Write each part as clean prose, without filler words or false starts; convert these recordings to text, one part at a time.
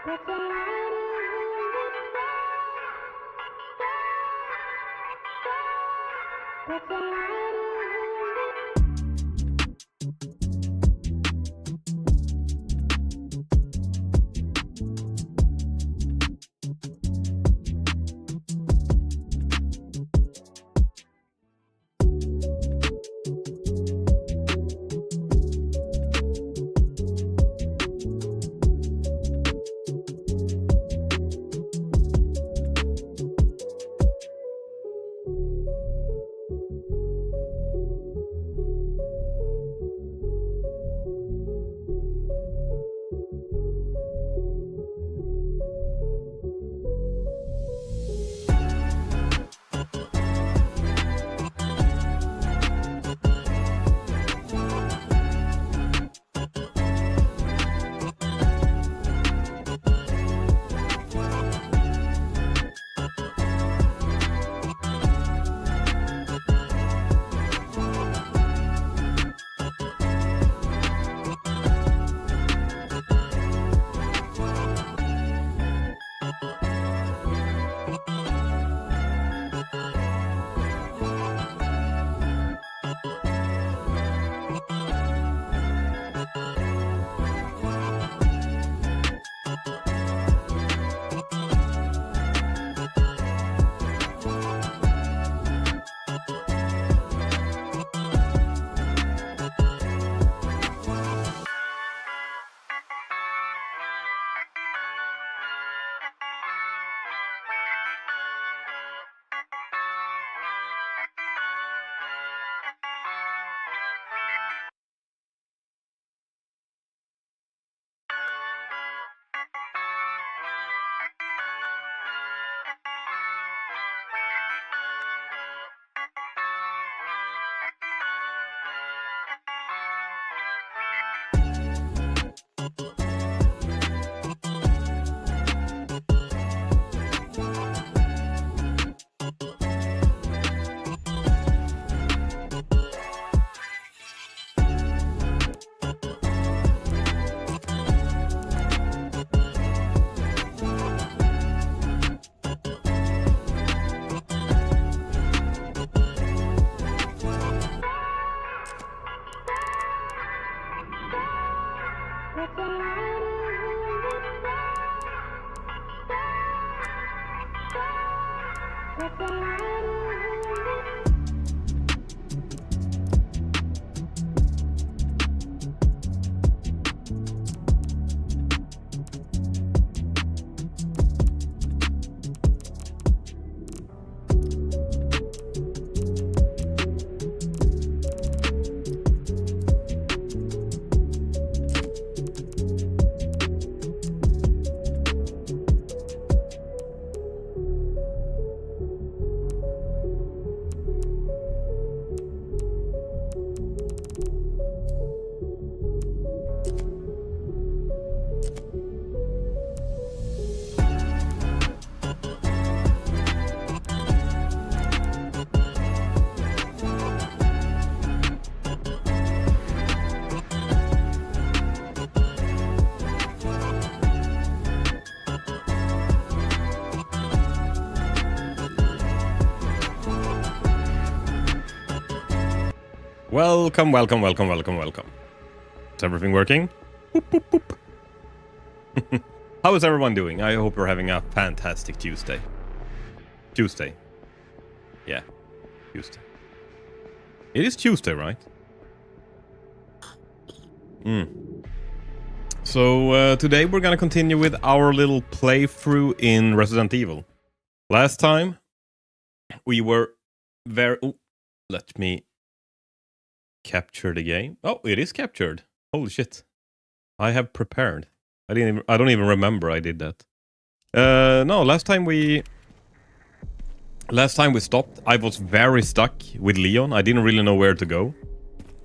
Welcome. Is everything working? Boop, boop, boop. How is everyone doing? I hope you're having a fantastic Tuesday. Yeah, Tuesday. It is Tuesday, right? So today we're gonna continue with our little playthrough in Resident Evil. Last time we were very... Oh, let me capture the game. Oh, it is captured. Holy shit. I have prepared. I don't even remember I did that. No, last time we stopped, I was very stuck with Leon. I didn't really know where to go.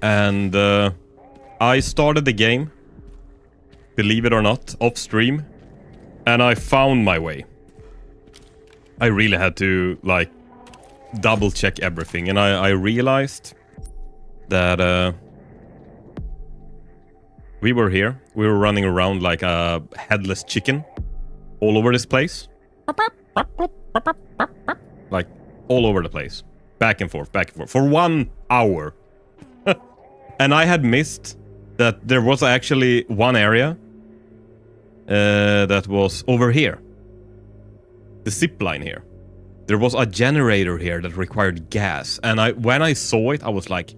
And I started the game, believe it or not, off stream, and I found my way. I really had to, like, double check everything, and I realized that we were here. We were running around like a headless chicken. all over this place. Like, all over the place. Back and forth, for 1 hour. And I had missed that there was actually one area that was over here. The zip line here. There was a generator here that required gas. And when I saw it, I was like,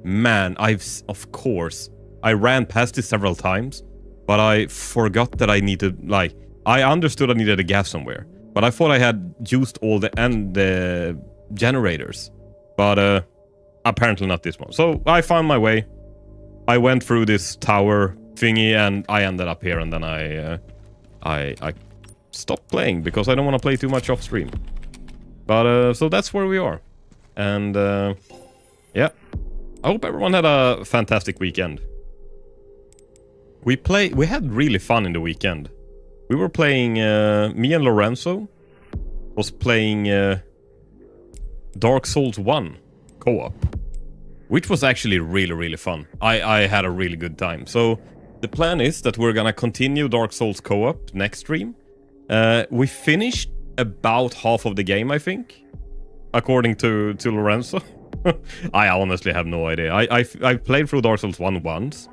man, of course. I ran past it several times, but I forgot that I needed, like, I understood I needed a gas somewhere. But I thought I had used all the generators. But apparently not this one. So I found my way. I went through this tower thingy and I ended up here, and then I stopped playing because I don't want to play too much off stream. But so that's where we are. And yeah. I hope everyone had a fantastic weekend. We had really fun in the weekend. We were playing, me and Lorenzo was playing Dark Souls 1 co-op, which was actually really, really fun. I had a really good time. So the plan is that we're gonna continue Dark Souls co-op next stream. We finished about half of the game, I think, according to Lorenzo. I honestly have no idea. I played through Dark Souls 1 once,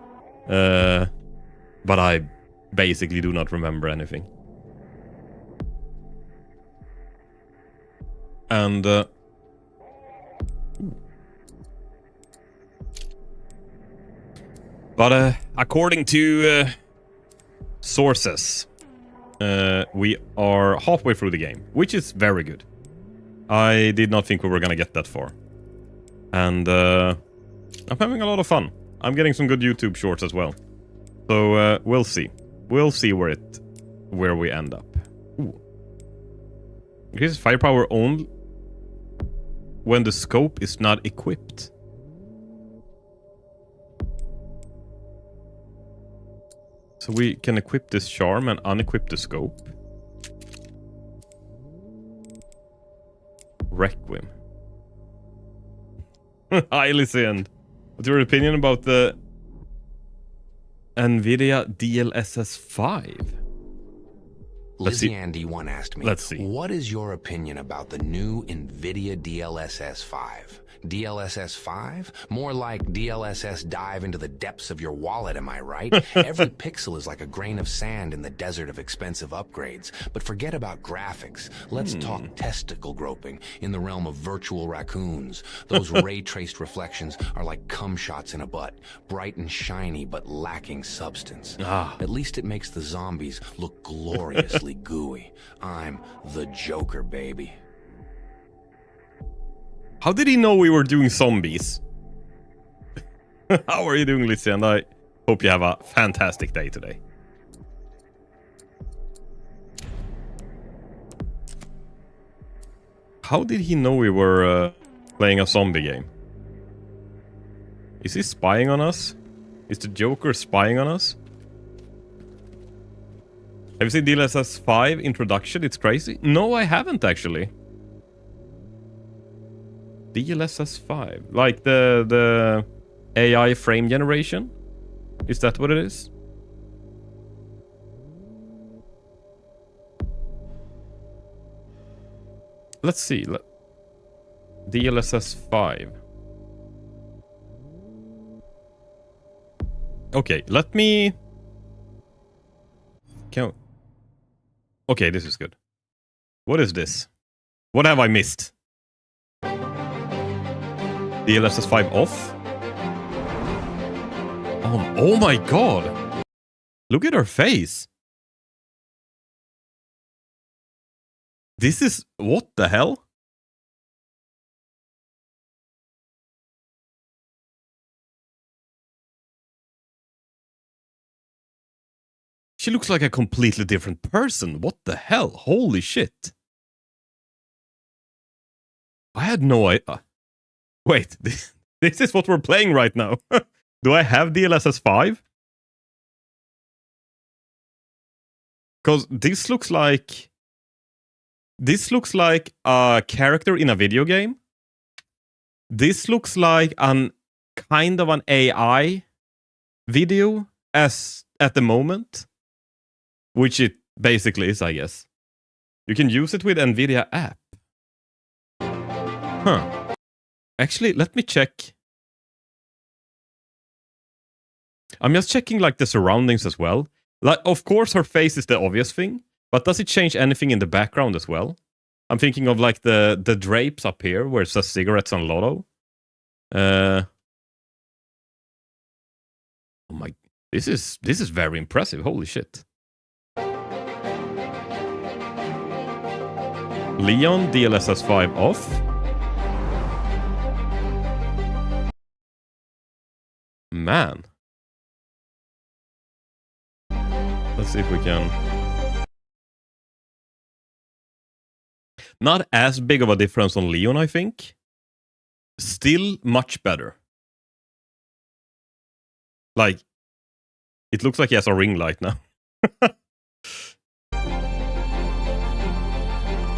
but I basically do not remember anything. And but according to sources, we are halfway through the game, which is very good. I did not think we were gonna get that far. And I'm having a lot of fun. I'm getting some good YouTube shorts as well. So we'll see. We'll see where we end up. Ooh. Increases firepower only when the scope is not equipped. So we can equip this charm and unequip the scope. Requiem. Hi, Lysian. What's your opinion about the NVIDIA DLSS 5? Lizzie Andy one asked me, Let's see. What is your opinion about the new NVIDIA DLSS 5? DLSS 5? More like DLSS dive into the depths of your wallet, am I right? Every pixel is like a grain of sand in the desert of expensive upgrades. But forget about graphics. Let's talk testicle groping in the realm of virtual raccoons. Those ray-traced reflections are like cum shots in a butt. Bright and shiny, but lacking substance. At least it makes the zombies look gloriously gooey. I'm the Joker, baby. How did he know we were doing zombies? How are you doing, Lizzie? And I hope you have a fantastic day today. How did he know we were playing a zombie game? Is he spying on us? Is the Joker spying on us? Have you seen DLSS 5 introduction? It's crazy. No, I haven't actually. DLSS 5, like the AI frame generation? Is that what it is? Let's see. DLSS 5. Okay, let me... Okay, this is good. What is this? What have I missed? DLSS 5 off? Oh my god! Look at her face! This is... What the hell? She looks like a completely different person. What the hell? Holy shit. I had no idea. Wait, this is what we're playing right now. Do I have DLSS 5? Because this looks like a character in a video game. This looks like an kind of an AI video as at the moment, which it basically is, I guess. You can use it with NVIDIA app. Huh. Actually, let me check. I'm just checking like the surroundings as well. Like, of course, her face is the obvious thing, but does it change anything in the background as well? I'm thinking of like the drapes up here where it says cigarettes and lotto. Oh my, this is very impressive. Holy shit. Leon DLSS 5 off. Man. Let's see if we can. Not as big of a difference on Leon, I think. Still much better. Like, it looks like he has a ring light now.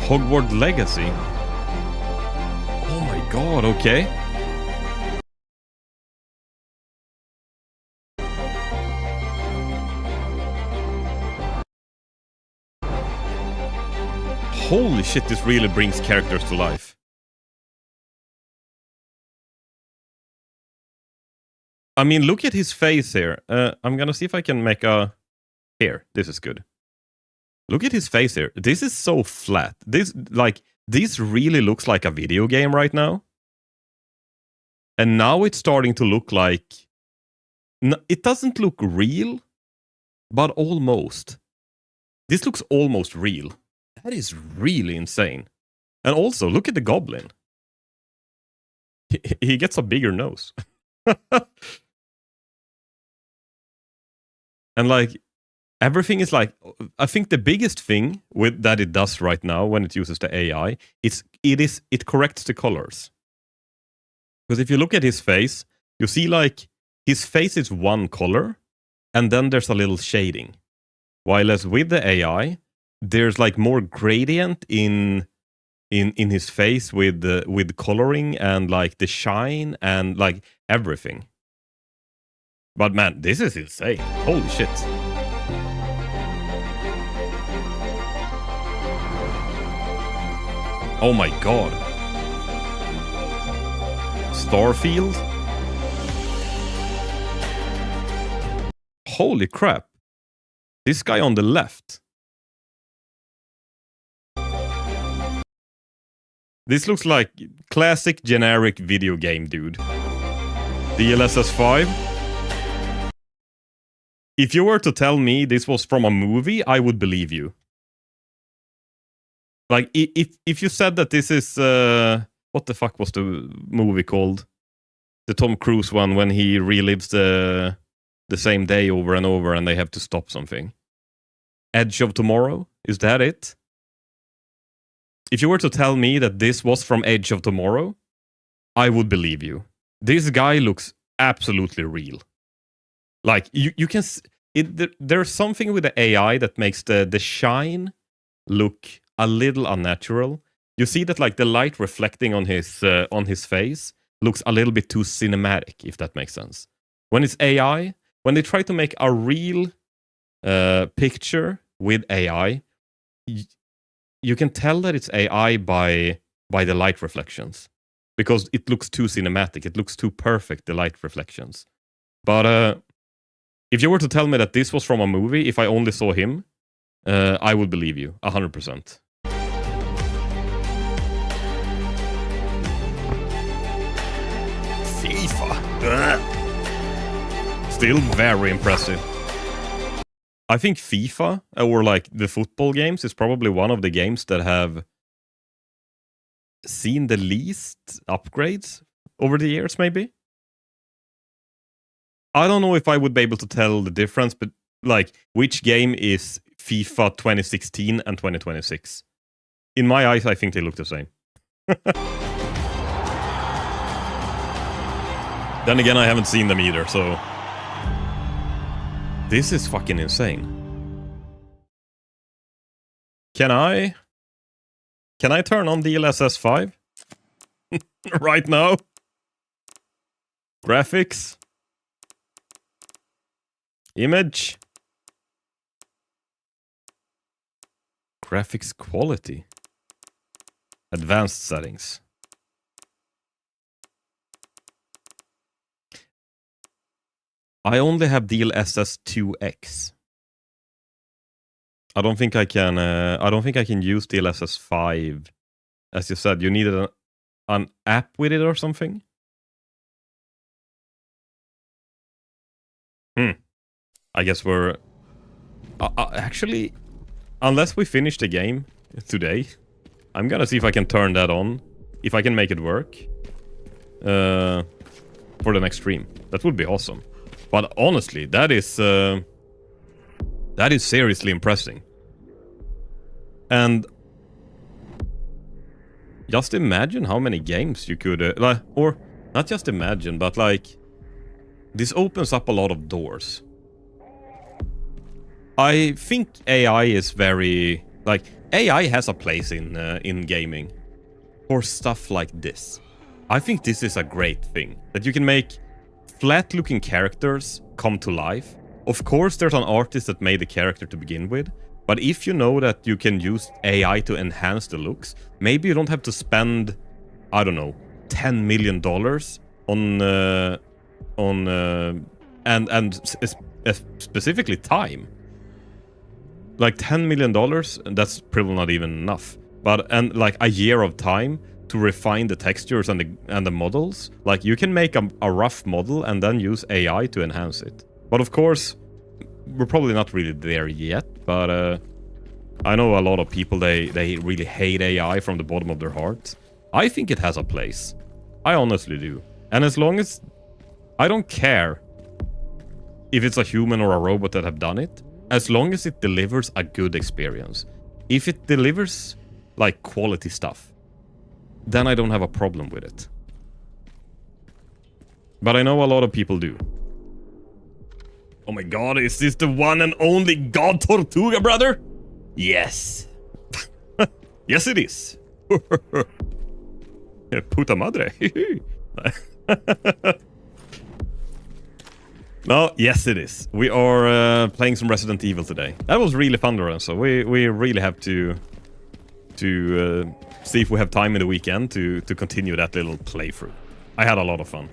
Hogwarts Legacy. Oh my god, okay. Holy shit, this really brings characters to life. I mean, look at his face here. I'm gonna see if I can make a... Here, this is good. Look at his face here. This is so flat. This really looks like a video game right now. And now it's starting to look like... It doesn't look real, but almost. This looks almost real. That is really insane. And also, look at the goblin. He gets a bigger nose. And like, everything is like... I think the biggest thing with that it does right now when it uses the AI, it corrects the colors. Because if you look at his face, you see like, his face is one color, and then there's a little shading. While as with the AI, there's like more gradient in his face with coloring and like the shine and like everything. But man, this is insane. Holy shit. Oh my god. Starfield? Holy crap. This guy on the left. This looks like classic generic video game, dude. DLSS 5. If you were to tell me this was from a movie, I would believe you. Like, if you said that this is... what the fuck was the movie called? The Tom Cruise one when he relives the same day over and over and they have to stop something. Edge of Tomorrow? Is that it? If you were to tell me that this was from Edge of Tomorrow, I would believe you. This guy looks absolutely real. Like, you can... There's something with the AI that makes the shine look a little unnatural. You see that like the light reflecting on his face looks a little bit too cinematic, if that makes sense. When it's AI, when they try to make a real picture with AI, you can tell that it's AI by the light reflections. Because it looks too cinematic. It looks too perfect, the light reflections. But if you were to tell me that this was from a movie, if I only saw him, I would believe you, 100%. FIFA. Still very impressive. I think FIFA, or like the football games, is probably one of the games that have seen the least upgrades over the years, maybe. I don't know if I would be able to tell the difference, but like, which game is FIFA 2016 and 2026? In my eyes, I think they look the same. Then again, I haven't seen them either, so... This is fucking insane. Can I turn on DLSS 5? Right now? Graphics? Image? Graphics quality. Advanced settings. I only have DLSS 2X. I don't think I can. I don't think I can use DLSS 5. As you said, you needed an app with it or something. I guess we're actually, unless we finish the game today, I'm gonna see if I can turn that on, if I can make it work for the next stream. That would be awesome. But honestly, that is seriously impressive. And just imagine how many games you could, or not just imagine, but like, this opens up a lot of doors. I think AI is very, like, AI has a place in gaming for stuff like this. I think this is a great thing, that you can make flat-looking characters come to life. Of course, there's an artist that made the character to begin with, but if you know that you can use AI to enhance the looks, maybe you don't have to spend, I don't know, $10 million and specifically time. Like $10 million, that's probably not even enough. And like a year of time to refine the textures and the models. Like, you can make a rough model and then use AI to enhance it. But of course, we're probably not really there yet. But I know a lot of people, they really hate AI from the bottom of their hearts. I think it has a place. I honestly do. And as long as, I don't care if it's a human or a robot that have done it, as long as it delivers a good experience. If it delivers like quality stuff, then I don't have a problem with it. But I know a lot of people do. Oh my god, is this the one and only God Tortuga, brother? Yes. Yes, it is. Puta madre. No, yes it is. We are playing some Resident Evil today. That was really fun, Lorenzo. We really have to see if we have time in the weekend to continue that little playthrough. I had a lot of fun.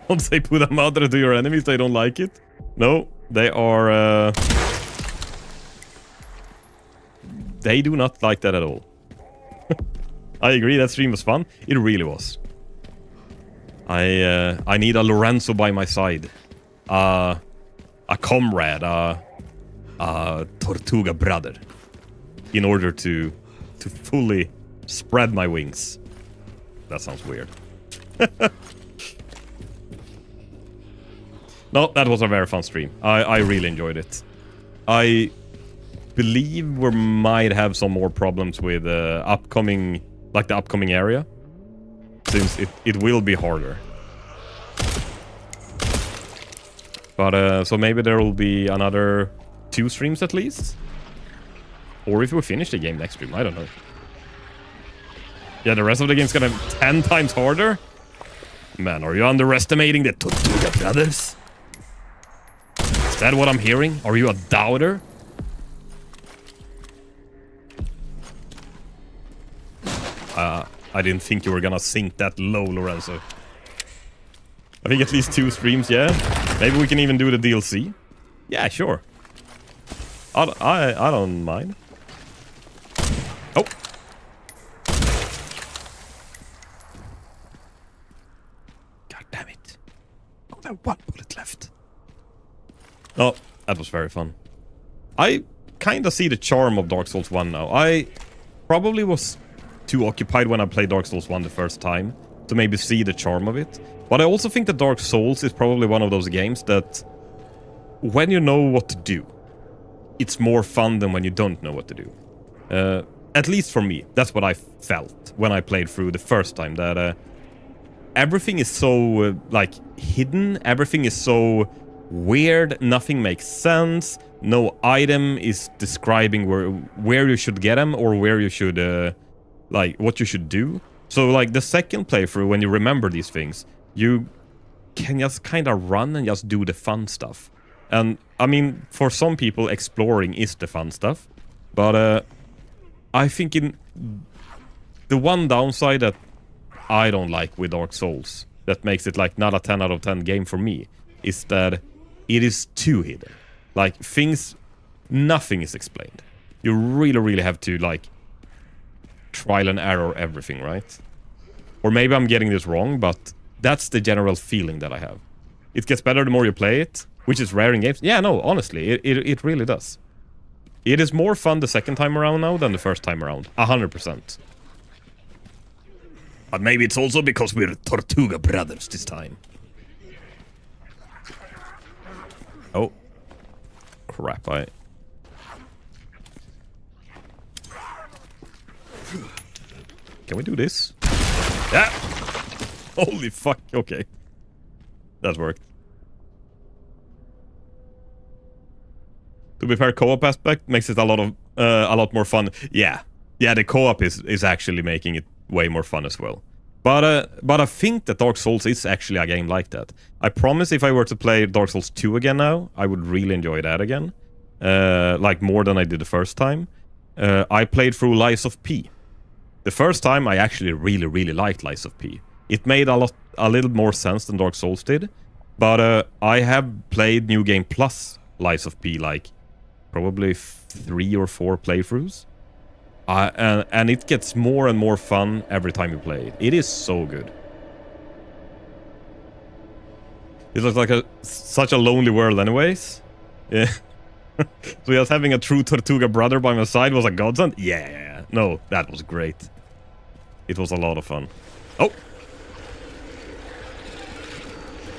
Don't say puta madre to your enemies, they don't like it. No, they are... they do not like that at all. I agree, that stream was fun. It really was. I need a Lorenzo by my side. A comrade, a Tortuga brother. In order to fully spread my wings. That sounds weird. No, that was a very fun stream. I really enjoyed it. I believe we might have some more problems with upcoming... like the upcoming area, since it will be harder. But so maybe there will be another 2 streams at least, or if we finish the game next stream, I don't know. Yeah, the rest of the game's gonna be 10 times harder. Man, are you underestimating the Tortuga brothers? Is that what I'm hearing? Are you a doubter? I didn't think you were gonna sink that low, Lorenzo. I think at least 2 streams, yeah. Maybe we can even do the DLC. Yeah, sure. I don't mind. Oh. God damn it. Oh, there 1 bullet left. Oh, that was very fun. I kind of see the charm of Dark Souls 1 now. I probably was too occupied when I played Dark Souls 1 the first time to maybe see the charm of it. But I also think that Dark Souls is probably one of those games that when you know what to do, it's more fun than when you don't know what to do. At least for me, that's what I felt when I played through the first time, that everything is so like hidden, everything is so weird, nothing makes sense, no item is describing where you should get them or where you should like what you should do. So like the second playthrough, when you remember these things, you can just kind of run and just do the fun stuff. And I mean, for some people, exploring is the fun stuff. But I think in the one downside that I don't like with Dark Souls, that makes it like not a 10 out of 10 game for me, is that it is too hidden. Like, nothing is explained. You really, really have to, like, trial and error everything, right? Or maybe I'm getting this wrong, but that's the general feeling that I have. It gets better the more you play it, which is rare in games. Yeah, no, honestly, it really does. It is more fun the second time around now than the first time around. 100%. But maybe it's also because we're Tortuga brothers this time. Oh. Crap, Can we do this? Yeah! Holy fuck, okay. That worked. To be fair, co-op aspect makes it a lot more fun. Yeah, the co-op is actually making it way more fun as well. But I think that Dark Souls is actually a game like that. I promise if I were to play Dark Souls 2 again now, I would really enjoy that again. Like more than I did the first time. I played through Lies of P. The first time I actually really, really liked Lies of P. It made a little more sense than Dark Souls did. But I have played New Game Plus Lies of P like probably 3 or 4 playthroughs. And it gets more and more fun every time you play it. It is so good. It looks like such a lonely world anyways. Yeah. So just having a true Tortuga brother by my side was a godsend? Yeah. No, that was great. It was a lot of fun. Oh!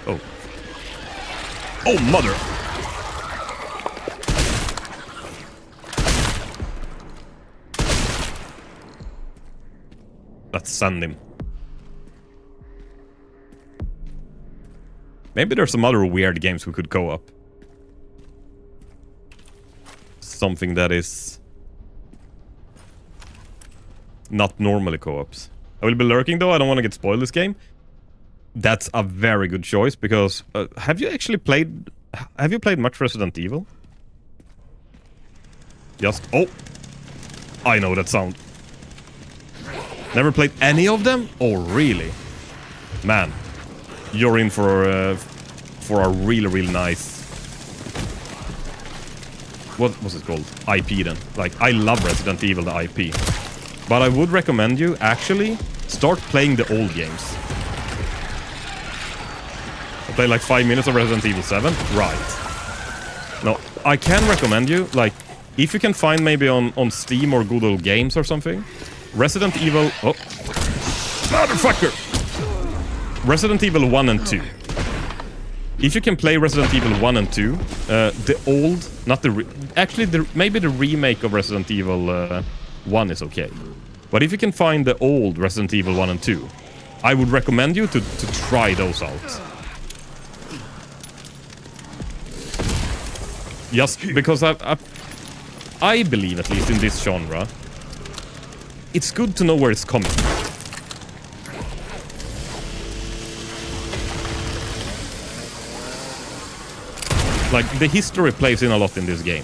Oh. Oh, mother! Let's send him. Maybe there's some other weird games we could co-op. Something that is not normally co-ops. I will be lurking though, I don't want to get spoiled this game. That's a very good choice because have you played much Resident Evil? Just oh, I know that sound. Never played any of them? Oh really? Man, you're in for a really, really nice, what was it called? IP then. Like, I love Resident Evil, the IP. But I would recommend you, actually, start playing the old games. I played like 5 minutes of Resident Evil 7. Right. No, I can recommend you, like, if you can find maybe on Steam or Good Old Games or something, Resident Evil... Oh. Motherfucker! Resident Evil 1 and 2. If you can play Resident Evil 1 and 2, the old, not the... Actually, maybe the remake of Resident Evil 1 is okay. But if you can find the old Resident Evil 1 and 2, I would recommend you to try those out. Just because I believe, at least in this genre, it's good to know where it's coming from. Like, the history plays in a lot in this game.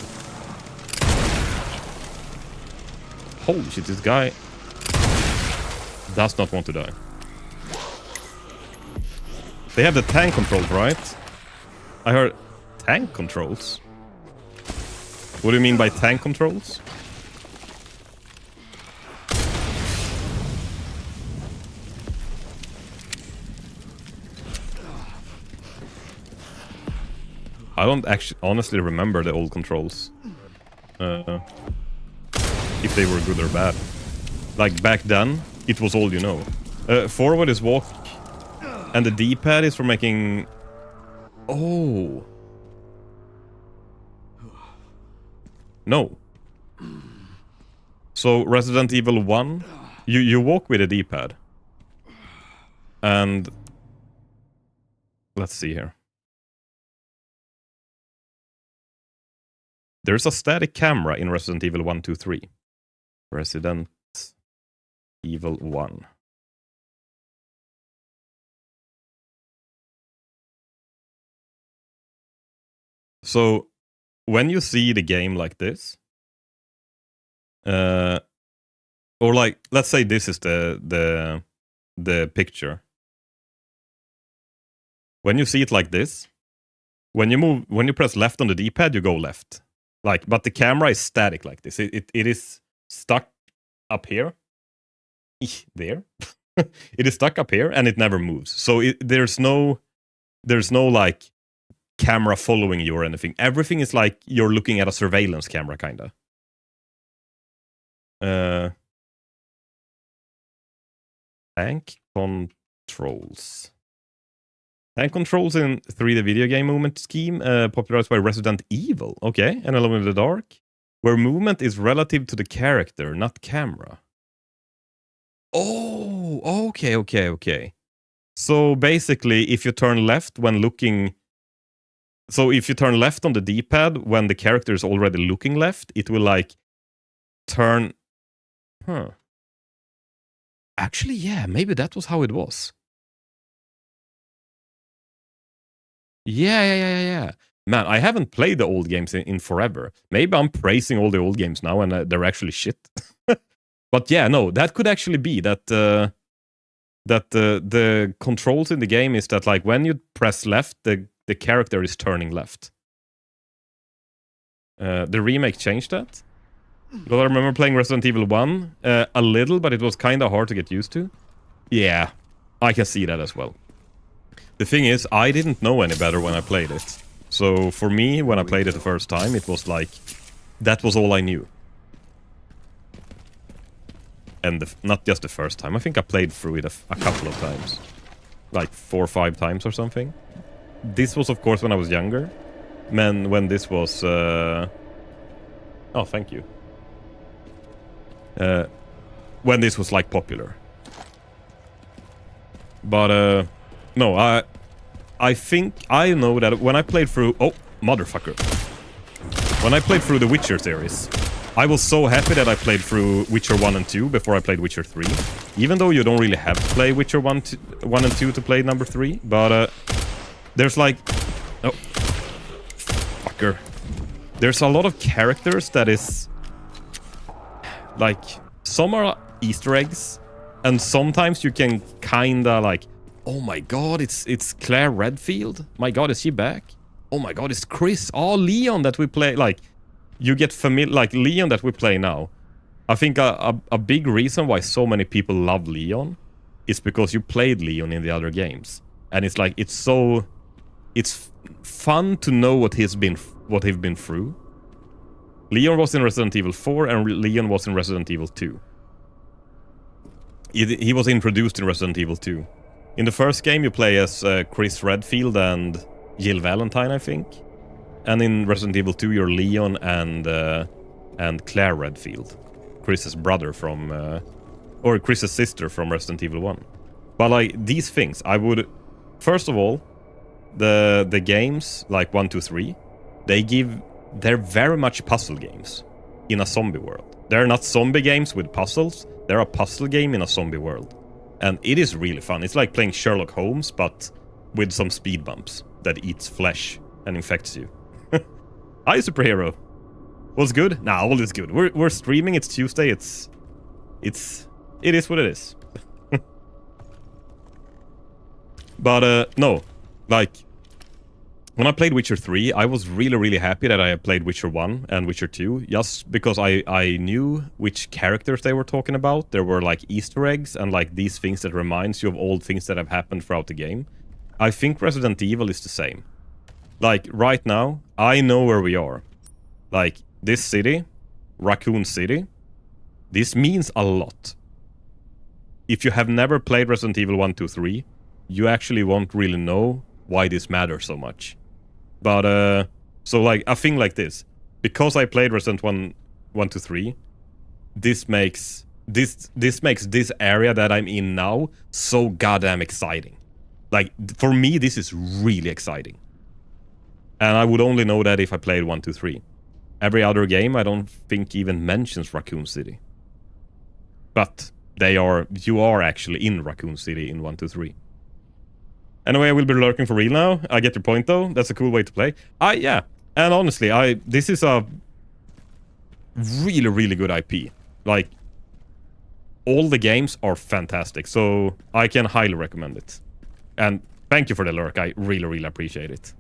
Holy shit, this guy does not want to die. They have the tank controls, right? I heard tank controls? What do you mean by tank controls? I don't actually honestly remember the old controls. If they were good or bad. Like back then, it was all you know. Forward is walk, and the D-pad is for making... Oh. No. So Resident Evil 1, you walk with a D-pad. And... Let's see here. There's a static camera in Resident Evil 1, 2, 3. Resident Evil 1. So when you see the game like this, or like, let's say this is the picture. When you see it like this, when you press left on the D-pad, you go left. Like, but the camera is static like this. It is stuck up here. There. It is stuck up here and it never moves. So there's no like camera following you or anything. Everything is like you're looking at a surveillance camera, kinda. Tank controls. Tank controls in 3D video game movement scheme, popularized by Resident Evil. Okay, and Alone in the Dark, where movement is relative to the character, not camera. Oh, okay. So basically, if you turn left when looking... So if you turn left on the D-pad when the character is already looking left, it will like turn... Huh. Actually, yeah, maybe that was how it was. Yeah. Man, I haven't played the old games in forever. Maybe I'm praising all the old games now and they're actually shit. But yeah, no, that could actually be that the controls in the game is that like when you press left, the character is turning left. The remake changed that. Because I remember playing Resident Evil 1 a little, but it was kind of hard to get used to. Yeah, I can see that as well. The thing is, I didn't know any better when I played it. So for me, when I played it the first time, it was like, that was all I knew. And not just the first time. I think I played through it a couple of times. Like 4 or 5 times or something. This was, of course, when I was younger. When this was... Oh, thank you. When this was, like, popular. But, no, I think I know that when I played through... Oh, motherfucker. When I played through the Witcher series, I was so happy that I played through Witcher 1 and 2 before I played Witcher 3. Even though you don't really have to play Witcher 1 and 2 to play number 3. But there's like... Oh. Fucker. There's a lot of characters that is... Like, some are Easter eggs. And sometimes you can kinda like... Oh my god, it's Claire Redfield? My god, is she back? Oh my god, it's Chris. Oh, Leon that we play... Like... You get familiar, like Leon that we play now. I think a big reason why so many people love Leon is because you played Leon in the other games, and it's like it's fun to know what he's been through. Leon was in Resident Evil 4, and Leon was in Resident Evil 2. He was introduced in Resident Evil 2. In the first game, you play as Chris Redfield and Jill Valentine, I think. And in Resident Evil 2, you're Leon and Claire Redfield, Chris's brother from, or Chris's sister from Resident Evil 1. But like these things, I would, first of all, the games like 1, 2, 3, they're very much puzzle games in a zombie world. They're not zombie games with puzzles. They're a puzzle game in a zombie world, and it is really fun. It's like playing Sherlock Holmes, but with some speed bumps that eats flesh and infects you. Hi, superhero. What's good? Nah, all is good. We're streaming. It's Tuesday. It is what it is. But no, like when I played Witcher 3, I was really happy that I had played Witcher 1 and Witcher 2, just because I knew which characters they were talking about. There were like Easter eggs and like these things that reminds you of old things that have happened throughout the game. I think Resident Evil is the same. Like, right now, I know where we are. Like, this city, Raccoon City, this means a lot. If you have never played Resident Evil 1, 2, 3, you actually won't really know why this matters so much. But, so like, a thing like this. Because I played Resident 1, 2, 3, this makes this area that I'm in now so goddamn exciting. Like, for me, this is really exciting. And I would only know that if I played 1, 2, 3. Every other game, I don't think even mentions Raccoon City. But you are actually in Raccoon City in 1, 2, 3. Anyway, I will be lurking for real now. I get your point, though. That's a cool way to play. Yeah. And honestly, this is a really, really good IP. Like, all the games are fantastic, so I can highly recommend it. And thank you for the lurk, I really, really appreciate it.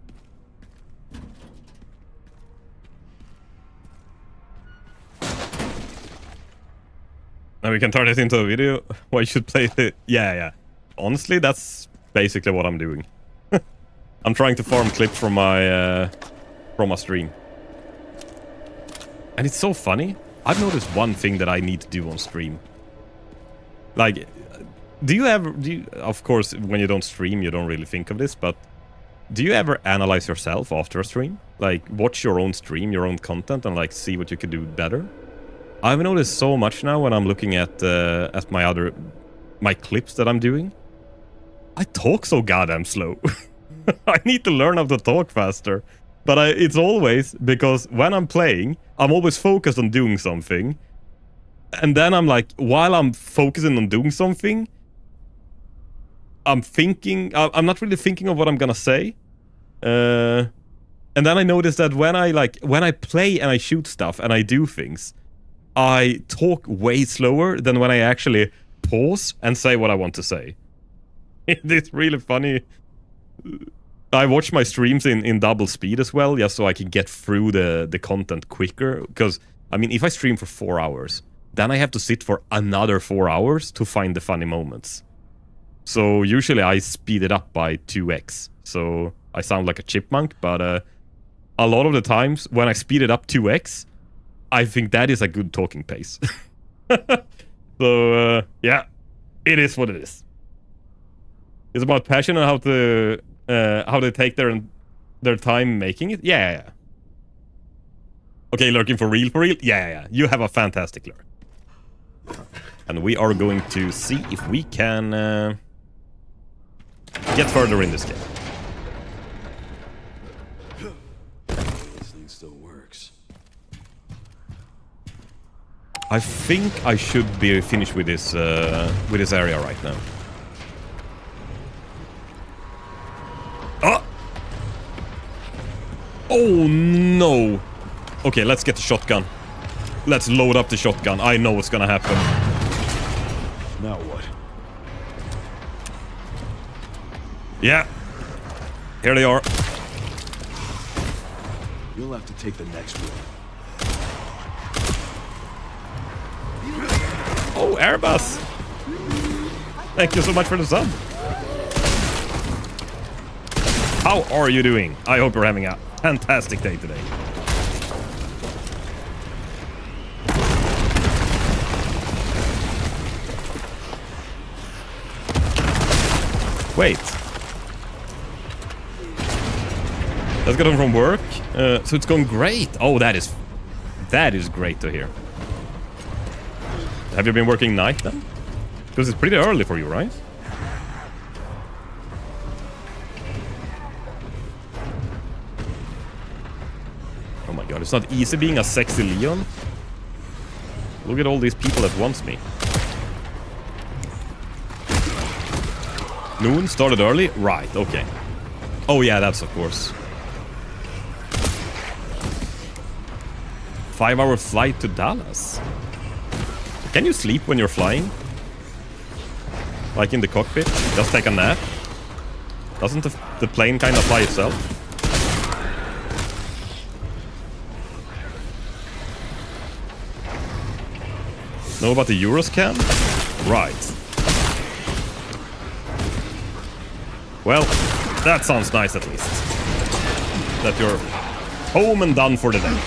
Now we can turn it into a video. Why should play it? Yeah. Honestly, that's basically what I'm doing. I'm trying to farm clips from my stream. And it's so funny. I've noticed one thing that I need to do on stream. Like, of course, when you don't stream, you don't really think of this, but do you ever analyze yourself after a stream? Like, watch your own stream, your own content, and like see what you could do better? I've noticed so much now when I'm looking at my clips that I'm doing. I talk so goddamn slow. I need to learn how to talk faster. But it's always because when I'm playing, I'm always focused on doing something. And then I'm like, while I'm focusing on doing something, I'm not really thinking of what I'm gonna say. And then I notice that when I play and I shoot stuff and I do things, I talk way slower than when I actually pause and say what I want to say. It's really funny. I watch my streams in double speed as well, just so I can get through the content quicker. Because, I mean, if I stream for 4 hours, then I have to sit for another 4 hours to find the funny moments. So usually I speed it up by 2x. So I sound like a chipmunk, but a lot of the times when I speed it up 2x, I think that is a good talking pace. So, yeah, it is what it is. It's about passion and how they take their time making it. Yeah. Okay, lurking for real? Yeah. You have a fantastic lurk. And we are going to see if we can get further in this game. This thing still works. I think I should be finished with this area right now. Oh no! Okay, let's get the shotgun. Let's load up the shotgun. I know what's gonna happen. Now what? Yeah. Here they are. You'll have to take the next one. Oh, Airbus! Thank you so much for the sub. How are you doing? I hope you're having a fantastic day today. Wait. Let's get home from work. So it's going great. Oh, that is great to hear. Have you been working night then? Because it's pretty early for you, right? Oh my god, it's not easy being a sexy Leon. Look at all these people that wants me. Noon started early? Right, okay. Oh yeah, that's of course. 5-hour flight to Dallas. Can you sleep when you're flying? Like in the cockpit? Just take a nap? Doesn't the plane kind of fly itself? Know about the Euroscan? Right. Well, that sounds nice at least. That you're home and done for the day.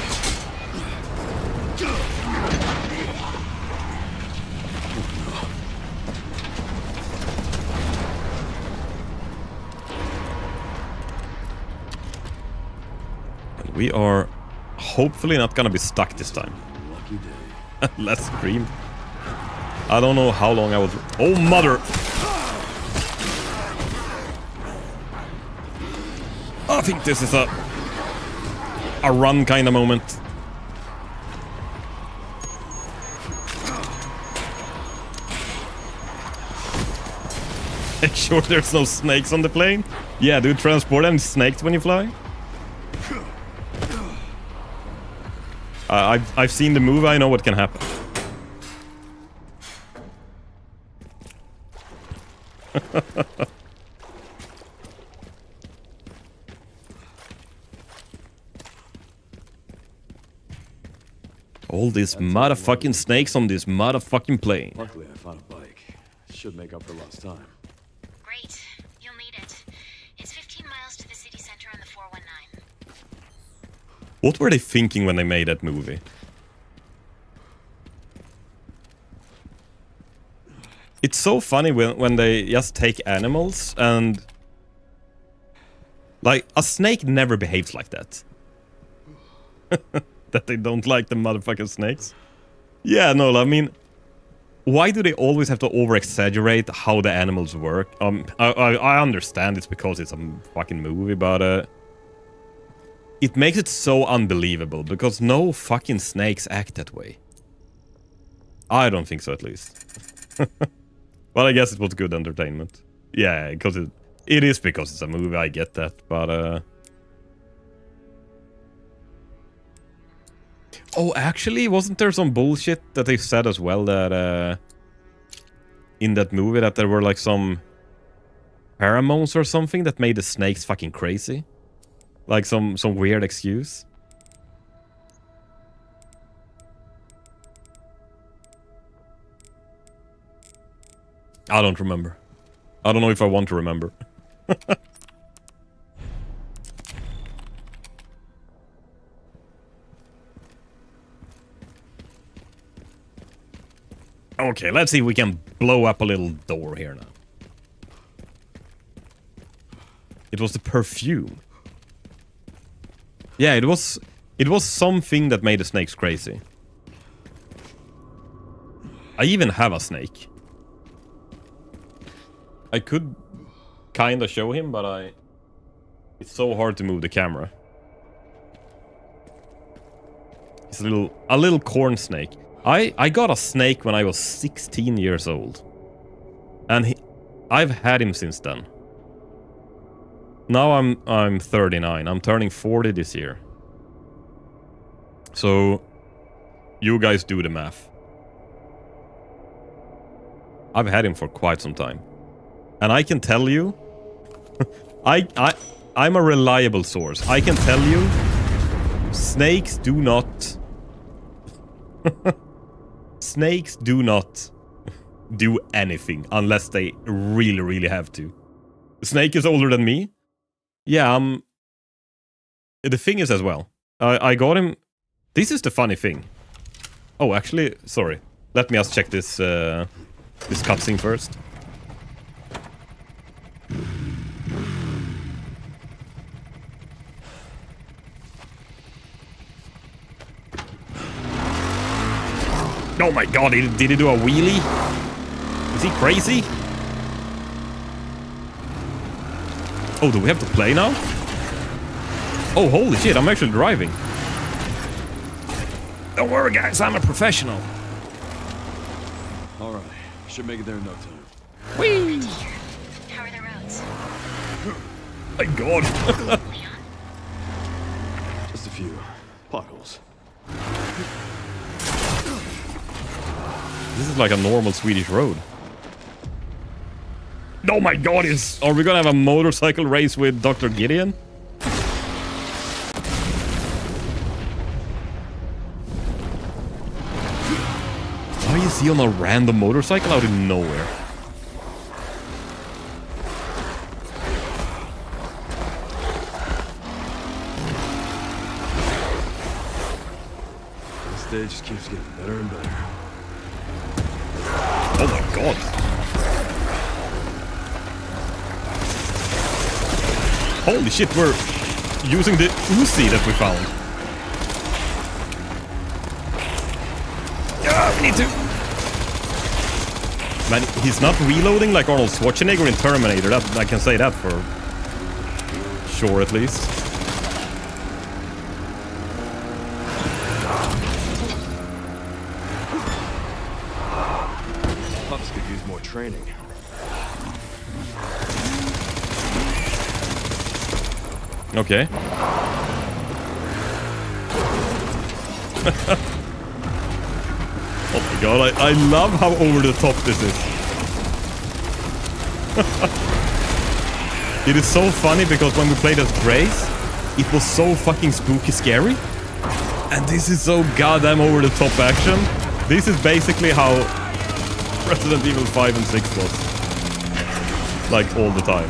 And we are hopefully not gonna be stuck this time. Lucky day. Let's scream. I don't know how long I was... Oh, mother! I think this is a run kind of moment. Make sure there's no snakes on the plane. Yeah, do you transport any snakes when you fly? I've seen the movie. I know what can happen. All these motherfucking snakes on this motherfucking plane. Luckily, I found a bike. Should make up for lost time. Great. You'll need it. It's 15 miles to the city center on the 419. What were they thinking when they made that movie? It's so funny when they just take animals and... Like, a snake never behaves like that. That they don't like the motherfucking snakes. Yeah, no, I mean... Why do they always have to over-exaggerate how the animals work? I understand it's because it's a fucking movie, but... It makes it so unbelievable, because no fucking snakes act that way. I don't think so, at least. But I guess it was good entertainment. Yeah, because it is because it's a movie, I get that, but... Oh, actually, wasn't there some bullshit that they said as well that... in that movie that there were like some... pheromones or something that made the snakes fucking crazy? Like some weird excuse? I don't remember. I don't know if I want to remember. Okay, let's see if we can blow up a little door here now. It was the perfume. Yeah, it was something that made the snakes crazy. I even have a snake. I could kinda show him, but it's so hard to move the camera. It's a little corn snake. I got a snake when I was 16 years old. And I've had him since then. Now I'm 39. I'm turning 40 this year. So you guys do the math. I've had him for quite some time. And I can tell you, I'm a reliable source. I can tell you, snakes do not... Snakes do not do anything unless they really, really have to. The snake is older than me. Yeah, the thing is as well, I got him... This is the funny thing. Oh, actually, sorry. Let me just check this cutscene first. Oh my god, did he do a wheelie? Is he crazy? Oh, do we have to play now? Oh, holy shit, I'm actually driving. Don't worry, guys, I'm a professional. Alright, should make it there in no time. Whee! How are the roads? My god. Leon? Just a few potholes. This is like a normal Swedish road. Oh my god, are we gonna have a motorcycle race with Dr. Gideon? Why is he on a random motorcycle out of nowhere? The stage just keeps getting better and better. Oh my god. Holy shit, we're using the Uzi that we found. Yeah, we need to... Man, he's not reloading like Arnold Schwarzenegger in Terminator. That, I can say that for sure, at least. Pups could use more training. Okay. Oh my god, I love how over the top this is. It is so funny because when we played as Grace, it was so fucking spooky scary. And this is so goddamn over the top action. This is basically how Resident Evil 5 and 6 was. Like all the time.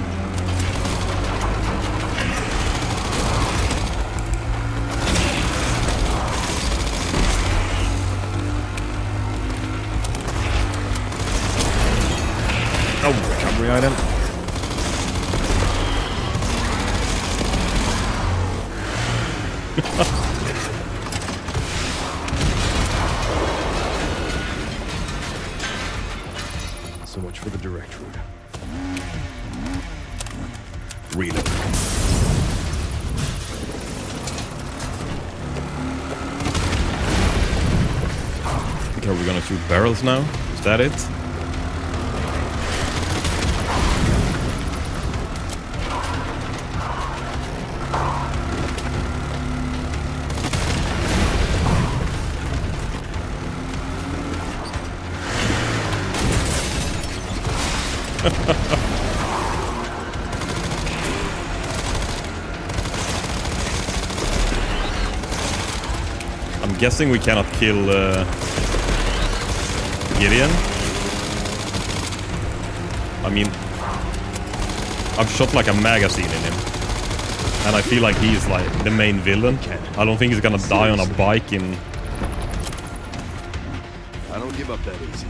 Oh, recovery item. So much for the direct route. Reload. Okay, we're gonna shoot barrels now. Is that it? I'm guessing we cannot kill Gideon. I mean, I've shot like a magazine in him. And I feel like he's like the main villain. I don't think he's gonna die on a bike in... I don't give up that easy.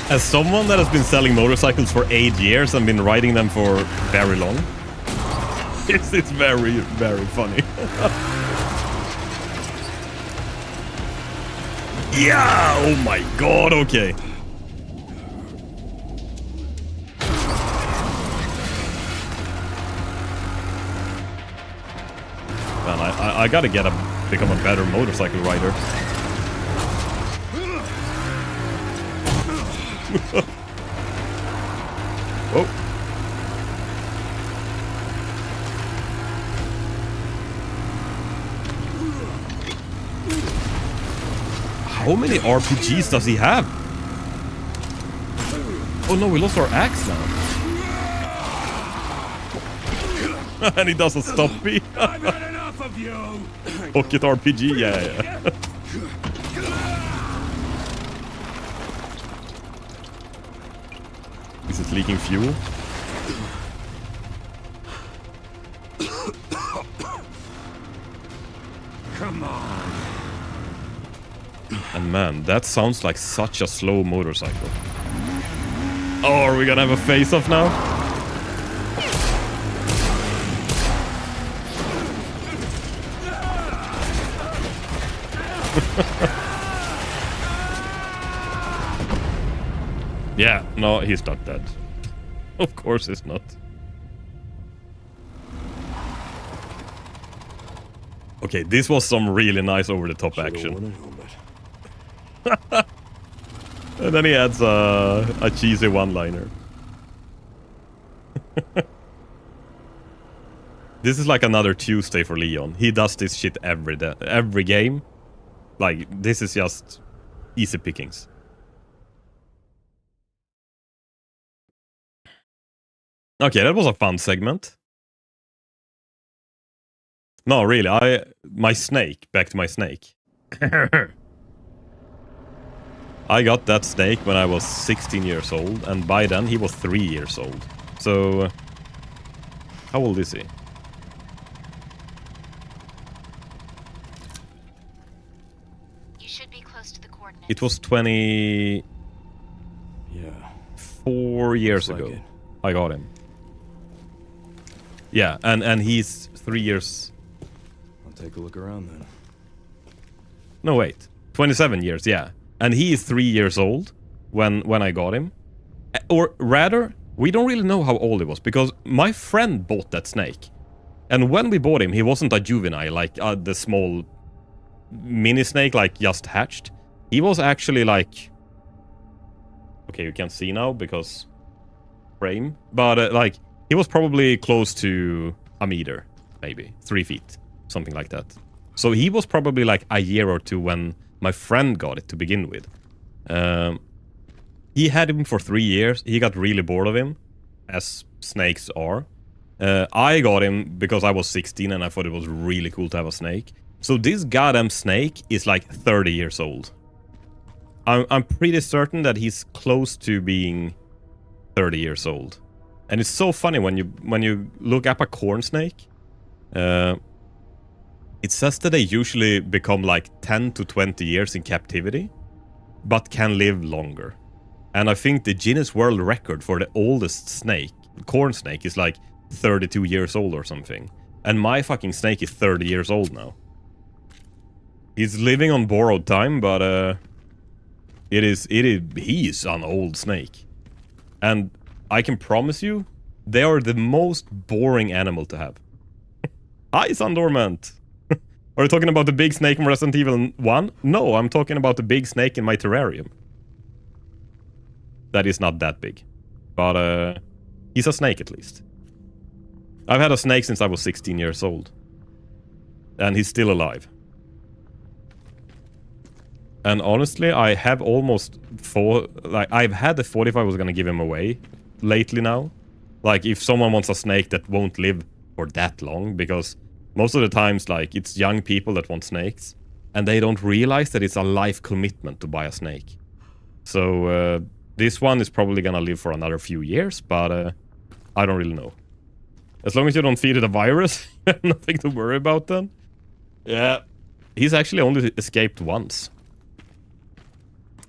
As someone that has been selling motorcycles for 8 years and been riding them for very long, it's very, very funny. Yeah! Oh my god, okay. Man, I gotta become a better motorcycle rider. Whoa. How many RPGs does he have? Oh no, we lost our axe now. And he doesn't stop me. I've had enough of you. Pocket RPG, yeah. Is it leaking fuel? Come on. And man, that sounds like such a slow motorcycle. Oh, are we gonna have a face-off now? Yeah, no, he's not dead. Of course he's not. Okay, this was some really nice over-the-top action. And then he adds a cheesy one-liner. This is like another Tuesday for Leon. He does this shit every game. Like, this is just easy pickings. Okay, that was a fun segment. No, really, my snake. Back to my snake. I got that snake when I was 16 years old, and by then he was 3 years old. So, how old is he? You should be close to the coordinates. It was 24 years Looks like ago. it. I got him. Yeah, and he's 3 years... I'll take a look around then. No, wait. 27 years, yeah. And he is 3 years old when I got him. Or rather, we don't really know how old he was, because my friend bought that snake. And when we bought him, he wasn't a juvenile, like the small mini snake, like just hatched. He was actually like... Okay, you can't see now because... frame. But like, he was probably close to a meter, maybe 3 feet, something like that. So he was probably like a year or two when my friend got it to begin with. He had him for 3 years. He got really bored of him, as snakes are. I got him because I was 16 and I thought it was really cool to have a snake. So this goddamn snake is like 30 years old. I'm pretty certain that he's close to being 30 years old. And it's so funny when you look up a corn snake. It says that they usually become like 10 to 20 years in captivity, but can live longer. And I think the Guinness World Record for the oldest snake, corn snake, is like 32 years old or something. And my fucking snake is 30 years old now. He's living on borrowed time, but he is an old snake. And I can promise you, they are the most boring animal to have. Hi, Sandormant! Are you talking about the big snake from Resident Evil 1? No, I'm talking about the big snake in my terrarium. That is not that big. But he's a snake at least. I've had a snake since I was 16 years old. And he's still alive. And honestly, I have almost I've had the thought if I was gonna give him away lately now. Like, if someone wants a snake that won't live for that long, because most of the times, like, it's young people that want snakes, and they don't realize that it's a life commitment to buy a snake. So, this one is probably gonna live for another few years, but I don't really know. As long as you don't feed it a virus, nothing to worry about then. Yeah, he's actually only escaped once.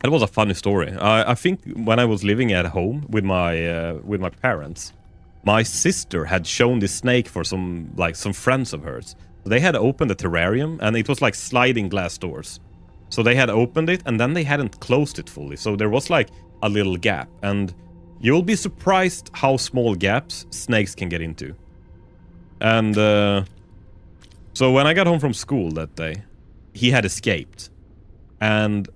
It was a funny story. I think when I was living at home with my parents, my sister had shown this snake for some friends of hers. They had opened the terrarium, and it was like sliding glass doors. So they had opened it, and then they hadn't closed it fully. So there was like a little gap, and you'll be surprised how small gaps snakes can get into. And so when I got home from school that day, he had escaped, and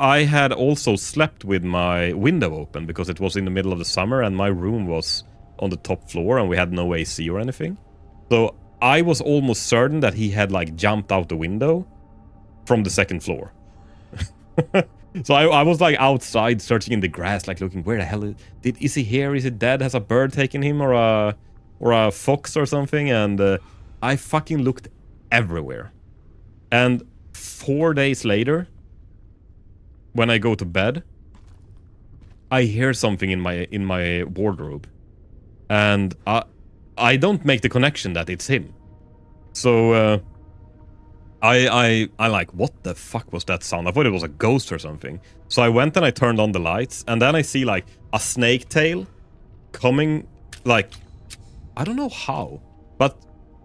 I had also slept with my window open because it was in the middle of the summer and my room was on the top floor and we had no AC or anything. So I was almost certain that he had like jumped out the window from the second floor. So I was like outside searching in the grass, like looking, where the hell is he here? Is he dead? Has a bird taken him, or a fox or something? And I fucking looked everywhere. And 4 days later, when I go to bed, I hear something in my wardrobe, and I don't make the connection that it's him. So I like, what the fuck was that sound? I thought it was a ghost or something. So I went and I turned on the lights, and then I see like a snake tail coming, like, I don't know how, but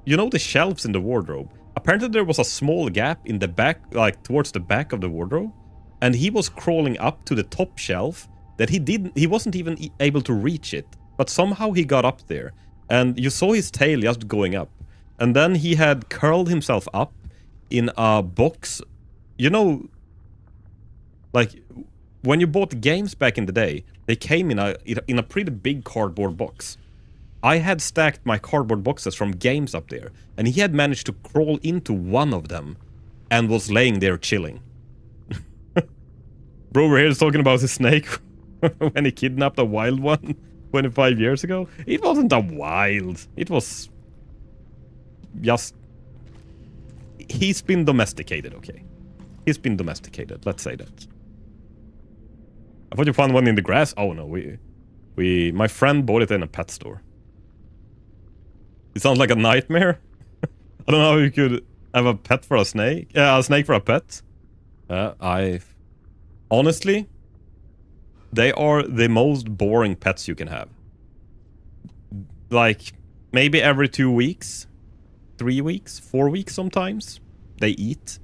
you know the shelves in the wardrobe? Apparently there was a small gap in the back, like towards the back of the wardrobe. And he was crawling up to the top shelf that he wasn't even able to reach it. But somehow he got up there. And you saw his tail just going up. And then he had curled himself up in a box. You know, like when you bought games back in the day, they came in a pretty big cardboard box. I had stacked my cardboard boxes from games up there. And he had managed to crawl into one of them and was laying there chilling. Bro over here is talking about the snake when he kidnapped a wild one 25 years ago. It wasn't a wild. It was just... He's been domesticated, okay? He's been domesticated, let's say that. I thought you found one in the grass. Oh no, my friend bought it in a pet store. It sounds like a nightmare. I don't know how you could have a pet for a snake. A snake for a pet. Honestly, they are the most boring pets you can have. Like, maybe every 2 weeks, 3 weeks, 4 weeks sometimes, they eat.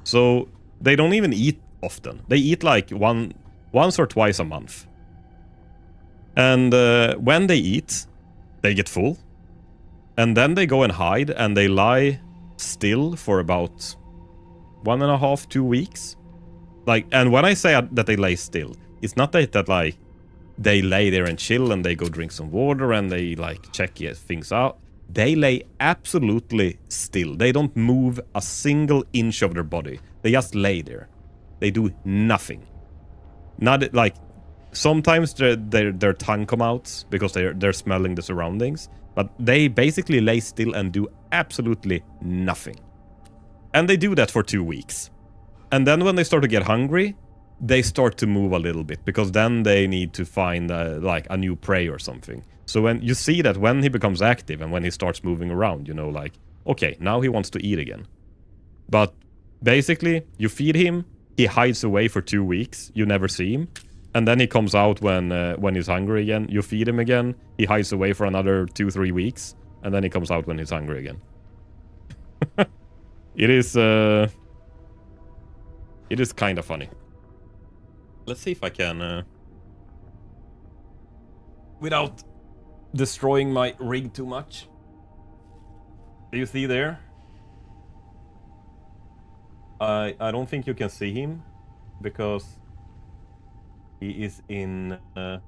So, they don't even eat often. They eat like once or twice a month. And when they eat, they get full. And then they go and hide, and they lie still for about 1.5, 2 weeks. Like, and when I say that they lay still, it's not that like they lay there and chill, and they go drink some water, and they like check things out. They lay absolutely still. They don't move a single inch of their body. They just lay there. They do nothing. Not like sometimes their tongue come out because they're smelling the surroundings, but they basically lay still and do absolutely nothing. And they do that for 2 weeks. And then when they start to get hungry, they start to move a little bit, because then they need to find like a new prey or something. So when you see that when he becomes active and when he starts moving around, you know, like, okay, now he wants to eat again. But basically, you feed him, he hides away for 2 weeks, you never see him. And then he comes out when he's hungry again. You feed him again, he hides away for another 2-3 weeks, and then he comes out when he's hungry again. It is kind of funny. Let's see if I can without destroying my rig too much. Do you see there? I don't think you can see him because he is in the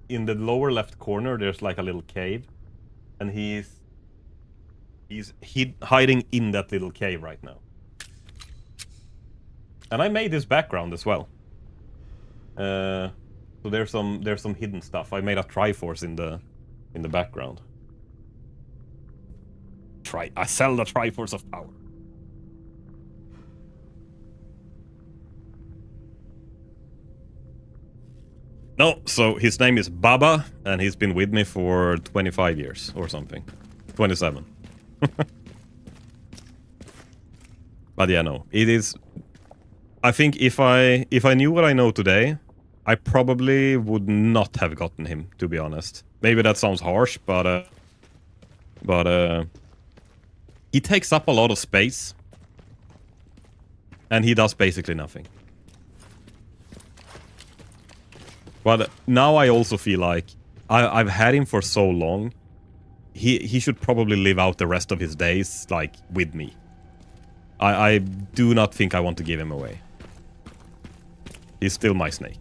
lower left corner. There's like a little cave, and he's hiding in that little cave right now. And I made this background as well. So there's some hidden stuff. I made a Triforce in the background. I sell the Triforce of Power. No, so his name is Baba, and he's been with me for 25 years or something. 27. But yeah, no. It is... I think if I knew what I know today, I probably would not have gotten him, to be honest. Maybe that sounds harsh, but he takes up a lot of space, and he does basically nothing. But now I also feel like I've had him for so long. He should probably live out the rest of his days like with me. I do not think I want to give him away. He's still my snake.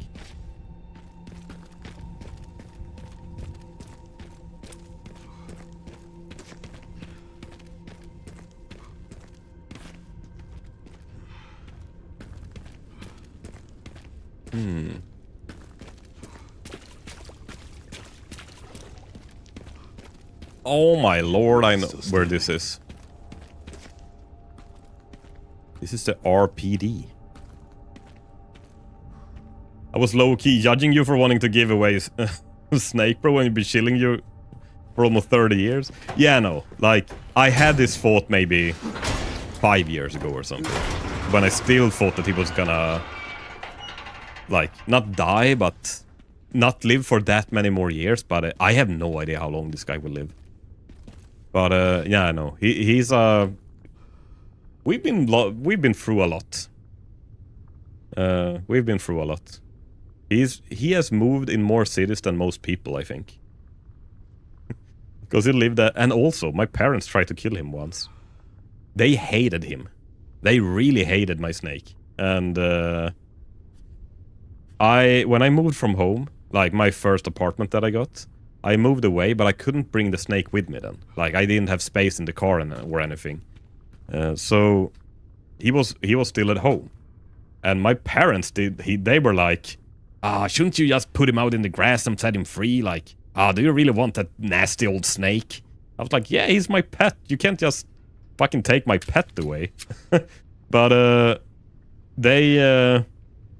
Oh my lord, I know where this is. This is the RPD. I was low-key judging you for wanting to give away Snake, bro, when you've been chilling you for almost 30 years. Yeah, no. Like, I had this thought maybe 5 years ago or something. When I still thought that he was gonna... like, not die, but not live for that many more years. But I have no idea how long this guy will live. But, yeah, no. He's, We've been through a lot. We've been through a lot. He has moved in more cities than most people, I think. Because he lived there. And also, my parents tried to kill him once. They hated him. They really hated my snake. And when I moved from home, like my first apartment that I got, I moved away, but I couldn't bring the snake with me then. Like, I didn't have space in the car or anything. So he was still at home. And my parents they were like, shouldn't you just put him out in the grass and set him free? Like, do you really want that nasty old snake? I was like, yeah, he's my pet. You can't just fucking take my pet away. But they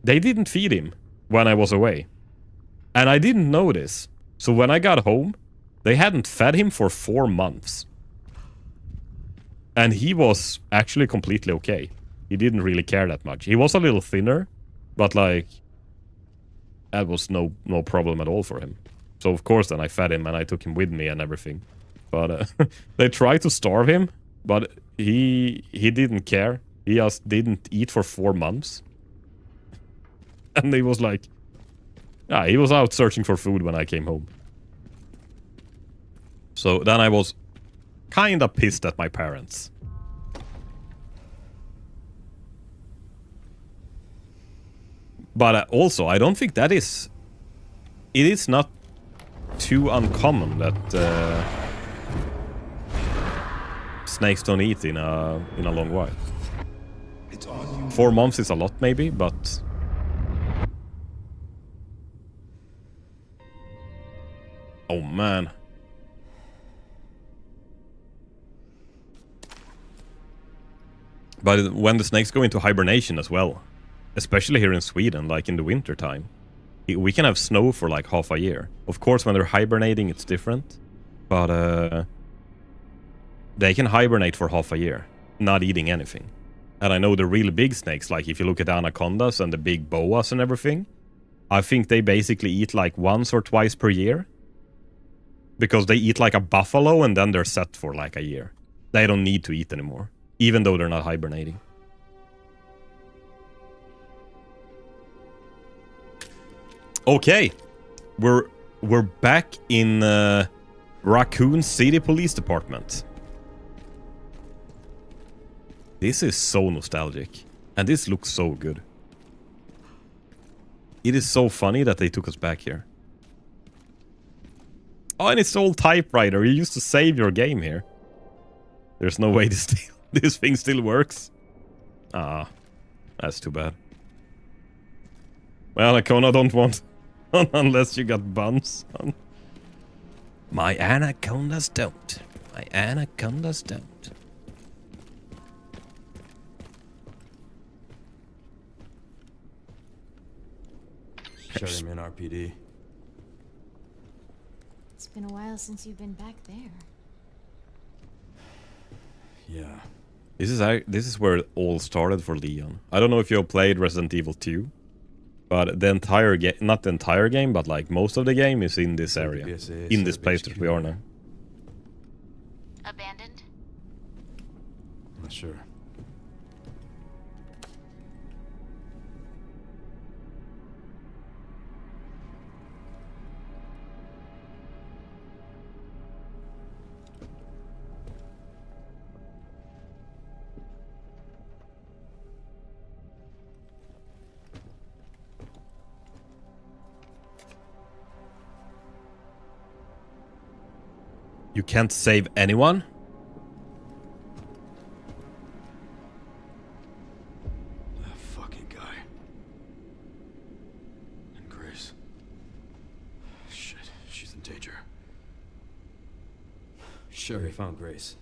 didn't feed him when I was away. And I didn't know this. So when I got home, they hadn't fed him for 4 months. And he was actually completely okay. He didn't really care that much. He was a little thinner, but like, that was no problem at all for him. So of course then I fed him and I took him with me and everything. But they tried to starve him, but he didn't care. He just didn't eat for 4 months. And he was like, he was out searching for food when I came home. So then I was kind of pissed at my parents. But also, I don't think that is... It is not too uncommon that snakes don't eat in a long while. 4 months is a lot, maybe, but... Oh, man. But when the snakes go into hibernation as well, especially here in Sweden, like in the winter time, we can have snow for like half a year. Of course, when they're hibernating, it's different. But they can hibernate for half a year, not eating anything. And I know the really big snakes, like if you look at the anacondas and the big boas and everything, I think they basically eat like once or twice per year. Because they eat like a buffalo and then they're set for like a year. They don't need to eat anymore, even though they're not hibernating. Okay, we're back in Raccoon City Police Department. This is so nostalgic, and this looks so good. It is so funny that they took us back here. Oh, and it's the old typewriter. You used to save your game here. There's no way this thing still works. Ah, that's too bad. Well, Icona don't want unless you got buns. My anacondas don't. My anacondas don't. Shut him in, RPD. It's been a while since you've been back there. Yeah. This is where it all started for Leon. I don't know if you have played Resident Evil 2, but the entire game, not the entire game, but like most of the game is in this area, in this place that we are now. Abandoned? Not sure. You can't save anyone? That fucking guy. And Grace. Shit, she's in danger. Sherry found Grace.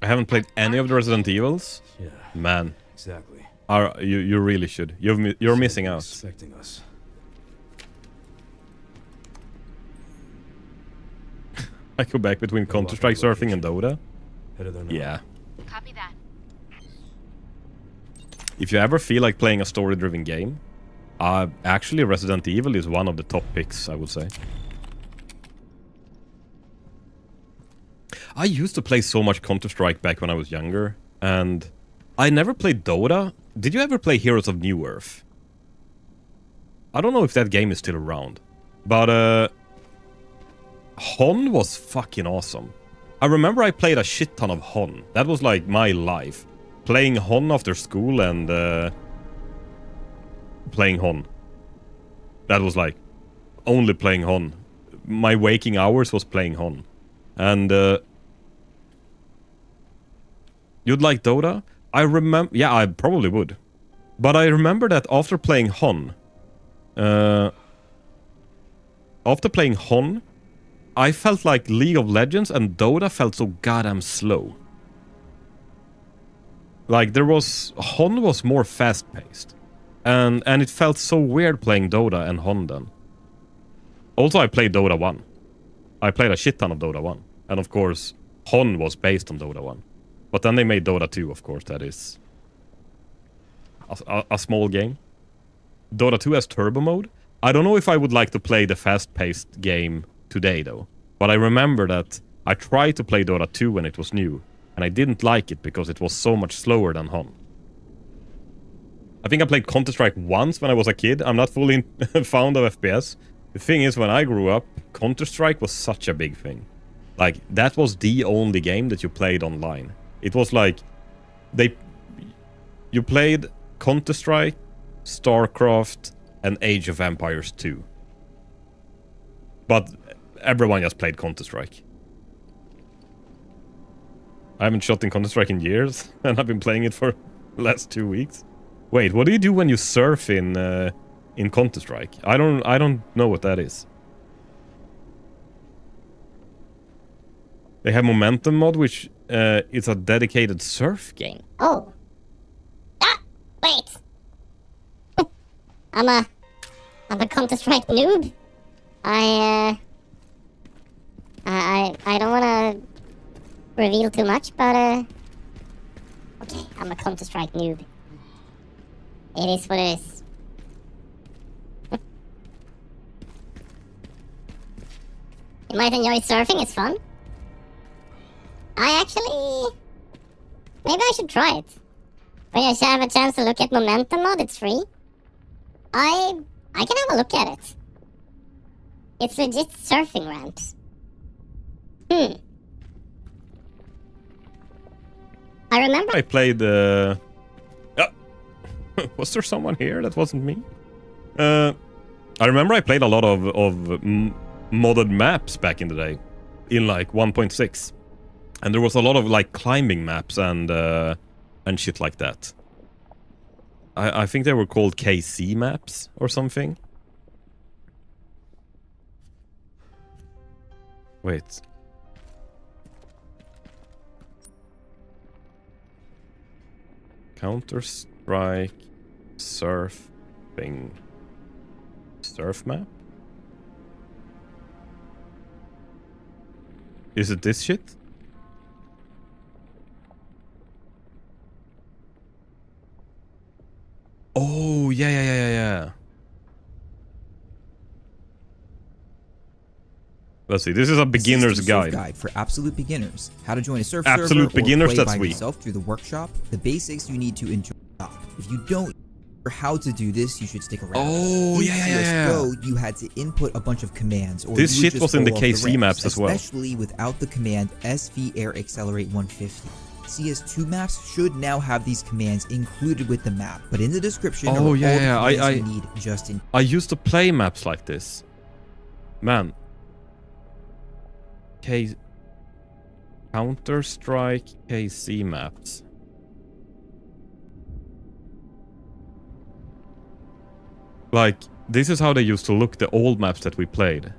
I haven't played any of the Resident Evils. Yeah. Man, Exactly. you really should. You're missing out. Expecting us. I go back between Counter-Strike surfing and Dota. Headed there now. Yeah. Copy that. If you ever feel like playing a story-driven game, actually Resident Evil is one of the top picks, I would say. I used to play so much Counter-Strike back when I was younger, and I never played Dota. Did you ever play Heroes of New Earth? I don't know if that game is still around, but Hon was fucking awesome. I remember I played a shit ton of Hon. That was like my life. Playing Hon after school and playing Hon. That was like only playing Hon. My waking hours was playing Hon. And you'd like Dota? I remember... Yeah, I probably would. But I remember that after playing Hon... I felt like League of Legends and Dota felt so goddamn slow. Like, Hon was more fast-paced. And it felt so weird playing Dota and Hon then. Also, I played Dota 1. I played a shit ton of Dota 1. And of course, Hon was based on Dota 1. But then they made Dota 2, of course, that is a small game. Dota 2 has turbo mode. I don't know if I would like to play the fast-paced game today, though. But I remember that I tried to play Dota 2 when it was new, and I didn't like it because it was so much slower than Hon. I think I played Counter-Strike once when I was a kid. I'm not fully fond of FPS. The thing is, when I grew up, Counter-Strike was such a big thing. Like, that was the only game that you played online. It was like... You played Counter-Strike, StarCraft, and Age of Empires 2. But everyone just played Counter-Strike. I haven't shot in Counter-Strike in years, and I've been playing it for the last 2 weeks. Wait, what do you do when you surf in Counter-Strike? I don't know what that is. They have Momentum mod, which is a dedicated surf game. Oh. Ah, wait. I'm a Counter-Strike noob. I don't wanna reveal too much, but okay, I'm a Counter-Strike noob. It is what it is. You might enjoy surfing, it's fun. Maybe I should try it. When I have a chance to look at Momentum mod, it's free. I can have a look at it. It's legit surfing ramps. I remember I played was there someone here? That wasn't me. I remember I played a lot of modded maps back in the day, in like 1.6, and there was a lot of like climbing maps and shit like that. I think they were called KC maps or something. Wait. Counter-Strike surfing surf map? Is it this shit? Oh, yeah. Let's see. This is a beginner's guide for absolute beginners. How to join a surf Absolute server beginners, or play that's by weak. yourself through the workshop. The basics you need to enjoy. If you don't know how to do this, you should stick around. Oh, in yeah. CS:GO, you had to input a bunch of commands. Or This you would shit just was in the fall off KC ramps, maps as well. Especially without the command SV Air Accelerate 150. CS2 maps should now have these commands included with the map, but in the description are all the commands you need just in. I used to play maps like this. Man. Counter-Strike KC maps. Like, this is how they used to look, the old maps that we played.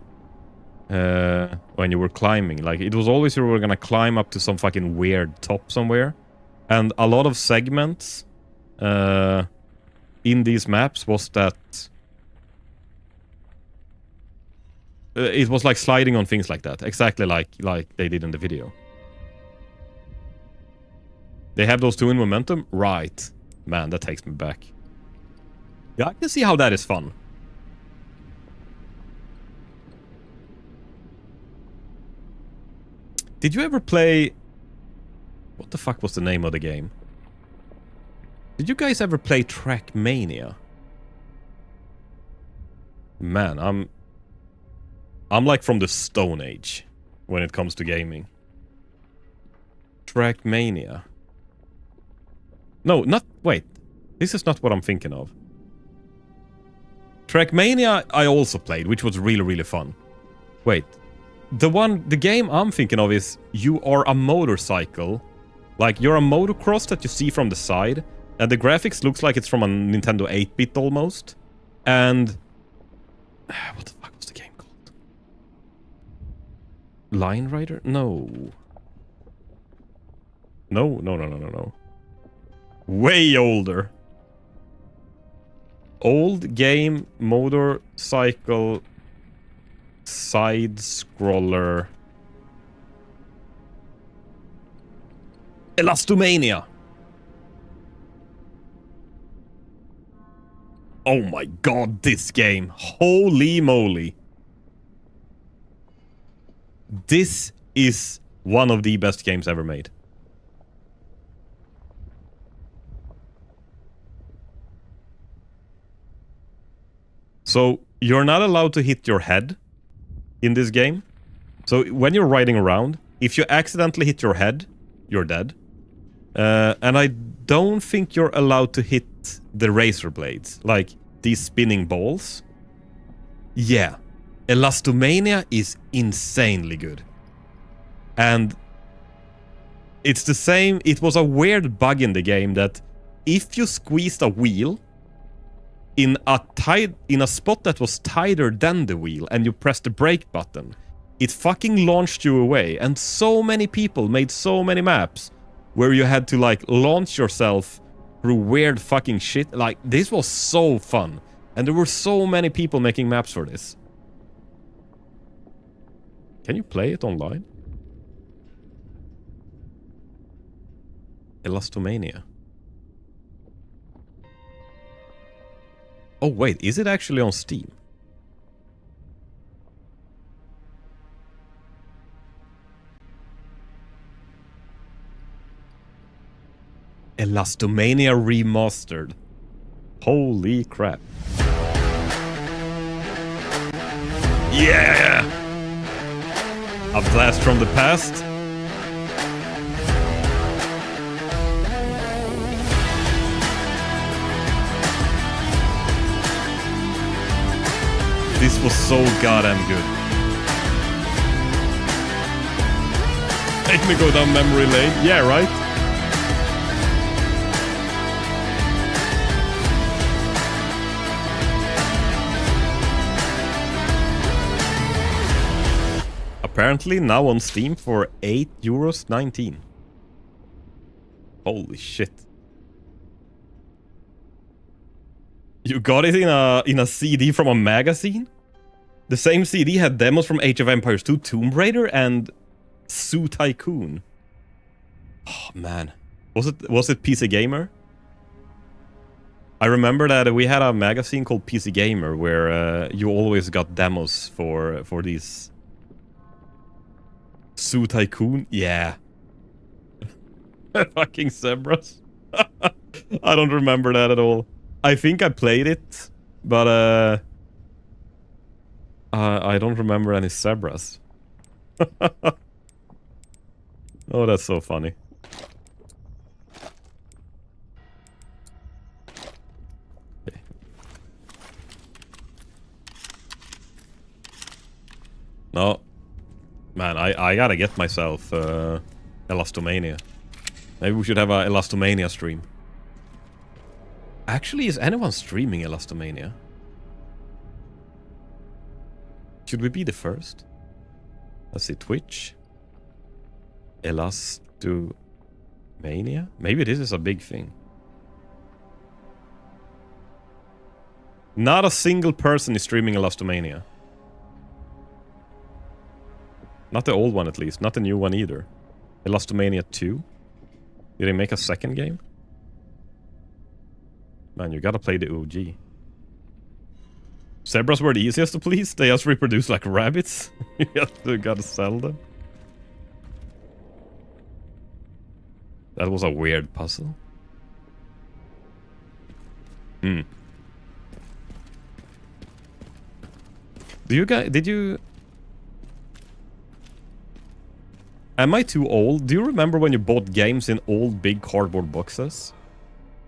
When you were climbing. Like, it was always you were gonna climb up to some fucking weird top somewhere. And a lot of segments in these maps was that it was like sliding on things like that. Exactly like they did in the video. They have those two in Momentum? Right. Man, that takes me back. Yeah, I can see how that is fun. Did you ever play... What the fuck was the name of the game? Did you guys ever play Trackmania? Man, I'm like from the Stone Age when it comes to gaming. Trackmania. No, not... Wait. This is not what I'm thinking of. Trackmania I also played, which was really, really fun. Wait. The game I'm thinking of is you are a motorcycle. Like, you're a motocross that you see from the side. And the graphics looks like it's from a Nintendo 8-bit almost. And... What the fuck was the game called? Line Rider? No. No. Way older. Old game, motorcycle, side-scroller. Elastomania. Oh my god, this game. Holy moly. This is one of the best games ever made. So, you're not allowed to hit your head in this game. So, when you're riding around, if you accidentally hit your head, you're dead. And I don't think you're allowed to hit the razor blades. Like, these spinning balls. Yeah, Elastomania is insanely good. And it's the same, it was a weird bug in the game that if you squeezed a wheel in a spot that was tighter than the wheel and you pressed the brake button, it fucking launched you away. And so many people made so many maps where you had to like launch yourself through weird fucking shit. Like, this was so fun. And there were so many people making maps for this. Can you play it online? Elastomania. Oh wait, is it actually on Steam? Elastomania Remastered. Holy crap. Yeah! A blast from the past. This was so goddamn good. Make me go down memory lane. Yeah, right? Apparently now on Steam for €8.19. Holy shit. You got it in a CD from a magazine? The same CD had demos from Age of Empires 2, Tomb Raider, and Zoo Tycoon. Oh man. Was it PC Gamer? I remember that we had a magazine called PC Gamer where you always got demos for these. Zoo Tycoon? Yeah. Fucking zebras. I don't remember that at all. I think I played it, but I don't remember any zebras. Oh, that's so funny. Okay. No. Man, I gotta get myself Elastomania. Maybe we should have a Elastomania stream. Actually, is anyone streaming Elastomania? Should we be the first? Let's see, Twitch. Elastomania? Maybe this is a big thing. Not a single person is streaming Elastomania. Not the old one, at least. Not the new one either. Elastomania 2? Did they make a second game? Man, you gotta play the OG. Zebras were the easiest to please. They just reproduce like rabbits. You gotta sell them. That was a weird puzzle. Hmm. Did you... Am I too old? Do you remember when you bought games in old big cardboard boxes?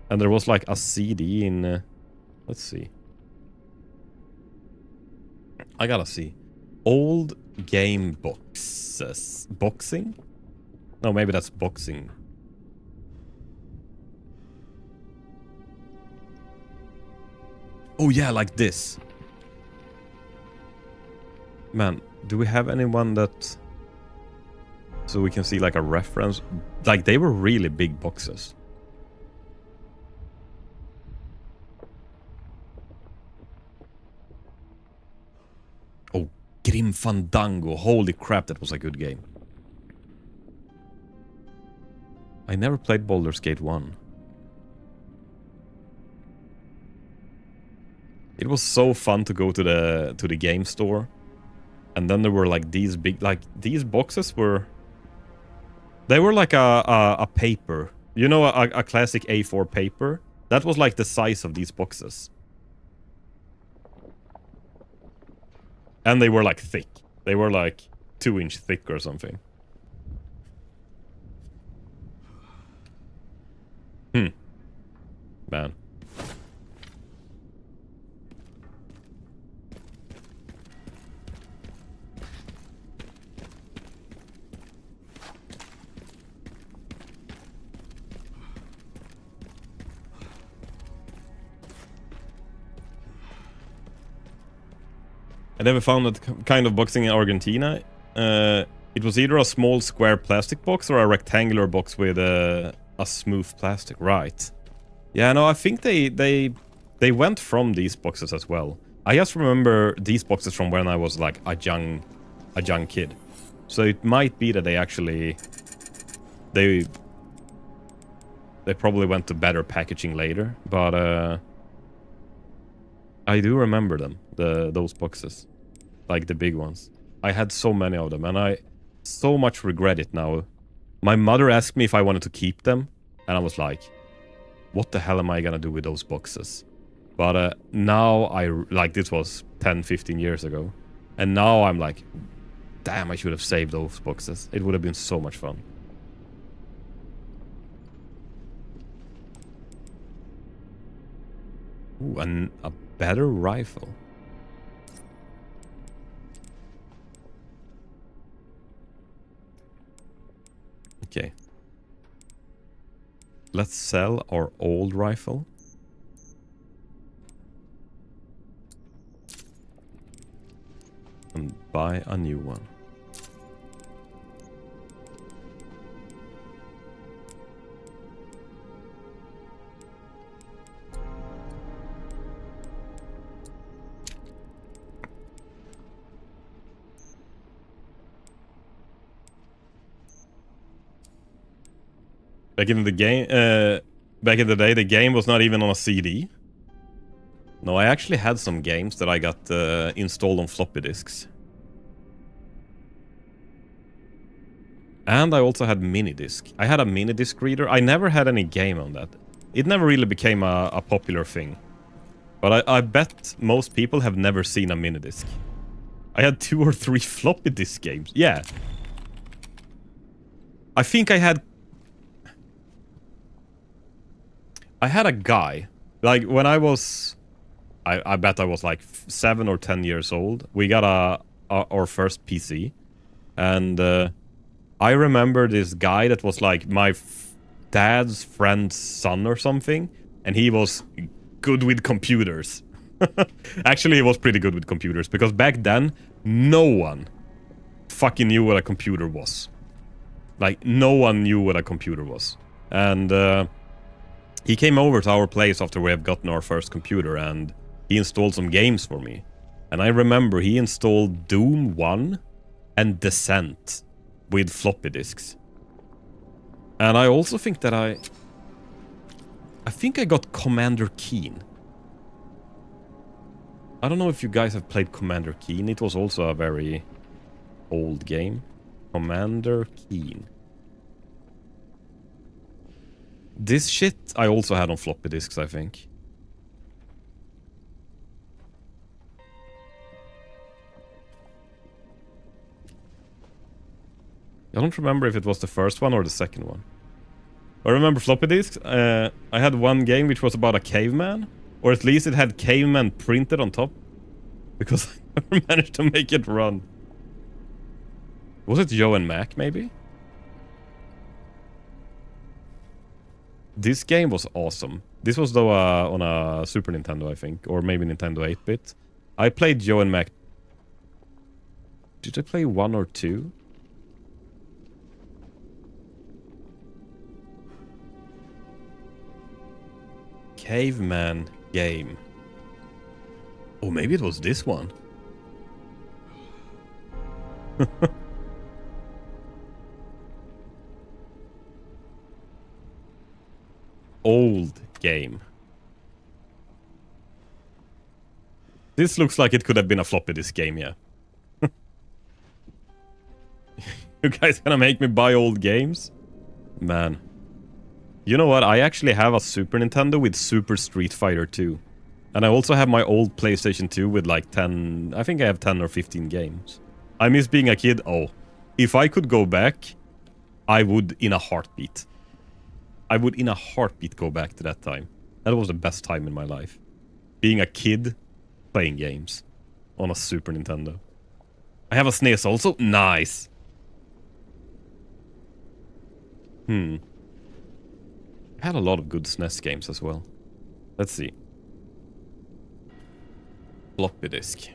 And there was like a CD in... let's see. I gotta see. Old game boxes. Boxing? No, maybe that's boxing. Oh yeah, like this. Man, do we have anyone that... So we can see like a reference? Like, they were really big boxes. Oh, Grim Fandango. Holy crap, that was a good game. I never played Baldur's Gate 1. It was so fun to go to the game store. And then there were like these big, like these boxes were... They were like a paper. You know, a classic A4 paper? That was like the size of these boxes. And they were like thick. They were like 2-inch thick or something. Man. I never found that kind of boxing in Argentina. It was either a small square plastic box or a rectangular box with a smooth plastic. Right. Yeah, no, I think they went from these boxes as well. I just remember these boxes from when I was like a young kid. So it might be that they actually they probably went to better packaging later, but I do remember them, those boxes, like the big ones. I had so many of them, and I so much regret it now. My mother asked me if I wanted to keep them, and I was like, what the hell am I gonna do with those boxes? But now this was 10-15 years ago, and now I'm like, damn, I should have saved those boxes. It would have been so much fun. Ooh, and a better rifle. Okay. Let's sell our old rifle. And buy a new one. Back in the day, the game was not even on a CD. No, I actually had some games that I got installed on floppy disks. And I also had mini disc. I had a mini disc reader. I never had any game on that. It never really became a popular thing. But I bet most people have never seen a mini disc. I had 2 or 3 floppy disk games. Yeah. I think I had a guy, like when I was, I bet I was like 7 or 10 years old. We got our first PC, and I remember this guy that was like my dad's friend's son or something, and he was good with computers. Actually, he was pretty good with computers, because back then, no one fucking knew what a computer was. Like, no one knew what a computer was. And he came over to our place after we had gotten our first computer, and he installed some games for me. And I remember he installed Doom 1 and Descent with floppy disks. And I also think that I think I got Commander Keen. I don't know if you guys have played Commander Keen. It was also a very old game. Commander Keen. This shit I also had on floppy disks, I think. I don't remember if it was the first one or the second one. I remember floppy disks. I had one game which was about a caveman. Or at least it had caveman printed on top. Because I never managed to make it run. Was it Joe and Mac, maybe? This game was awesome. This was though on a Super Nintendo, I think. Or maybe Nintendo 8-bit. I played Joe and Mac. Did I play 1 or 2? Caveman game. Oh, maybe it was this one. Old game. This looks like it could have been a floppy disk game, yeah. You guys gonna make me buy old games? Man. You know what? I actually have a Super Nintendo with Super Street Fighter 2. And I also have my old PlayStation 2 with like 10... I think I have 10 or 15 games. I miss being a kid. Oh, if I could go back, I would in a heartbeat. I would in a heartbeat go back to that time. That was the best time in my life. Being a kid, playing games on a Super Nintendo. I have a SNES also. Nice. I had a lot of good SNES games as well. Let's see. Floppy disk.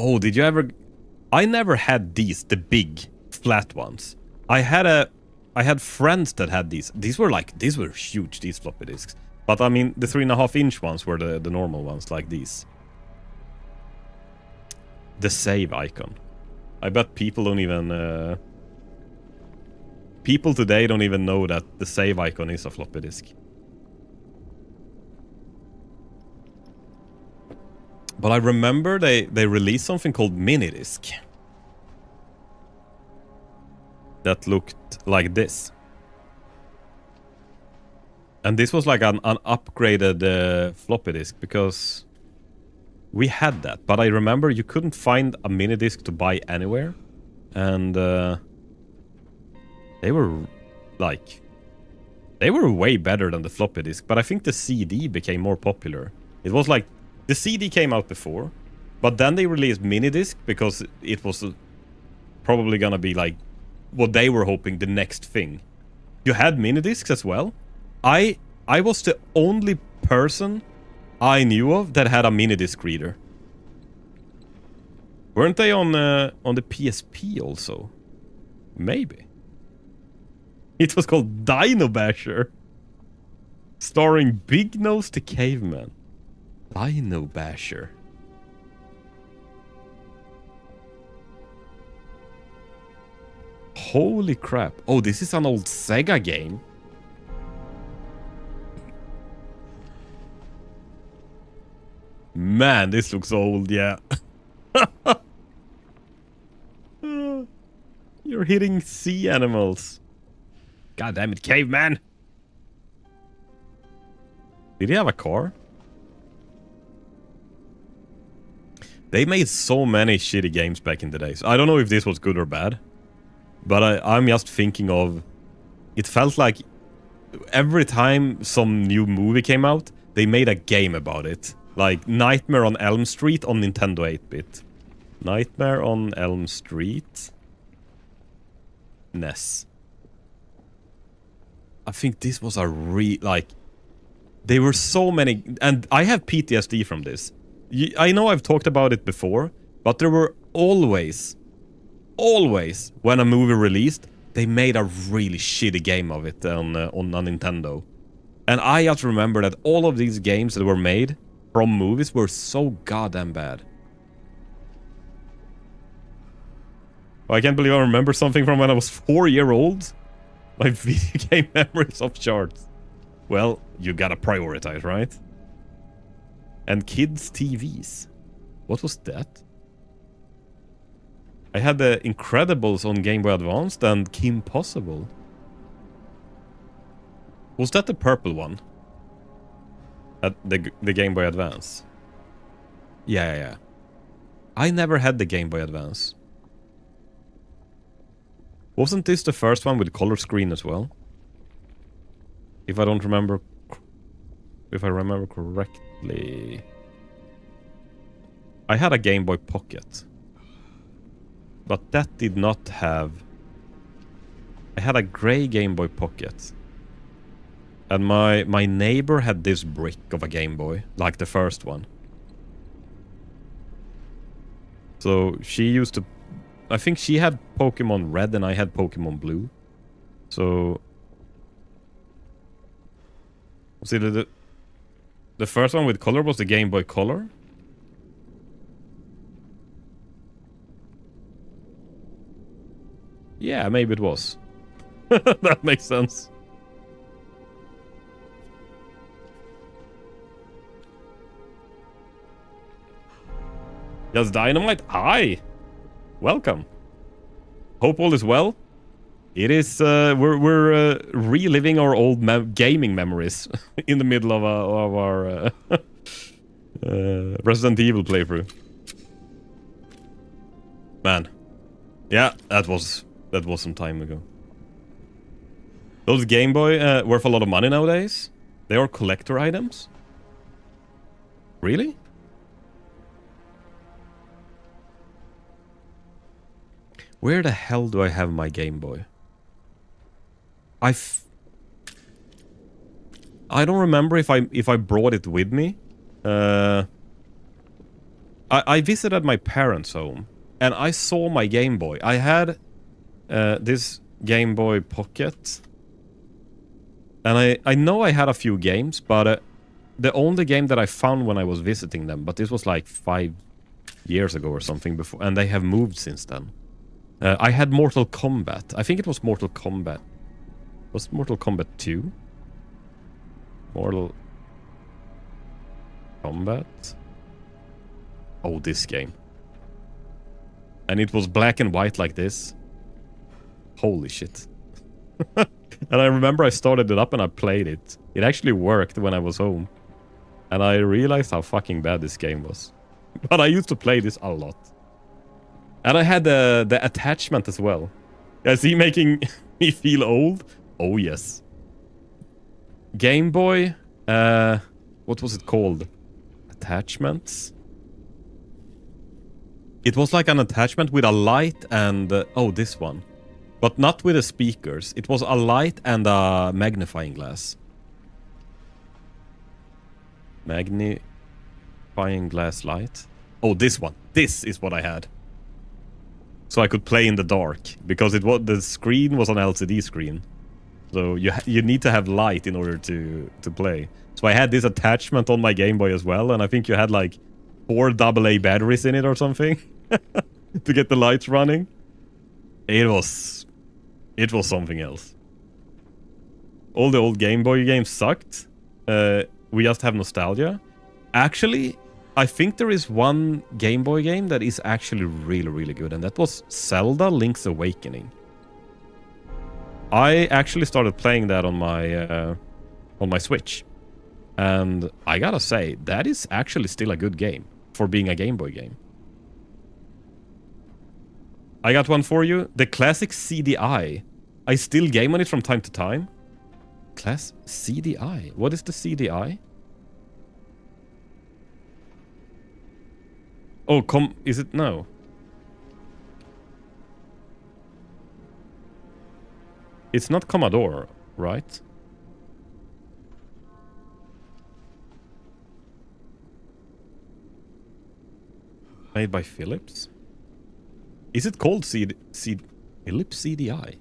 Oh, did you ever... I never had these, the big, flat ones. I had friends that had these. These were huge, these floppy disks. But I mean, the 3.5-inch ones were the normal ones, like these. The save icon. I bet people don't even... people today don't even know that the save icon is a floppy disk. But I remember they released something called mini disc. That looked like this. And this was like an upgraded floppy disk, because we had that. But I remember you couldn't find a mini disc to buy anywhere. And they were way better than the floppy disk. But I think the CD became more popular. It was like, the CD came out before, but then they released mini disc because it was probably gonna be like what they were hoping, the next thing. You had mini discs as well. I was the only person I knew of that had a mini disc reader. Weren't they on the PSP also? Maybe. It was called Dino Basher, starring Big Nose the Caveman. Dino Basher. Holy crap. Oh, this is an old Sega game. Man, this looks old, yeah. You're hitting sea animals. God damn it, caveman. Did he have a car? They made so many shitty games back in the day. So I don't know if this was good or bad. But I'm just thinking of... It felt like every time some new movie came out, they made a game about it. Like Nightmare on Elm Street on Nintendo 8-bit. Nightmare on Elm Street. NES. I think this was a like... There were so many... And I have PTSD from this. I know I've talked about it before, but there were always, when a movie released, they made a really shitty game of it on a Nintendo. And I just remember that all of these games that were made from movies were so goddamn bad. I can't believe I remember something from when I was 4 years old. My video game memories off charts. Well, you gotta prioritize, right? And kids' TVs. What was that? I had the Incredibles on Game Boy Advance and Kim Possible. Was that the purple one? At the Game Boy Advance? Yeah. I never had the Game Boy Advance. Wasn't this the first one with color screen as well? If I remember correctly. I had a Game Boy Pocket. But that did not have... I had a grey Game Boy Pocket. And my neighbor had this brick of a Game Boy, like the first one. So she used to... I think she had Pokemon Red and I had Pokemon Blue. So... Was it the first one with color was the Game Boy Color? Yeah, maybe it was. That makes sense. Yes, Dynamite. Hi. Welcome. Hope all is well. It is. We're reliving our old gaming memories in the middle of our Resident Evil playthrough. Man, yeah, that was some time ago. Those Game Boy worth a lot of money nowadays. They are collector items. Really? Where the hell do I have my Game Boy? I don't remember if I brought it with me. I visited my parents' home, and I saw my Game Boy. I had this Game Boy Pocket, and I know I had a few games, but the only game that I found when I was visiting them, but this was like 5 years ago or something before, and they have moved since then. I had Mortal Kombat. I think it was Mortal Kombat. Was it Mortal Kombat 2? Mortal Kombat? Oh, this game. And it was black and white like this. Holy shit. And I remember I started it up and I played it. It actually worked when I was home. And I realized how fucking bad this game was. But I used to play this a lot. And I had the attachment as well. Is he making me feel old? Oh, yes. Game Boy. What was it called? Attachments? It was like an attachment with a light and... oh, this one. But not with the speakers. It was a light and a magnifying glass. Magnifying glass light. Oh, this one. This is what I had. So I could play in the dark. Because the screen was an LCD screen. So you need to have light in order to play. So I had this attachment on my Game Boy as well. And I think you had like 4 AA batteries in it or something. To get the lights running. It was something else. All the old Game Boy games sucked. We just have nostalgia. Actually, I think there is one Game Boy game that is actually really, really good. And that was Zelda Link's Awakening. I actually started playing that on my Switch. And I gotta say, that is actually still a good game for being a Game Boy game. I got one for you. The classic CDI. I still game on it from time to time. CDI? What is the CDI? Oh, is it? No. It's not Commodore, right? Made by Philips? Is it called Philips CDI?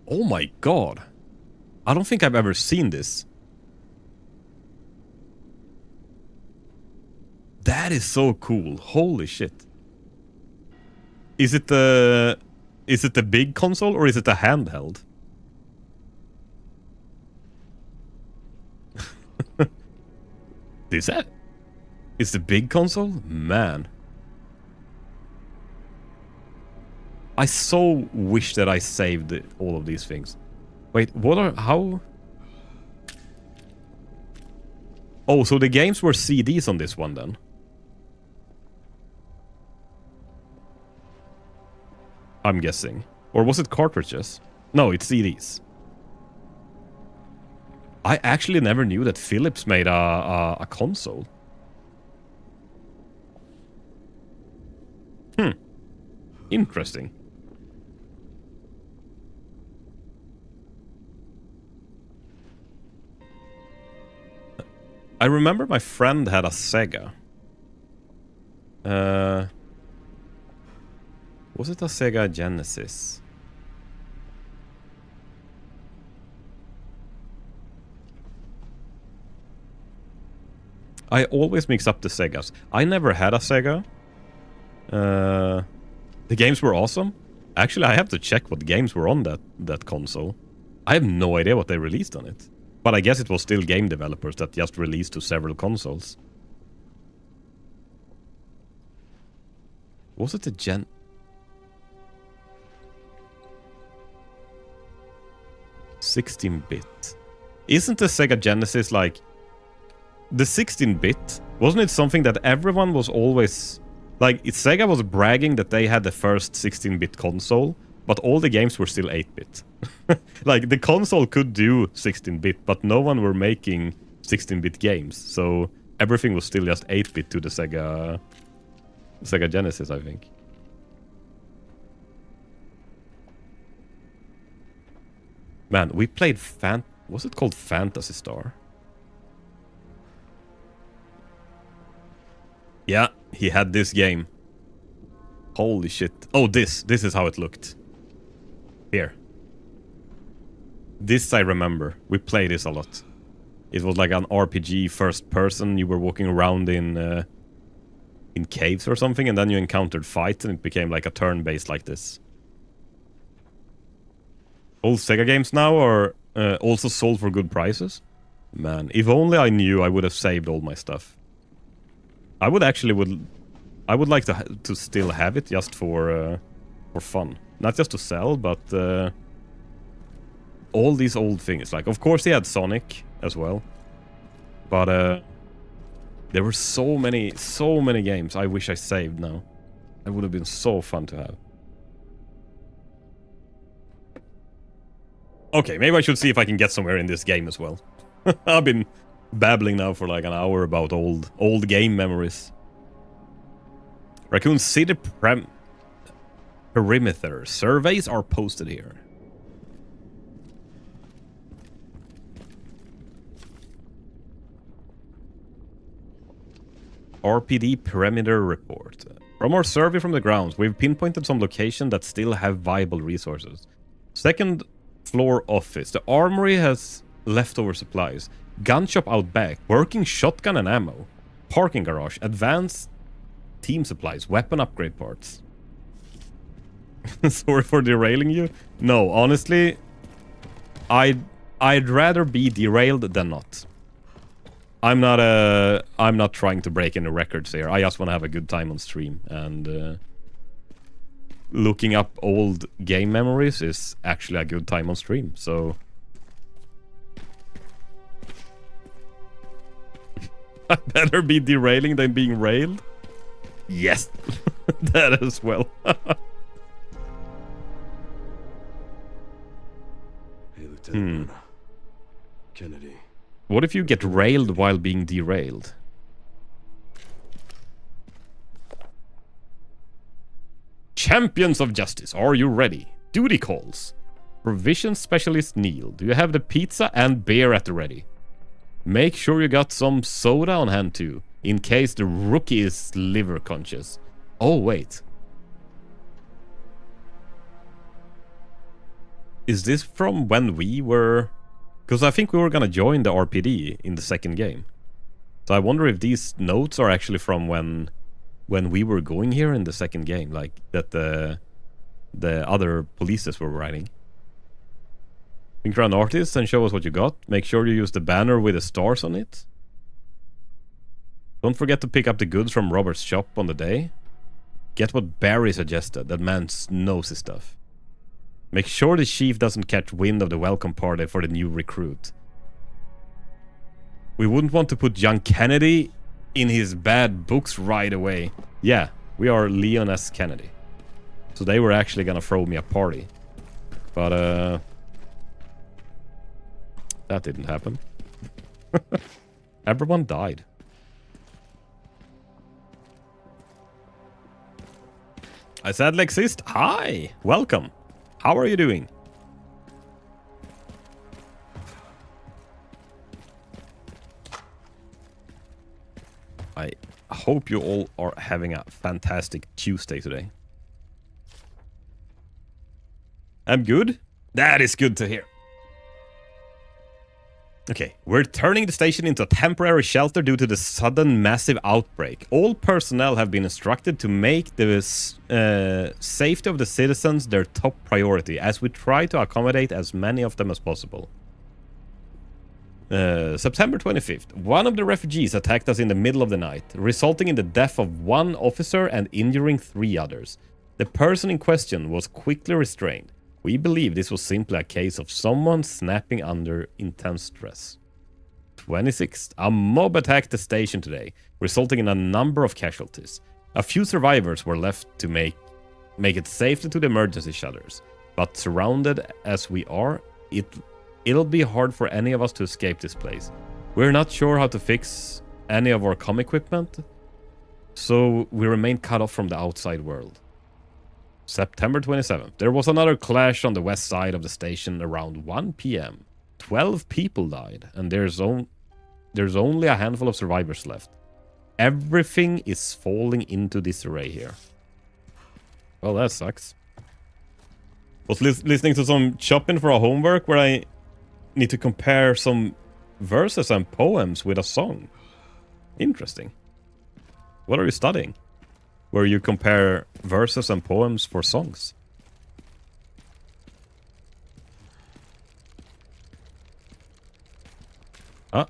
Oh my god. I don't think I've ever seen this. That is so cool. Holy shit. Is it the big console or is it a handheld? Is that? It's the big console? Man. I so wish that I saved all of these things. Wait, how? Oh, so the games were CDs on this one then? I'm guessing. Or was it cartridges? No, it's CDs. I actually never knew that Philips made a console. Interesting. I remember my friend had a Sega. Was it a Sega Genesis? I always mix up the Segas. I never had a Sega. The games were awesome. Actually, I have to check what games were on that console. I have no idea what they released on it. But I guess it was still game developers that just released to several consoles. Was it a 16-bit? Isn't the Sega Genesis like... The 16-bit, wasn't it something that everyone was always... Like, Sega was bragging that they had the first 16-bit console, but all the games were still 8-bit. Like, the console could do 16-bit, but no one were making 16-bit games. So, everything was still just 8-bit to the Sega Genesis, I think. Man, we played was it called Phantasy Star? Yeah, he had this game. Holy shit. Oh, this is how it looked. Here. This I remember. We played this a lot. It was like an RPG first person. You were walking around in caves or something, and then you encountered fights, and it became like a turn-based like this. Old Sega games now are also sold for good prices. Man, if only I knew, I would have saved all my stuff. I would like to still have it just for fun, not just to sell, but all these old things. Like, of course, he had Sonic as well, but there were so many games I wish I saved now. It would have been so fun to have. Okay, maybe I should see if I can get somewhere in this game as well. I've been babbling now for like an hour about old game memories. Raccoon City perimeter surveys are posted here. RPD perimeter report. From our survey from the grounds, we've pinpointed some locations that still have viable resources. Second floor office. The armory has leftover supplies. Gun shop out back. Working shotgun and ammo. Parking garage. Advanced team supplies. Weapon upgrade parts. Sorry for derailing you. No, honestly, I'd rather be derailed than not. I'm not trying to break any records here. I just want to have a good time on stream, and looking up old game memories is actually a good time on stream. So I better be derailing than being railed. Yes, that as well. Hey, Lieutenant Kennedy. What if you get railed while being derailed? Champions of Justice, are you ready? Duty calls. Provision Specialist Neil, do you have the pizza and beer at the ready? Make sure you got some soda on hand too, in case the rookie is liver conscious. Oh, wait. Is this from when we were... Because I think we were gonna join the RPD in the second game. So I wonder if these notes are actually from when we were going here in the second game, like that the other polices were writing. Think around artists and show us what you got. Make sure you use the banner with the stars on it. Don't forget to pick up the goods from Robert's shop on the day. Get what Barry suggested. That man knows his stuff. Make sure the chief doesn't catch wind of the welcome party for the new recruit. We wouldn't want to put young Kennedy in his bad books right away. Yeah, we are Leon S. Kennedy. So they were actually gonna throw me a party. But, that didn't happen. Everyone died. I said Lexist. Hi! Welcome. How are you doing? I hope you all are having a fantastic Tuesday today. I'm good. That is good to hear. Okay, we're turning the station into a temporary shelter due to the sudden massive outbreak. All personnel have been instructed to make the safety of the citizens their top priority, as we try to accommodate as many of them as possible. September 25th. One of the refugees attacked us in the middle of the night, resulting in the death of one officer and injuring 3 others. The person in question was quickly restrained. We believe this was simply a case of someone snapping under intense stress. 26th. A mob attacked the station today, resulting in a number of casualties. A few survivors were left to make it safely to the emergency shutters, but surrounded as we are, it'll be hard for any of us to escape this place. We're not sure how to fix any of our comm equipment, so we remain cut off from the outside world. September 27th. There was another clash on the west side of the station around 1 p.m. 12 people died, and there's only a handful of survivors left. Everything is falling into disarray here. Well, that sucks. Was listening to some chopping for a homework where I need to compare some verses and poems with a song. Interesting. What are you studying? Where you compare verses and poems for songs? Ah.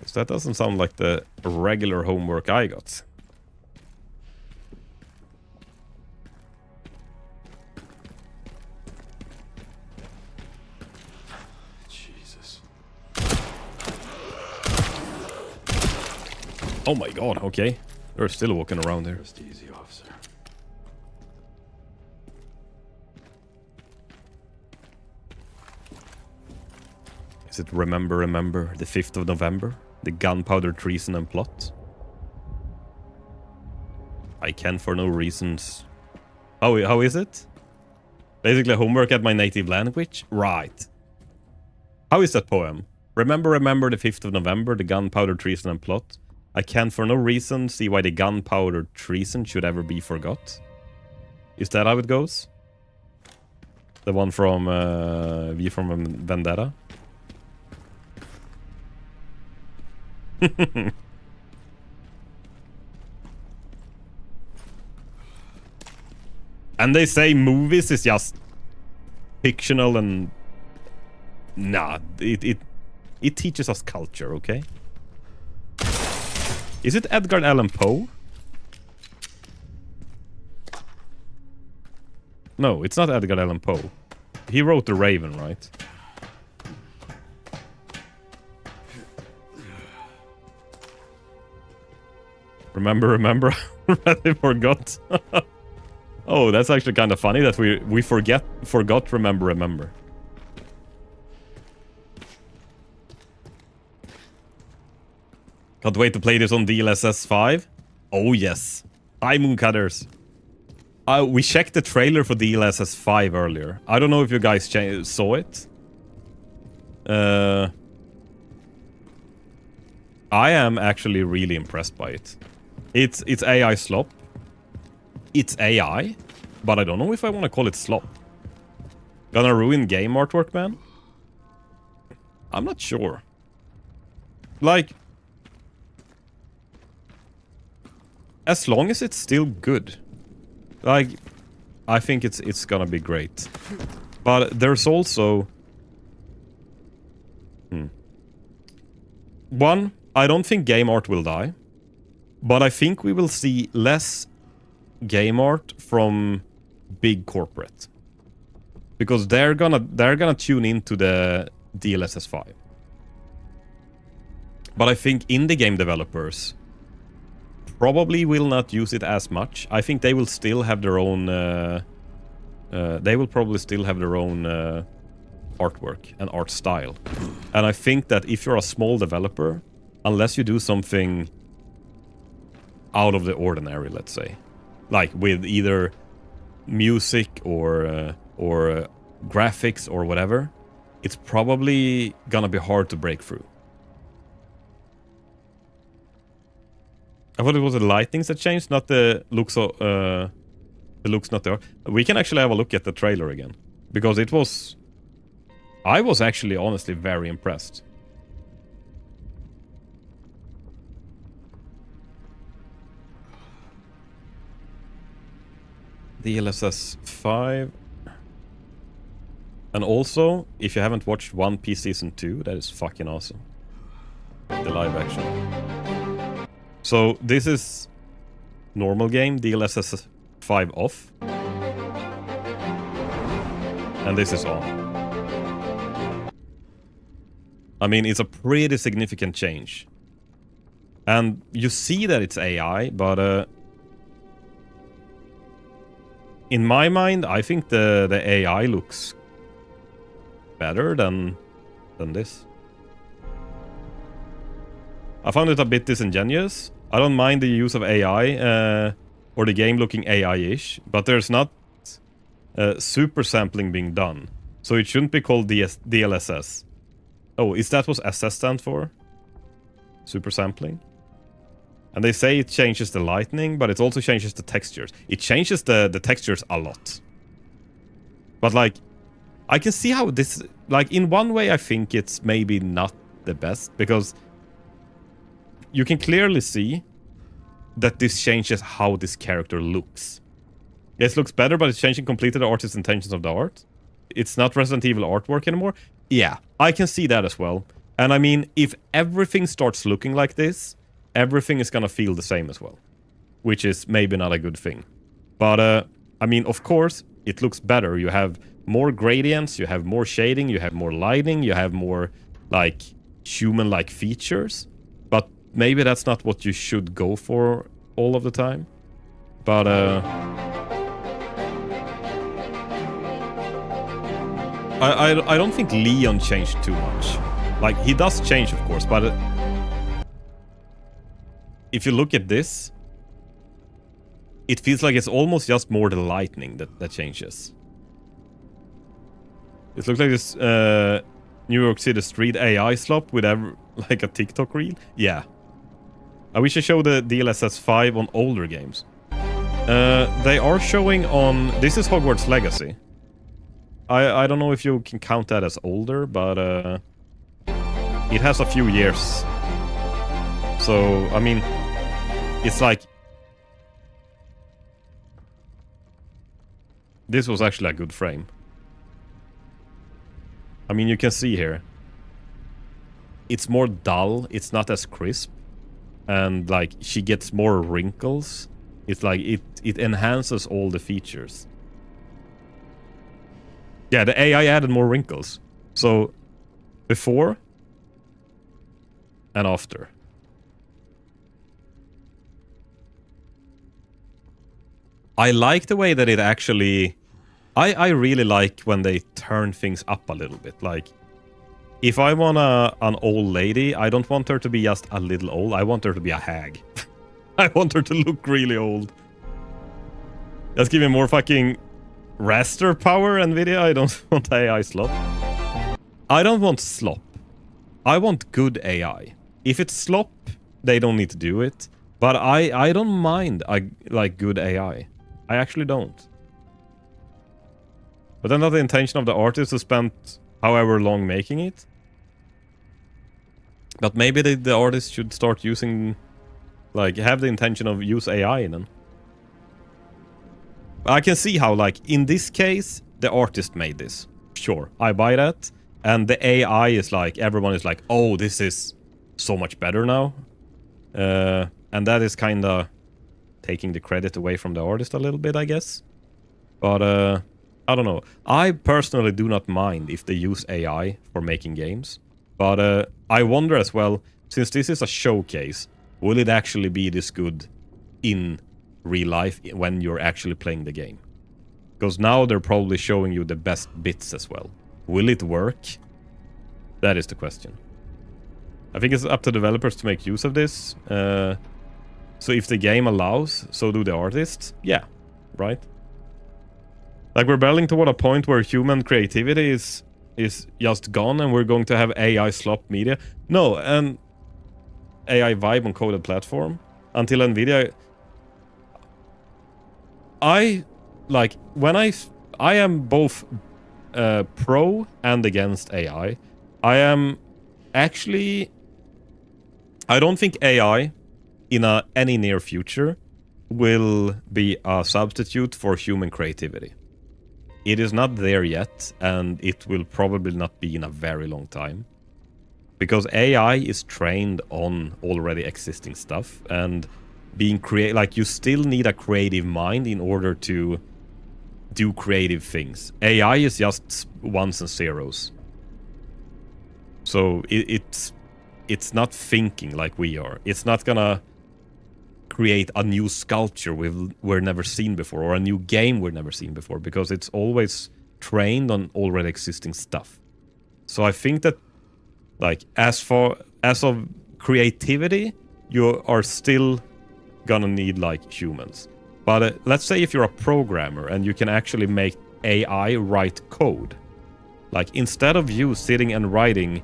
So that doesn't sound like the regular homework I got. Jesus. Oh my god, okay. They're still walking around there. Rest easy, officer. Is it remember, the 5th of November? The gunpowder treason and plot? I can for no reasons. How is it? Basically homework at my native language? Right. How is that poem? Remember, the 5th of November, the gunpowder treason and plot. I can for no reason see why the gunpowder treason should ever be forgot. Is that how it goes? The one from V from Vendetta? And they say movies is just fictional and nah, it teaches us culture, okay? Is it Edgar Allan Poe? No, it's not Edgar Allan Poe. He wrote The Raven, right? Remember, I forgot. Oh, that's actually kind of funny that we forgot remember. Can't wait to play this on DLSS 5. Oh yes. Hi Mooncutters. We checked the trailer for DLSS 5 earlier. I don't know if you guys saw it. I am actually really impressed by it. It's AI slop. It's AI, but I don't know if I want to call it slop. Gonna ruin game artwork, man? I'm not sure. Like, as long as it's still good. Like, I think it's gonna be great. But there's also... One, I don't think game art will die. But I think we will see less game art from big corporate. Because they're gonna tune into the DLSS 5. But I think indie game developers probably will not use it as much. I think they will still have their own... they will probably still have their own artwork and art style. And I think that if you're a small developer, unless you do something out of the ordinary, let's say, like with either music or graphics or whatever, it's probably gonna be hard to break through. I thought it was the lightnings that changed, not the looks. The looks, not the art. We can actually have a look at the trailer again, because it was... I was actually honestly very impressed. DLSS 5. And also, if you haven't watched One Piece Season 2, that is fucking awesome. The live action. So, this is normal game, DLSS 5 off. And this is on. I mean, it's a pretty significant change. And you see that it's AI, but... in my mind, I think the AI looks better than this. I found it a bit disingenuous. I don't mind the use of AI or the game looking AI-ish, but there's not super sampling being done. So it shouldn't be called DLSS. Oh, is that what SS stands for? Super sampling? And they say it changes the lighting, but it also changes the textures. It changes the textures a lot. But like, I can see how this... Like, in one way I think it's maybe not the best, because you can clearly see that this changes how this character looks. Yes, it looks better, but it's changing completely the artist's intentions of the art. It's not Resident Evil artwork anymore. Yeah, I can see that as well. And I mean, if everything starts looking like this, everything is gonna feel the same as well. Which is maybe not a good thing. But, I mean, of course, it looks better. You have more gradients, you have more shading, you have more lighting, you have more, like, human-like features. But maybe that's not what you should go for all of the time. But, I don't think Leon changed too much. Like, he does change, of course, but if you look at this, it feels like it's almost just more the lightning that changes. It looks like this New York City street AI slop with like a TikTok reel. Yeah. I wish I showed the DLSS 5 on older games. They are showing on... This is Hogwarts Legacy. I don't know if you can count that as older, but it has a few years. So, I mean, it's like... This was actually a good frame. I mean, you can see here. It's more dull, it's not as crisp. And, like, she gets more wrinkles. It's like, it enhances all the features. Yeah, the AI added more wrinkles. So, before and after. I like the way that it actually... I really like when they turn things up a little bit. Like, if I want an old lady, I don't want her to be just a little old. I want her to be a hag. I want her to look really old. Just give me more fucking raster power, NVIDIA. I don't want AI slop. I don't want slop. I want good AI. If it's slop, they don't need to do it. But I don't mind like good AI. I actually don't. But then not the intention of the artist who spent however long making it. But maybe the artist should start using... Like, have the intention of use AI then. I can see how, like, in this case, the artist made this. Sure, I buy that. And the AI is like, everyone is like, oh, this is so much better now. And that is kind of taking the credit away from the artist a little bit, I guess. But, I don't know. I personally do not mind if they use AI for making games. But I wonder as well, since this is a showcase, will it actually be this good in real life when you're actually playing the game? Because now they're probably showing you the best bits as well. Will it work? That is the question. I think it's up to developers to make use of this. So if the game allows, so do the artists. Yeah, right? Like, we're building toward a point where human creativity is just gone and we're going to have AI slop media. No, and AI vibe on coded platform. Until NVIDIA... I am both pro and against AI. I am actually... I don't think AI in any near future will be a substitute for human creativity. It is not there yet, and it will probably not be in a very long time. Because AI is trained on already existing stuff, and being like, you still need a creative mind in order to do creative things. AI is just ones and zeros. So it's not thinking like we are. It's not gonna create a new sculpture we've never seen before, or a new game we've never seen before, because it's always trained on already existing stuff. So I think that, like, as of creativity, you are still gonna need, like, humans. But let's say if you're a programmer and you can actually make AI write code. Like, instead of you sitting and writing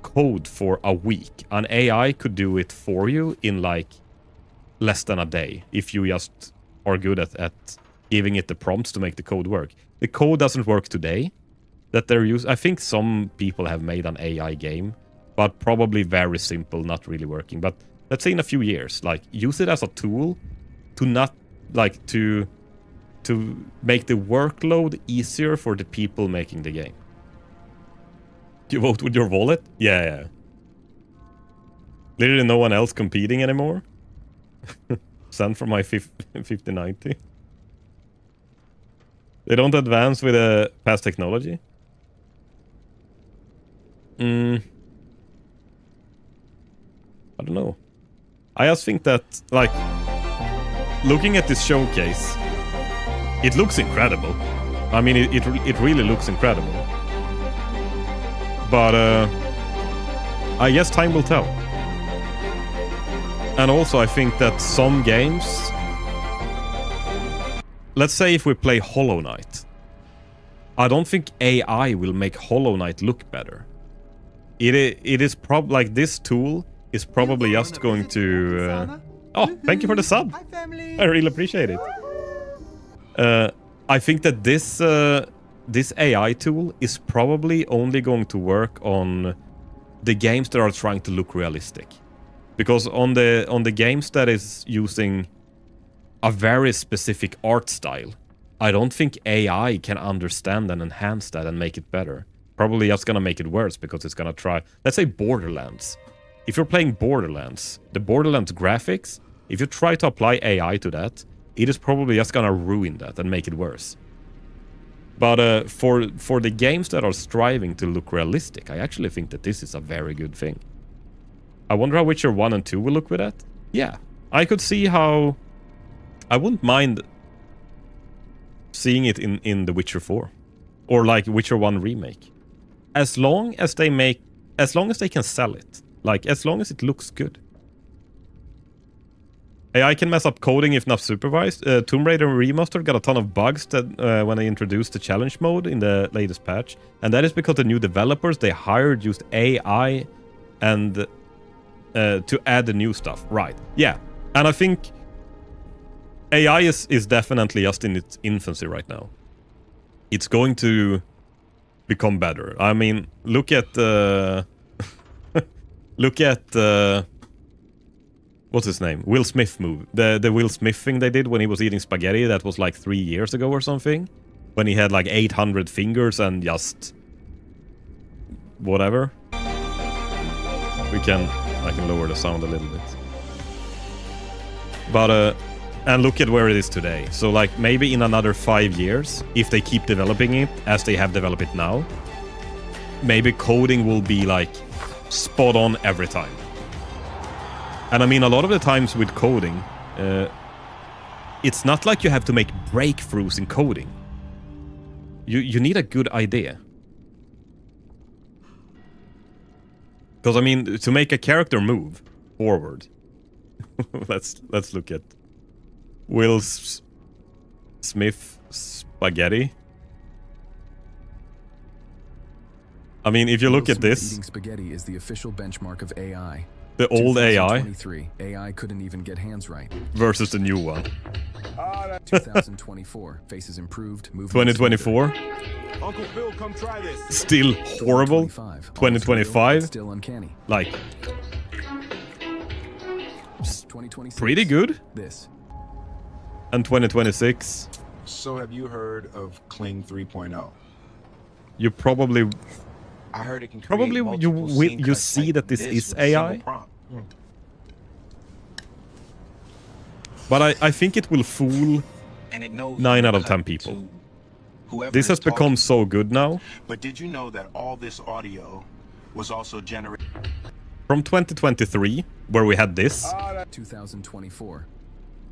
code for a week, an AI could do it for you in like less than a day if you just are good at giving it the prompts to make the code work. The code doesn't work today that they're using. I think some people have made an AI game, but probably very simple, not really working. But let's say in a few years, like, use it as a tool to not like to make the workload easier for the people making the game. Do you vote with your wallet? Yeah. Literally no one else competing anymore. Send for my 5090. They don't advance with a past technology. I don't know. I just think that, like, looking at this showcase, it looks incredible. I mean, it really looks incredible. But I guess time will tell. And also I think that some games... Let's say if we play Hollow Knight. I don't think AI will make Hollow Knight look better. It is probably... Like, this tool is probably just going to... Oh, thank you for the sub. I really appreciate it. I think that this AI tool is probably only going to work on the games that are trying to look realistic. Because on the games that is using a very specific art style, I don't think AI can understand and enhance that and make it better. Probably just gonna make it worse because it's gonna try... Let's say Borderlands. If you're playing Borderlands, the Borderlands graphics, if you try to apply AI to that, it is probably just gonna ruin that and make it worse. But for the games that are striving to look realistic, I actually think that this is a very good thing. I wonder how Witcher 1 and 2 will look with that. Yeah, I could see how... I wouldn't mind seeing it in The Witcher 4. Or like Witcher 1 remake. As long as they can sell it. Like, as long as it looks good. AI can mess up coding if not supervised. Tomb Raider Remastered got a ton of bugs that when they introduced the challenge mode in the latest patch. And that is because the new developers they hired used AI and to add the new stuff. Right. Yeah. And I think AI is definitely just in its infancy right now. It's going to become better. I mean, look at what's his name? Will Smith move. The Will Smith thing they did when he was eating spaghetti, that was like 3 years ago or something. When he had like 800 fingers and just... whatever. I can lower the sound a little bit. But, and look at where it is today. So like maybe in another 5 years, if they keep developing it as they have developed it now, maybe coding will be like spot on every time. And I mean, a lot of the times with coding, it's not like you have to make breakthroughs in coding. You need a good idea. Because I mean, to make a character move forward, let's look at Will Smith spaghetti. I mean, if you look at this, eating spaghetti is the official benchmark of AI. The old AI couldn't even get hands right. Versus the new one. 2024 faces improved. 2024. Uncle Phil, come try this. Still horrible. 2025. Still uncanny. Like 2026. Pretty good. This. And 2026. So have you heard of Kling 3.0? You probably... I heard it can probably you see that this is AI. But I think it will fool 9 out of 10 people. This has become so good now. But did you know that all this audio was also generated from 2023, where we had this, 2024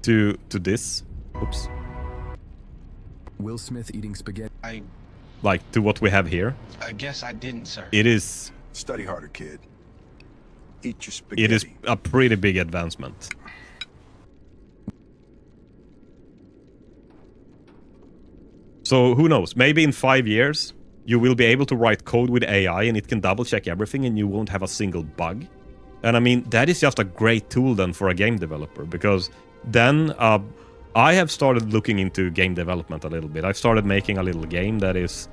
to this. Oops. Will Smith eating spaghetti. Like to what we have here. I guess I didn't, sir. It is... Study harder, kid. Eat your spaghetti. It is a pretty big advancement. So who knows? Maybe in 5 years, you will be able to write code with AI and it can double check everything and you won't have a single bug. And I mean, that is just a great tool then for a game developer, because then I have started looking into game development a little bit. I've started making a little game that is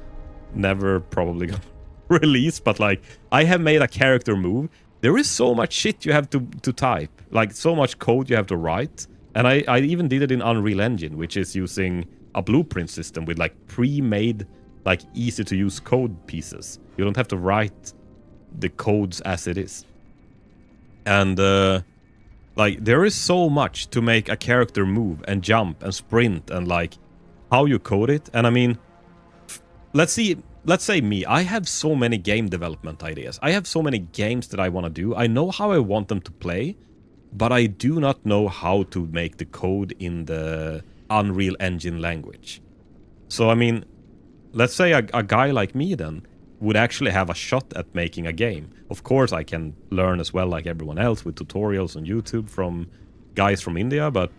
never probably going to release, but like I have made a character move. There is so much shit you have to type, like so much code you have to write. And I even did it in Unreal Engine, which is using a blueprint system with like pre-made, like easy to use code pieces. You don't have to write the codes as it is. And like there is so much to make a character move and jump and sprint and like how you code it. And I mean, let's say me, I have so many game development ideas. I have so many games that I want to do. I know how I want them to play, but I do not know how to make the code in the Unreal Engine language. So I mean, let's say a guy like me then would actually have a shot at making a game. Of course, I can learn as well like everyone else with tutorials on YouTube from guys from India, but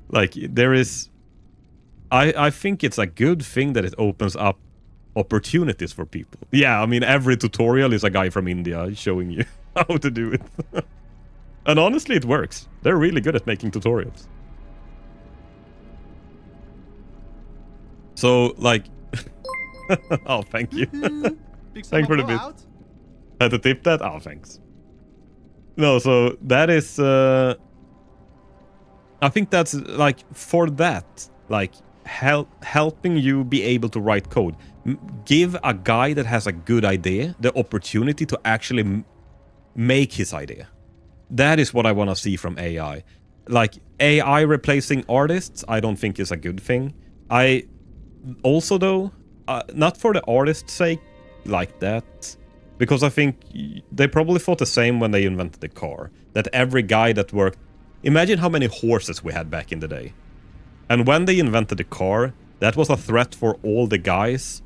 like there is... I think it's a good thing that it opens up opportunities for people. Yeah, I mean, every tutorial is a guy from India showing you how to do it. And honestly, it works. They're really good at making tutorials. So, like... oh, thank you. Thanks for the bit. Had to tip that? Oh, thanks. No, so that is... I think that's, like, for that, like, helping you be able to write code. Give a guy that has a good idea the opportunity to actually make his idea. That is what I want to see from AI. Like, AI replacing artists, I don't think is a good thing. I also, though, not for the artist's sake like that, because I think they probably thought the same when they invented the car. That every guy that worked... Imagine how many horses we had back in the day. And when they invented the car, that was a threat for all the guys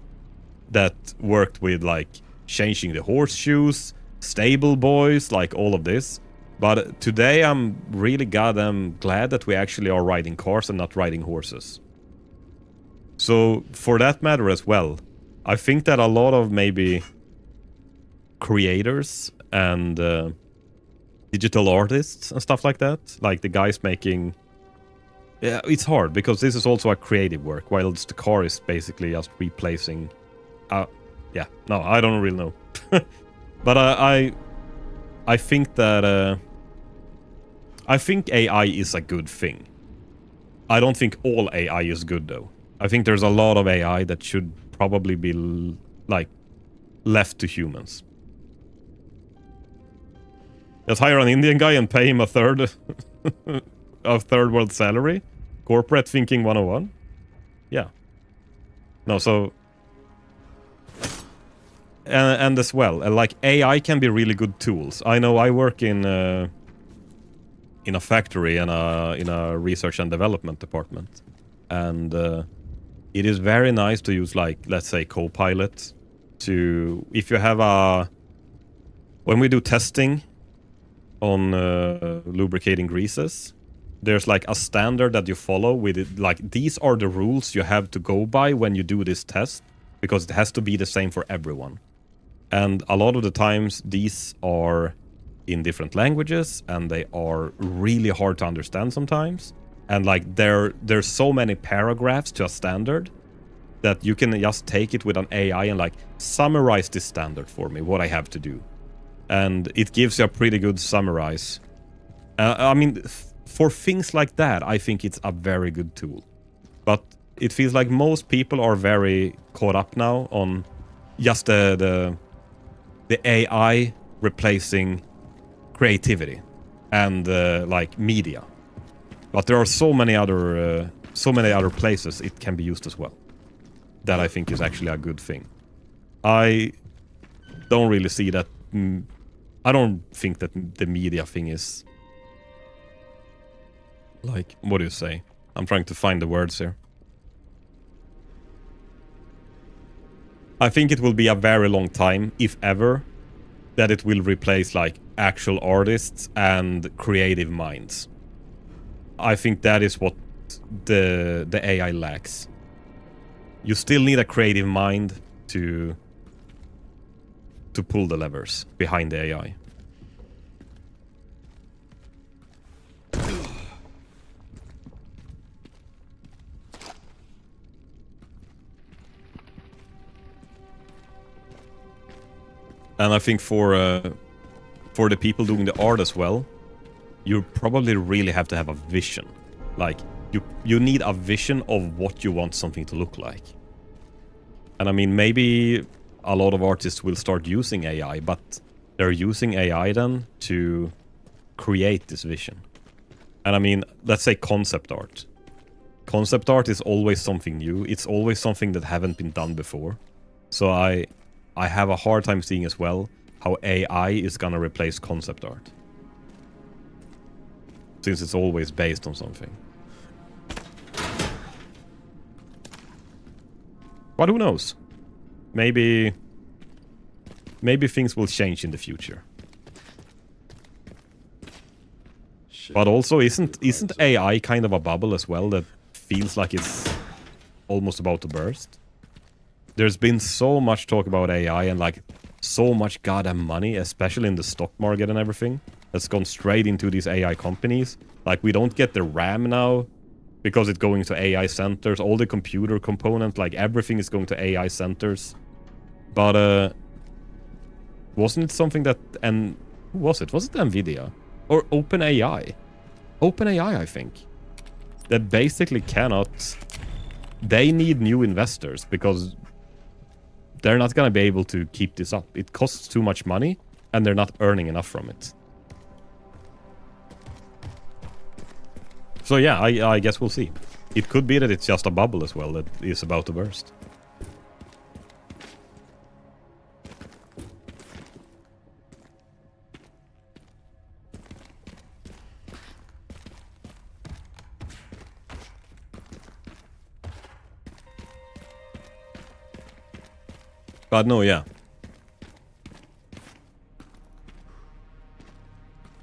that worked with, like, changing the horseshoes, stable boys, like all of this. But today I'm really goddamn glad that we actually are riding cars and not riding horses. So, for that matter as well, I think that a lot of maybe creators and digital artists and stuff like that, like the guys making... Yeah, it's hard, because this is also a creative work, whilst the car is basically just replacing... yeah, no, I don't really know. But I think that... I think AI is a good thing. I don't think all AI is good, though. I think there's a lot of AI that should probably be, like, left to humans. Just hire an Indian guy and pay him a third world salary? Corporate thinking 101? Yeah. No, so... And as well, like, AI can be really good tools. I know I work in a factory and in a research and development department. And it is very nice to use, like, let's say, Copilot to... If you have a... When we do testing on lubricating greases, there's like a standard that you follow with it. Like, these are the rules you have to go by when you do this test, because it has to be the same for everyone. And a lot of the times these are in different languages and they are really hard to understand sometimes. And like there's so many paragraphs to a standard that you can just take it with an AI and like summarize this standard for me, what I have to do. And it gives you a pretty good summarize. I mean, for things like that, I think it's a very good tool. But it feels like most people are very caught up now on just the AI replacing creativity and like media. But there are so many other places it can be used as well. That I think is actually a good thing. I don't really see that. I don't think that the media thing is like, what do you say? I'm trying to find the words here. I think it will be a very long time, if ever, that it will replace like actual artists and creative minds. I think that is what the AI lacks. you still need a creative mind to pull the levers behind the AI. And I think for the people doing the art as well, you probably really have to have a vision. Like, you need a vision of what you want something to look like. And I mean, maybe a lot of artists will start using AI, but they're using AI then to create this vision. And I mean, let's say concept art. Concept art is always something new. It's always something that haven't been done before. So I have a hard time seeing as well how AI is gonna replace concept art. Since it's always based on something. But who knows? Maybe things will change in the future. But also, isn't AI kind of a bubble as well that feels like it's almost about to burst? There's been so much talk about AI and like so much goddamn money, especially in the stock market and everything, that's gone straight into these AI companies. Like, we don't get the RAM now because it's going to AI centers. All the computer component, like everything is going to AI centers. But wasn't it something that, and who was it? Was it Nvidia or OpenAI? OpenAI, I think. That basically cannot. They need new investors because they're not gonna be able to keep this up. It costs too much money, and they're not earning enough from it. So yeah, I guess we'll see. It could be that it's just a bubble as well that is about to burst. But no, yeah.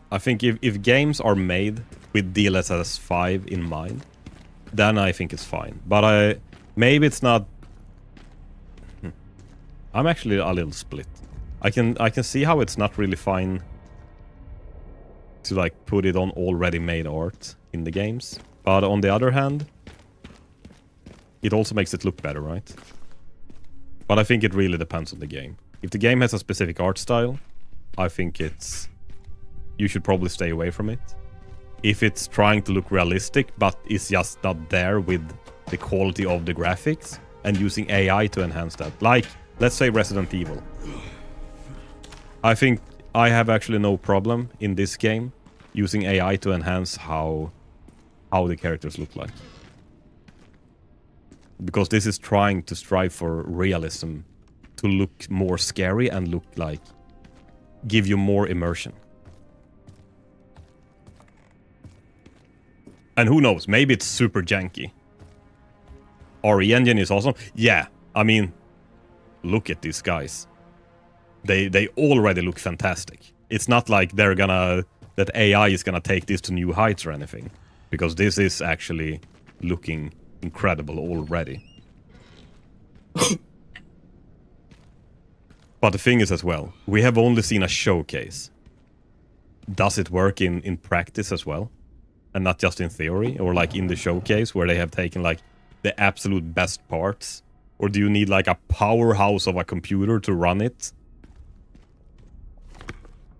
I think if games are made with DLSS 5 in mind, then I think it's fine. But maybe it's not. I'm actually a little split. I can see how it's not really fine to like put it on already made art in the games. But on the other hand, it also makes it look better, right? But I think it really depends on the game. If the game has a specific art style, I think you should probably stay away from it. If it's trying to look realistic, but is just not there with the quality of the graphics, and using AI to enhance that. Like, let's say Resident Evil. I think I have actually no problem in this game using AI to enhance how the characters look like. Because this is trying to strive for realism, to look more scary and look like, give you more immersion. And who knows, maybe it's super janky. RE engine is awesome. Yeah, I mean, look at these guys. They already look fantastic. It's not like that AI is gonna take this to new heights or anything. Because this is actually looking incredible already. But the thing is as well, we have only seen a showcase. Does it work in practice as well? And not just in theory? Or like in the showcase where they have taken like the absolute best parts? Or do you need like a powerhouse of a computer to run it?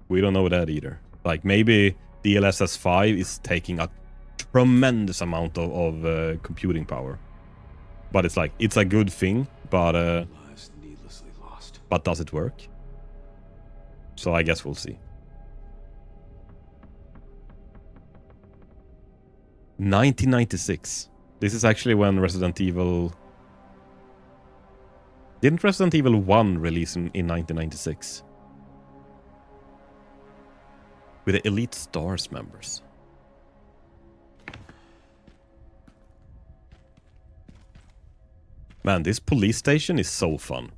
We don't know that either. Like maybe DLSS 5 is taking a tremendous amount of computing power. But it's like, it's a good thing, but does it work? So I guess we'll see. 1996. This is actually when Resident Evil... Didn't Resident Evil 1 release in 1996? With the Elite Stars members. Man, this police station is so fun.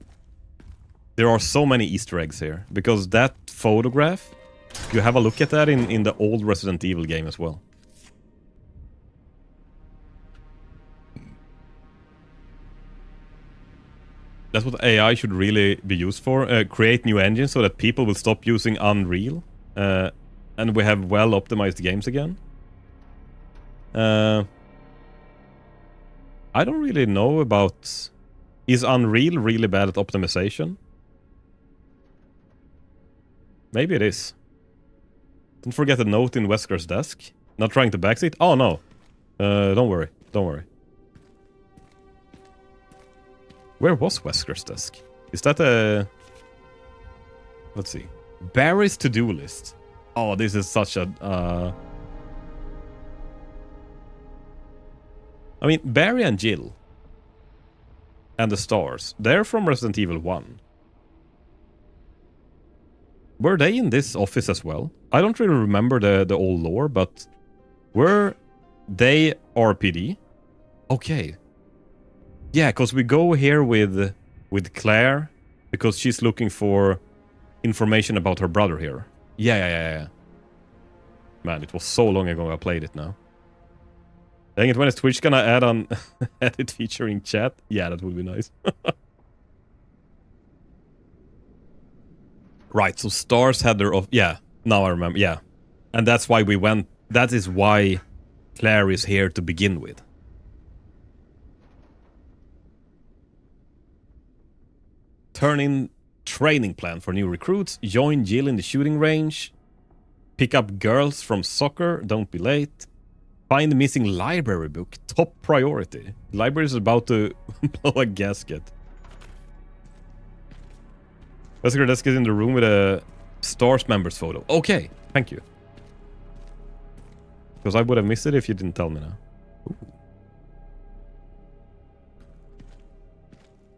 There are so many Easter eggs here. Because that photograph, you have a look at that in the old Resident Evil game as well. That's what AI should really be used for. Create new engines so that people will stop using Unreal. And we have well-optimized games again. I don't really know about... Is Unreal really bad at optimization? Maybe it is. Don't forget the note in Wesker's desk. Not trying to backseat? Oh, no. Don't worry. Don't worry. Where was Wesker's desk? Is that a... Let's see. Barry's to-do list. Oh, this is such a... I mean, Barry and Jill. And the stars. They're from Resident Evil 1. Were they in this office as well? I don't really remember the old lore, but... Were they RPD? Okay. Yeah, because we go here with Claire, because she's looking for information about her brother here. Yeah. Man, it was so long ago I played it now. Dang it, when is Twitch gonna add on edit featuring chat? Yeah, that would be nice. Right, so stars had their... Yeah, now I remember, yeah. And that's why we went... That is why Claire is here to begin with. Turn in training plan for new recruits. Join Jill in the shooting range. Pick up girls from soccer. Don't be late. Find the missing library book. Top priority. The library is about to blow a gasket. Wesker desk is in the room with a Stars members photo. Okay, thank you. Because I would have missed it if you didn't tell me now. Ooh.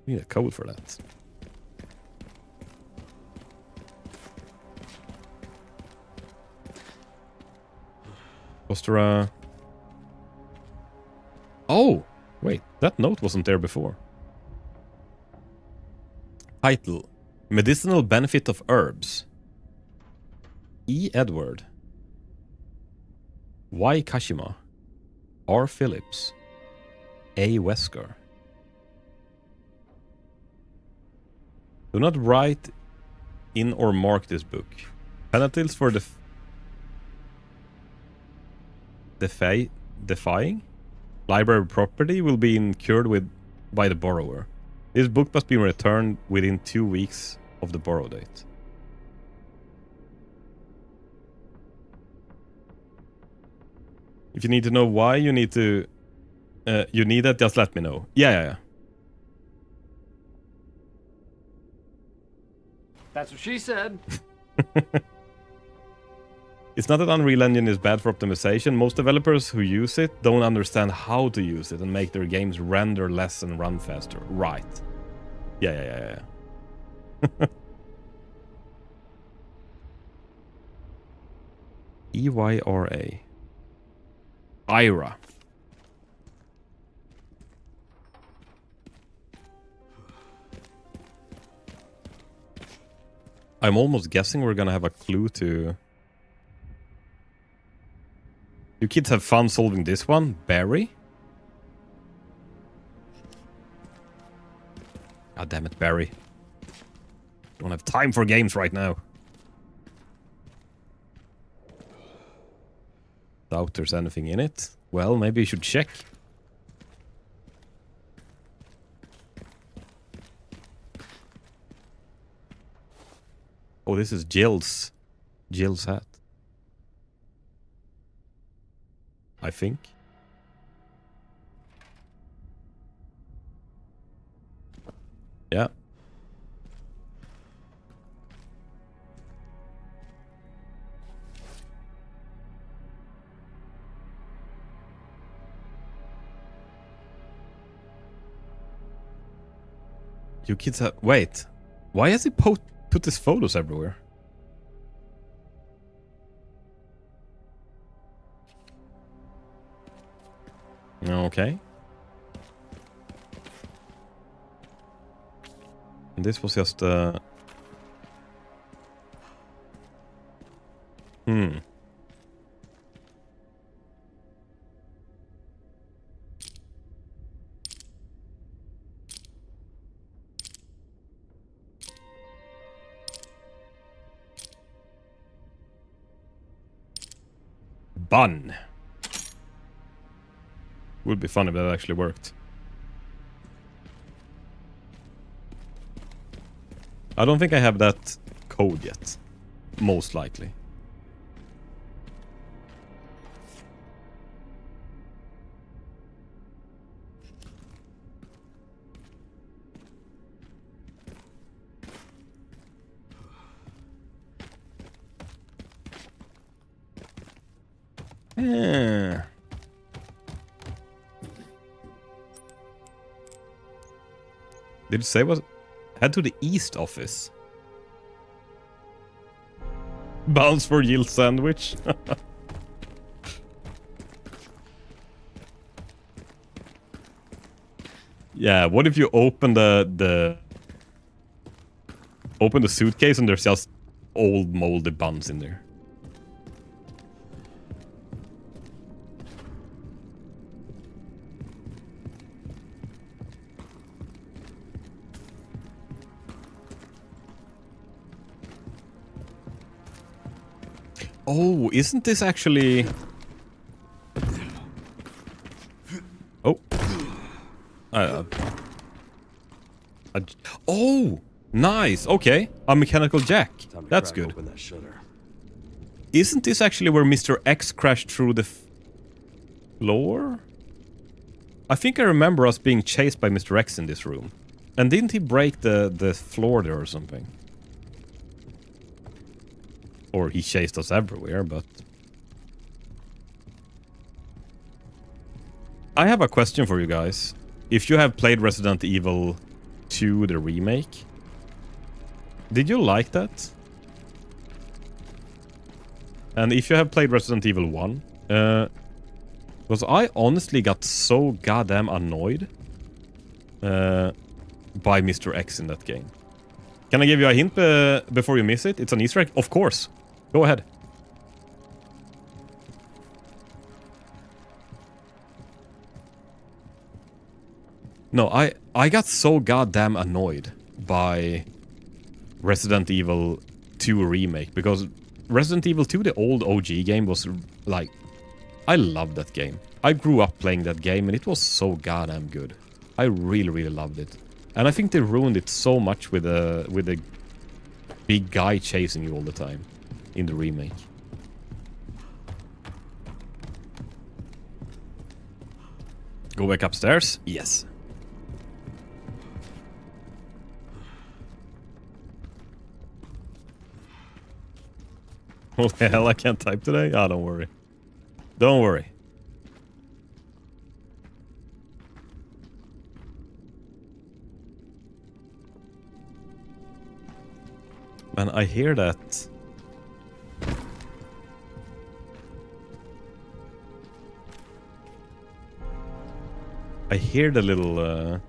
Need a code for that. Was there a... Oh! Wait, that note wasn't there before. Title. Medicinal benefit of herbs. E. Edward. Y. Kashima. R. Phillips. A. Wesker. Do not write in or mark this book. Penalties for defying library property will be incurred by the borrower. This book must be returned within 2 weeks of the borrow date. If you need to know why you need to... you need that, just let me know. Yeah. That's what she said. It's not that Unreal Engine is bad for optimization. Most developers who use it don't understand how to use it and make their games render less and run faster. Right. Yeah. EYRA. Ira. I'm almost guessing we're gonna have a clue to... You kids have fun solving this one? Barry? God damn it, Barry. Don't have time for games right now. Doubt there's anything in it. Well, maybe you should check. Oh, this is Jill's hat. I think. Yeah. You kids have... Wait. Why has he put his photos everywhere? Okay. And this was just... bun. Would be fun if that actually worked. I don't think I have that code yet. Most likely. Yeah. Did it say was head to the east office? Bounce for yield sandwich. Yeah, what if you open the suitcase and there's just old moldy buns in there? Oh, isn't this actually... Oh. Oh, nice. Okay, a mechanical jack. That's good. Isn't this actually where Mr. X crashed through the floor? I think I remember us being chased by Mr. X in this room. And didn't he break the floor there or something? Or he chased us everywhere, but... I have a question for you guys. If you have played Resident Evil 2, the remake, did you like that? And if you have played Resident Evil 1, because I honestly got so goddamn annoyed by Mr. X in that game. Can I give you a hint before you miss it? It's an Easter egg? Of course. Go ahead. No, I got so goddamn annoyed by Resident Evil 2 remake because Resident Evil 2, the old OG game, was like... I loved that game. I grew up playing that game and it was so goddamn good. I really, really loved it. And I think they ruined it so much with a big guy chasing you all the time in the remake. Go back upstairs? Yes. Oh the hell, I can't type today? Ah, don't worry. Don't worry. Man, I hear that. I hear the little,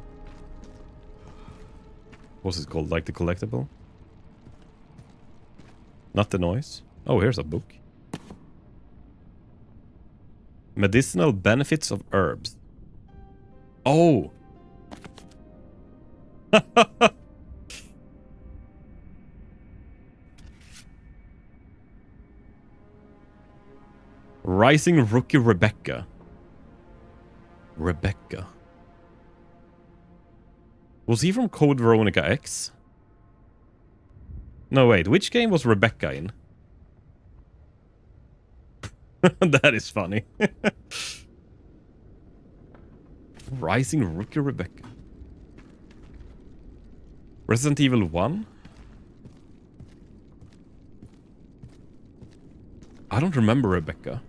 what's it called? Like the collectible? Not the noise. Oh, here's a book. Medicinal benefits of herbs. Oh! Rising Rookie Rebecca. Rebecca. Was he from Code Veronica X? No, wait. Which game was Rebecca in? That is funny. Rising Rookie Rebecca. Resident Evil 1? I don't remember Rebecca.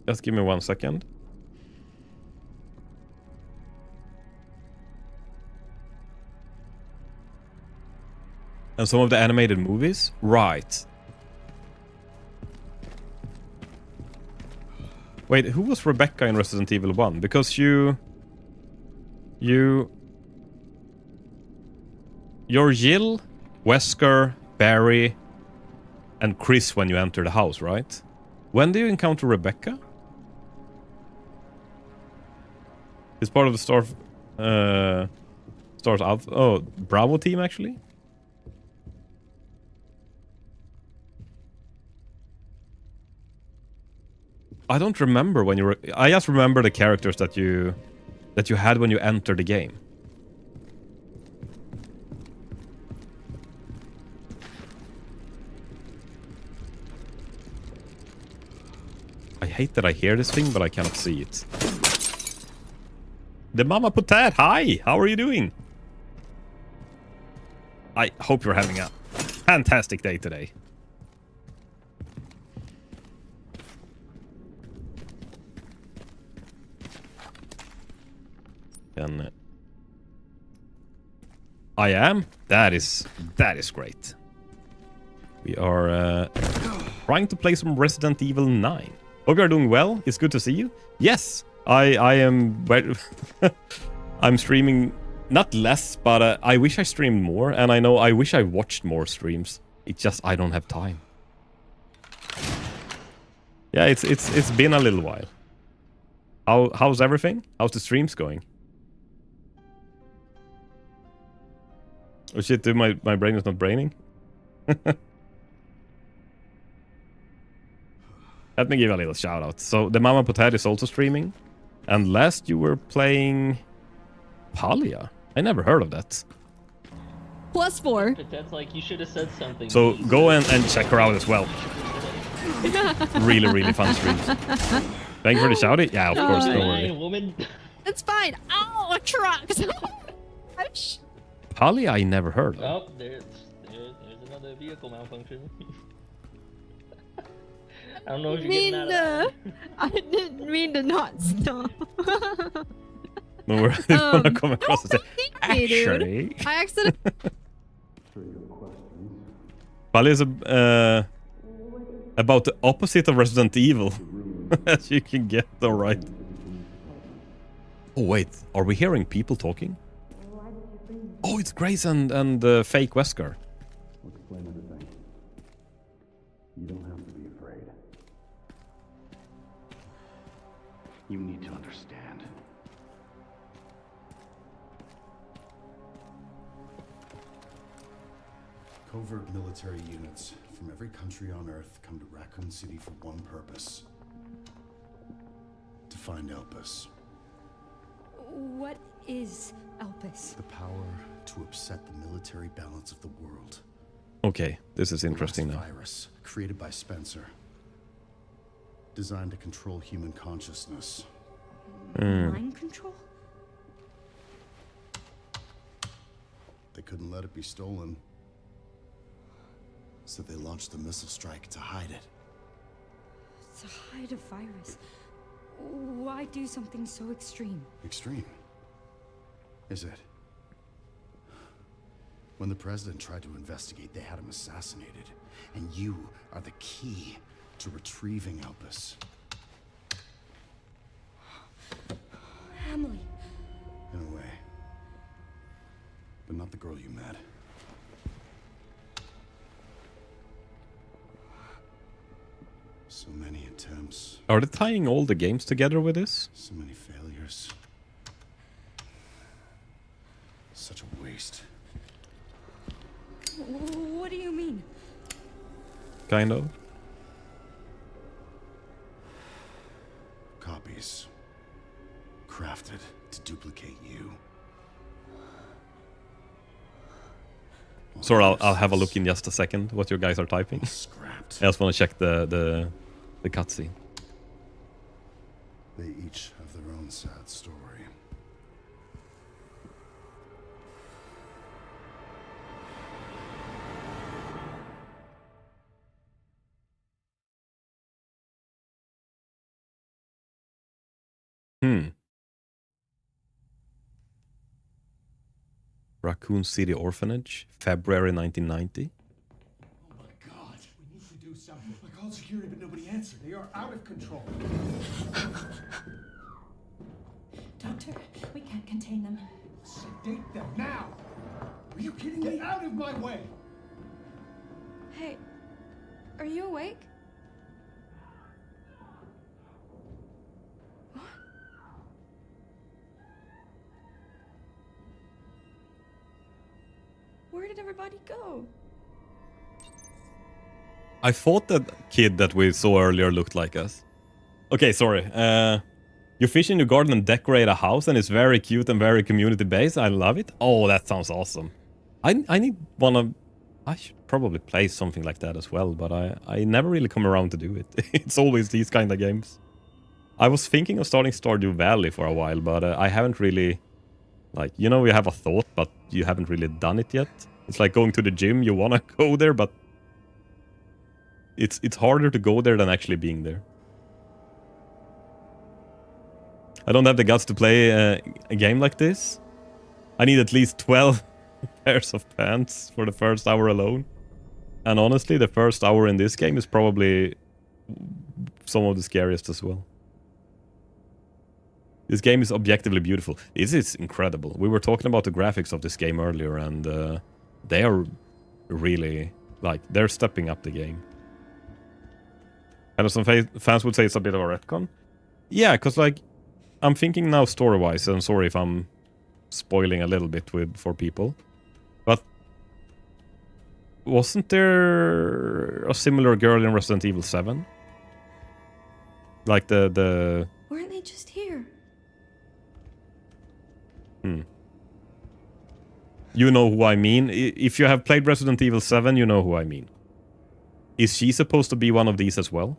Just give me 1 second. And some of the animated movies? Right. Wait, who was Rebecca in Resident Evil 1? Because you're Jill, Wesker, Barry, and Chris when you enter the house, right? When do you encounter Rebecca? It's part of the Stars Alpha. Oh, Bravo team actually. I don't remember when you were... I just remember the characters that you had when you entered the game. I hate that I hear this thing, but I cannot see it. The Mama Potat, hi! How are you doing? I hope you're having a fantastic day today. And I am. That is great. We are trying to play some Resident Evil 9. Hope you are doing well. It's good to see you. Yes, I am. I'm streaming not less, but I wish I streamed more, and I wish I watched more streams. It's just I don't have time. Yeah, it's been a little while. How's everything? How's the streams going? Oh shit, dude, my brain is not braining. Let me give a little shout out. So the Mama Potat is also streaming. And last you were playing Palia. I never heard of that. +4. But that's like, you should have said something. So go and check her out as well. Really fun streams. Thank you for the shout out. Yeah, of course, don't worry. Woman. It's fine. Ow, a truck. Palia I never heard of. Oh, there's another vehicle malfunction. I don't know if you're getting out of that. I didn't mean to not stop. No, we're gonna come across and say, actually. I accidentally. Palia is about the opposite of Resident Evil. As you can get, alright. Oh wait, are we hearing people talking? Oh, it's Grace and fake Wesker. I'll explain everything. You don't have to be afraid. You need to understand. Covert military units from every country on Earth come to Raccoon City for one purpose. To find Elpis. What is Elpis? The power to upset the military balance of the world. Okay, this is interesting now. Virus created by Spencer. Designed to control human consciousness. Mind control? They couldn't let it be stolen. So they launched the missile strike to hide it. To hide a virus. Why do something so extreme? Extreme? Is it? When the president tried to investigate, they had him assassinated. And you are the key to retrieving Elpis. Emily. In a way. But not the girl you met. So many attempts. Are they tying all the games together with this? So many failures. Such a waste. What do you mean? Kind of. Copies. Crafted to duplicate you. Sorry, I'll have a look in just a second what you guys are typing. Scrapped. I just want to check the cutscene. They each have their own sad story. Raccoon City Orphanage, February 1990. Oh my God! We need to do something. I called security, but nobody answered. They are out of control. Doctor, we can't contain them. Sedate them now! Are you kidding me? Get out of my way! Hey, are you awake? What? Where did everybody go? I thought that kid that we saw earlier looked like us. Okay, sorry. You fish in your garden and decorate a house, and it's very cute and very community-based. I love it. Oh, that sounds awesome. I need one of... I should probably play something like that as well, but I never really come around to do it. It's always these kind of games. I was thinking of starting Stardew Valley for a while, but I haven't really... Like, you know, you have a thought, but you haven't really done it yet. It's like going to the gym. You want to go there, but... It's harder to go there than actually being there. I don't have the guts to play a game like this. I need at least 12 pairs of pants for the first hour alone. And honestly, the first hour in this game is probably some of the scariest as well. This game is objectively beautiful. This is incredible. We were talking about the graphics of this game earlier, and they are really, like, they're stepping up the game. And some fans would say it's a bit of a retcon. Yeah, because, like, I'm thinking now story-wise, and sorry if I'm spoiling a little bit for people. But wasn't there a similar girl in Resident Evil 7? Like the... Weren't they just here? You know who I mean. If you have played Resident Evil 7, you know who I mean. Is she supposed to be one of these as well?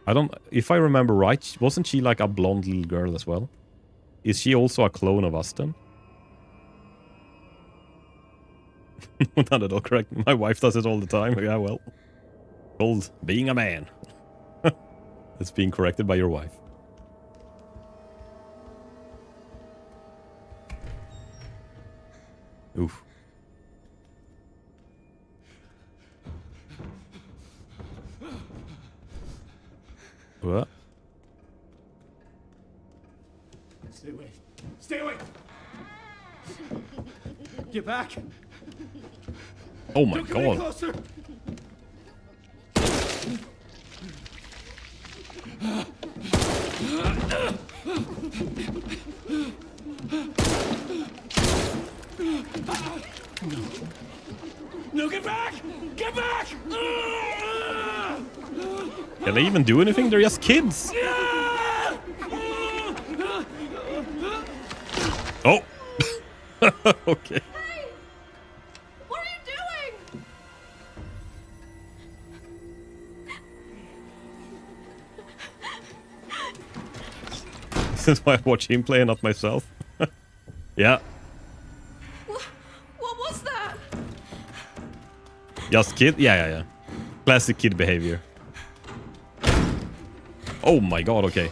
I don't... If I remember right, wasn't she like a blonde little girl as well? Is she also a clone of Aston? Not at all correct. My wife does it all the time. Yeah, well. Called being a man. It's being corrected by your wife. Oof. What? Stay away. Stay away! Get back! Oh my Don't come any god. closer! No, get back! Get back! Can they even do anything? They're just kids. Oh. Okay. Hey! What are you doing? This is why I watch him play and not myself. Yeah. What was that? Just kid? Yeah. Classic kid behavior. Oh my god, okay.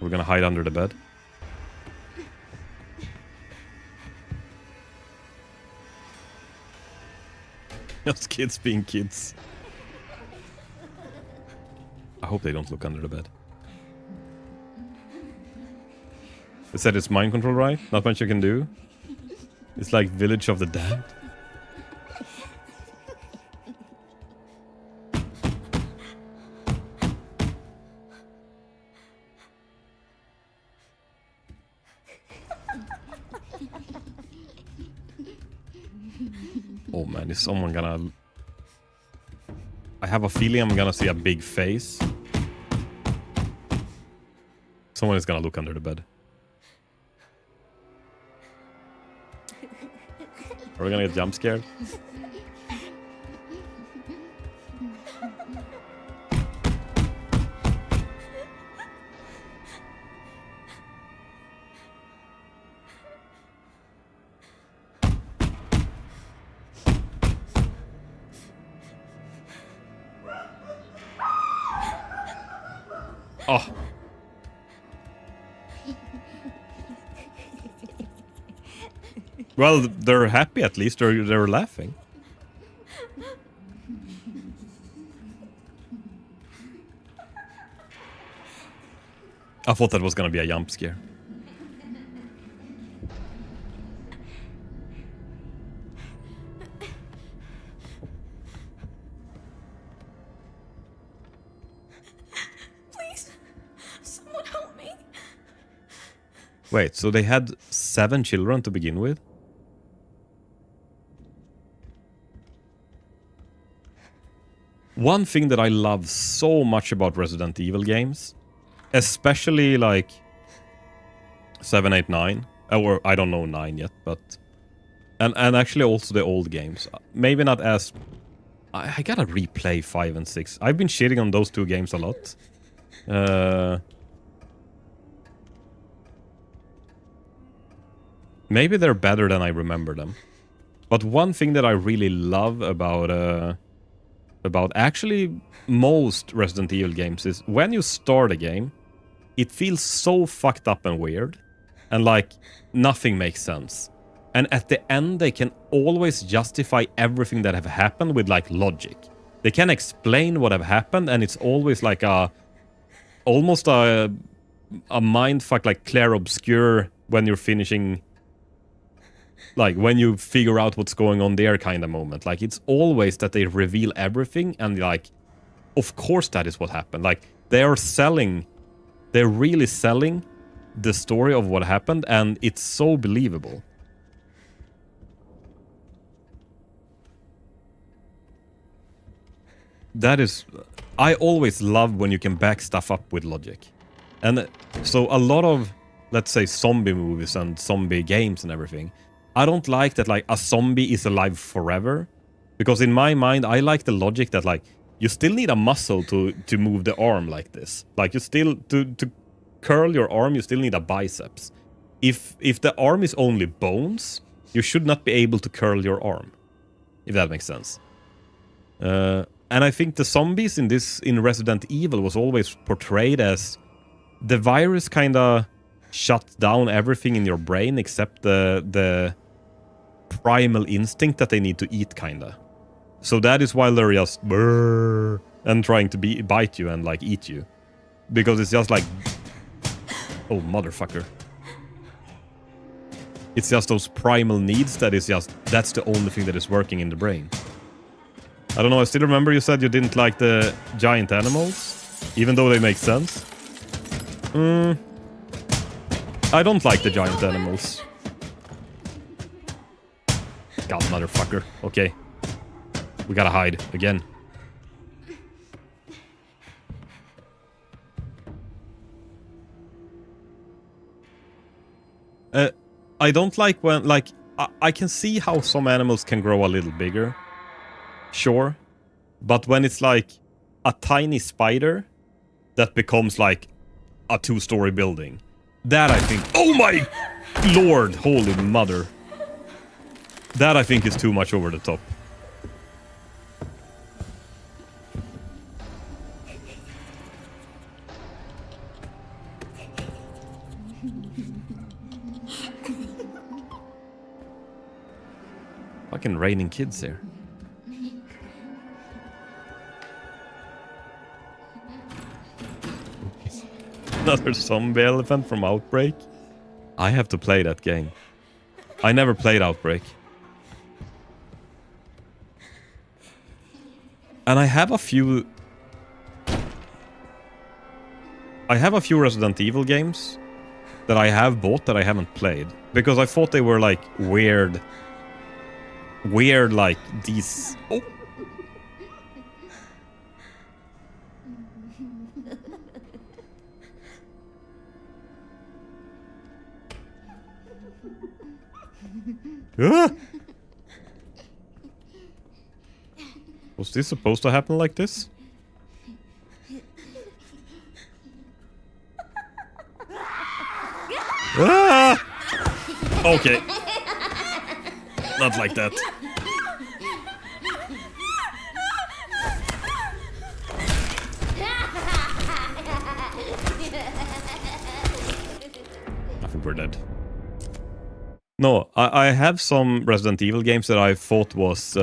We're gonna hide under the bed. Just kids being kids. I hope they don't look under the bed. They said it's mind control, right? Not much you can do. It's like Village of the Damned. Oh man, is someone gonna... I have a feeling I'm gonna see a big face. Someone is gonna look under the bed. Are we gonna get jump scared? Oh. Well, they're happy at least. They're laughing. I thought that was gonna be a jump scare. Please, someone help me. Wait, so they had 7 children to begin with? one thing that I love so much about Resident Evil games, especially like 7, 8, 9, or I don't know 9 yet, but and actually also the old games. Maybe not as I gotta replay 5 and 6. I've been shitting on those two games a lot. Maybe they're better than I remember them. But one thing that I really love about actually most Resident Evil games is when you start a game, it feels so fucked up and weird, and like nothing makes sense. And at the end, they can always justify everything that have happened with like logic. They can explain what have happened, and it's always like almost a mindfuck, like clair obscure when you're finishing. Like, when you figure out what's going on there kind of moment. Like, it's always that they reveal everything and, like, of course that is what happened. Like, they're really selling the story of what happened, and it's so believable. That is... I always love when you can back stuff up with logic. And so a lot of, let's say, zombie movies and zombie games and everything... I don't like that, like, a zombie is alive forever. Because in my mind, I like the logic that, like, you still need a muscle to move the arm like this. Like, you still... To curl your arm, you still need a biceps. If the arm is only bones, you should not be able to curl your arm. If that makes sense. And I think the zombies in Resident Evil was always portrayed as... The virus kinda shut down everything in your brain except the primal instinct that they need to eat, kinda. So that is why they're just brrr, and trying to bite you and like eat you, because it's just like, oh motherfucker, it's just those primal needs that's the only thing that is working in the brain. I don't know, I still remember you said you didn't like the giant animals, even though they make sense. I don't like the giant animals. God, motherfucker. Okay. We gotta hide again. I don't like when, like, I can see how some animals can grow a little bigger. Sure. But when it's like a tiny spider that becomes like a 2-story building. That I think... Oh my lord! Holy mother. That I think is too much over the top. Fucking raining kids here. Another zombie elephant from Outbreak. I have to play that game. I never played Outbreak. And I have a few Resident Evil games that I have bought that I haven't played. Because I thought they were like weird like these... Oh. Was this supposed to happen like this? Okay. Not like that. I think we're dead. No, I have some Resident Evil games that I thought was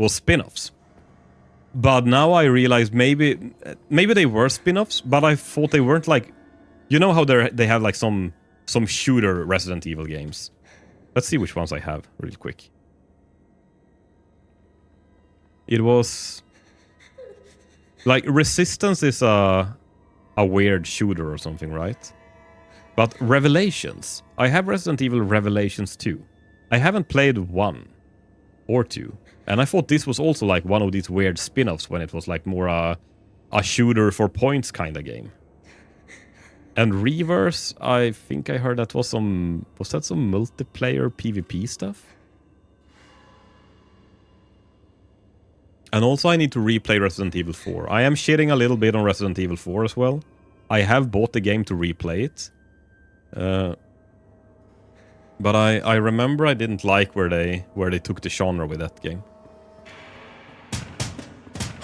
spin-offs. But now I realize maybe they were spin-offs, but I thought they weren't like... You know how they have like some shooter Resident Evil games? Let's see which ones I have real quick. It was... Like, Resistance is a weird shooter or something, right? But Revelations. I have Resident Evil Revelations 2. I haven't played 1. or 2. And I thought this was also like one of these weird spin-offs when it was like more a shooter for points kind of game. And Reverse, I think I heard that was that some multiplayer PvP stuff? And also I need to replay Resident Evil 4. I am shitting a little bit on Resident Evil 4 as well. I have bought the game to replay it. But I remember I didn't like where they took the genre with that game.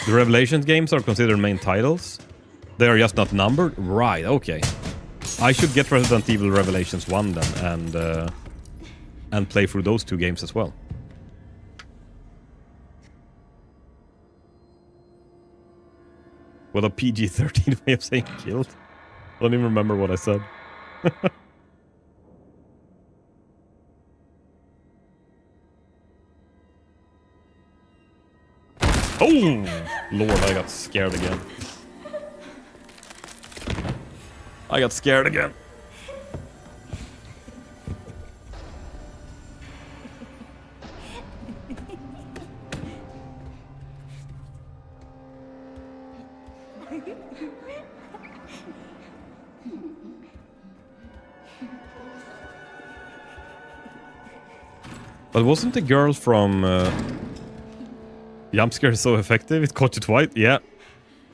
The Revelations games are considered main titles. They are just not numbered? Right, okay. I should get Resident Evil Revelations 1 then and play through those 2 games as well. What a PG-13 way of saying killed. I don't even remember what I said. Oh! Lord, I got scared again. I got scared again. But wasn't the girl from Jump Scare so effective? It caught you twice? Yeah.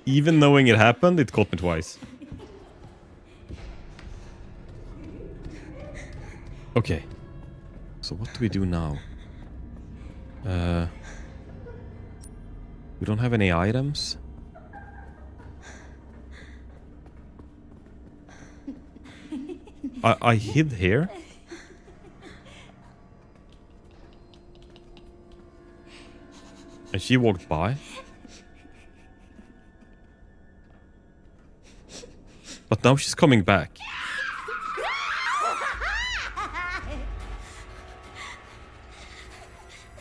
Even knowing it happened, it caught me twice. Okay. So what do we do now? We don't have any items. I hid here. And she walked by. But now she's coming back.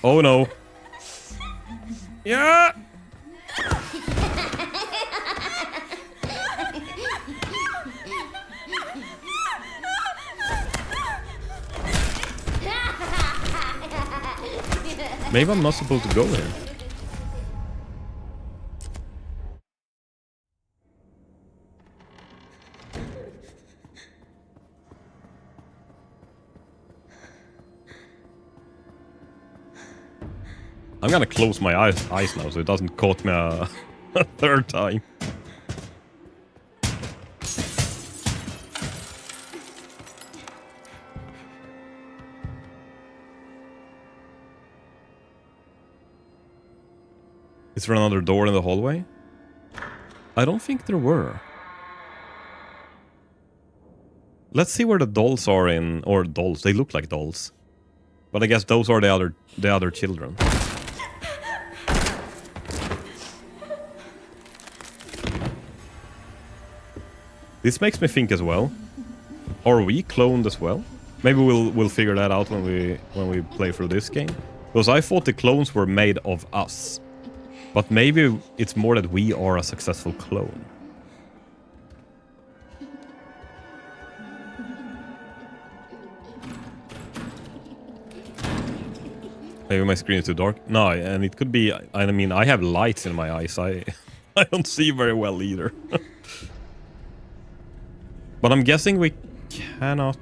Oh no. Yeah! Maybe I'm not supposed to go here. I'm gonna close my eyes now so it doesn't caught me a third time. Is there another door in the hallway? I don't think there were. Let's see where the dolls are in, or dolls, they look like dolls. But I guess those are the other children. This makes me think as well. Are we cloned as well? Maybe we'll figure that out when we play through this game. Because I thought the clones were made of us. But maybe it's more that we are a successful clone. Maybe my screen is too dark. No, and it could be, I mean, I have lights in my eyes. I don't see very well either. But I'm guessing we cannot...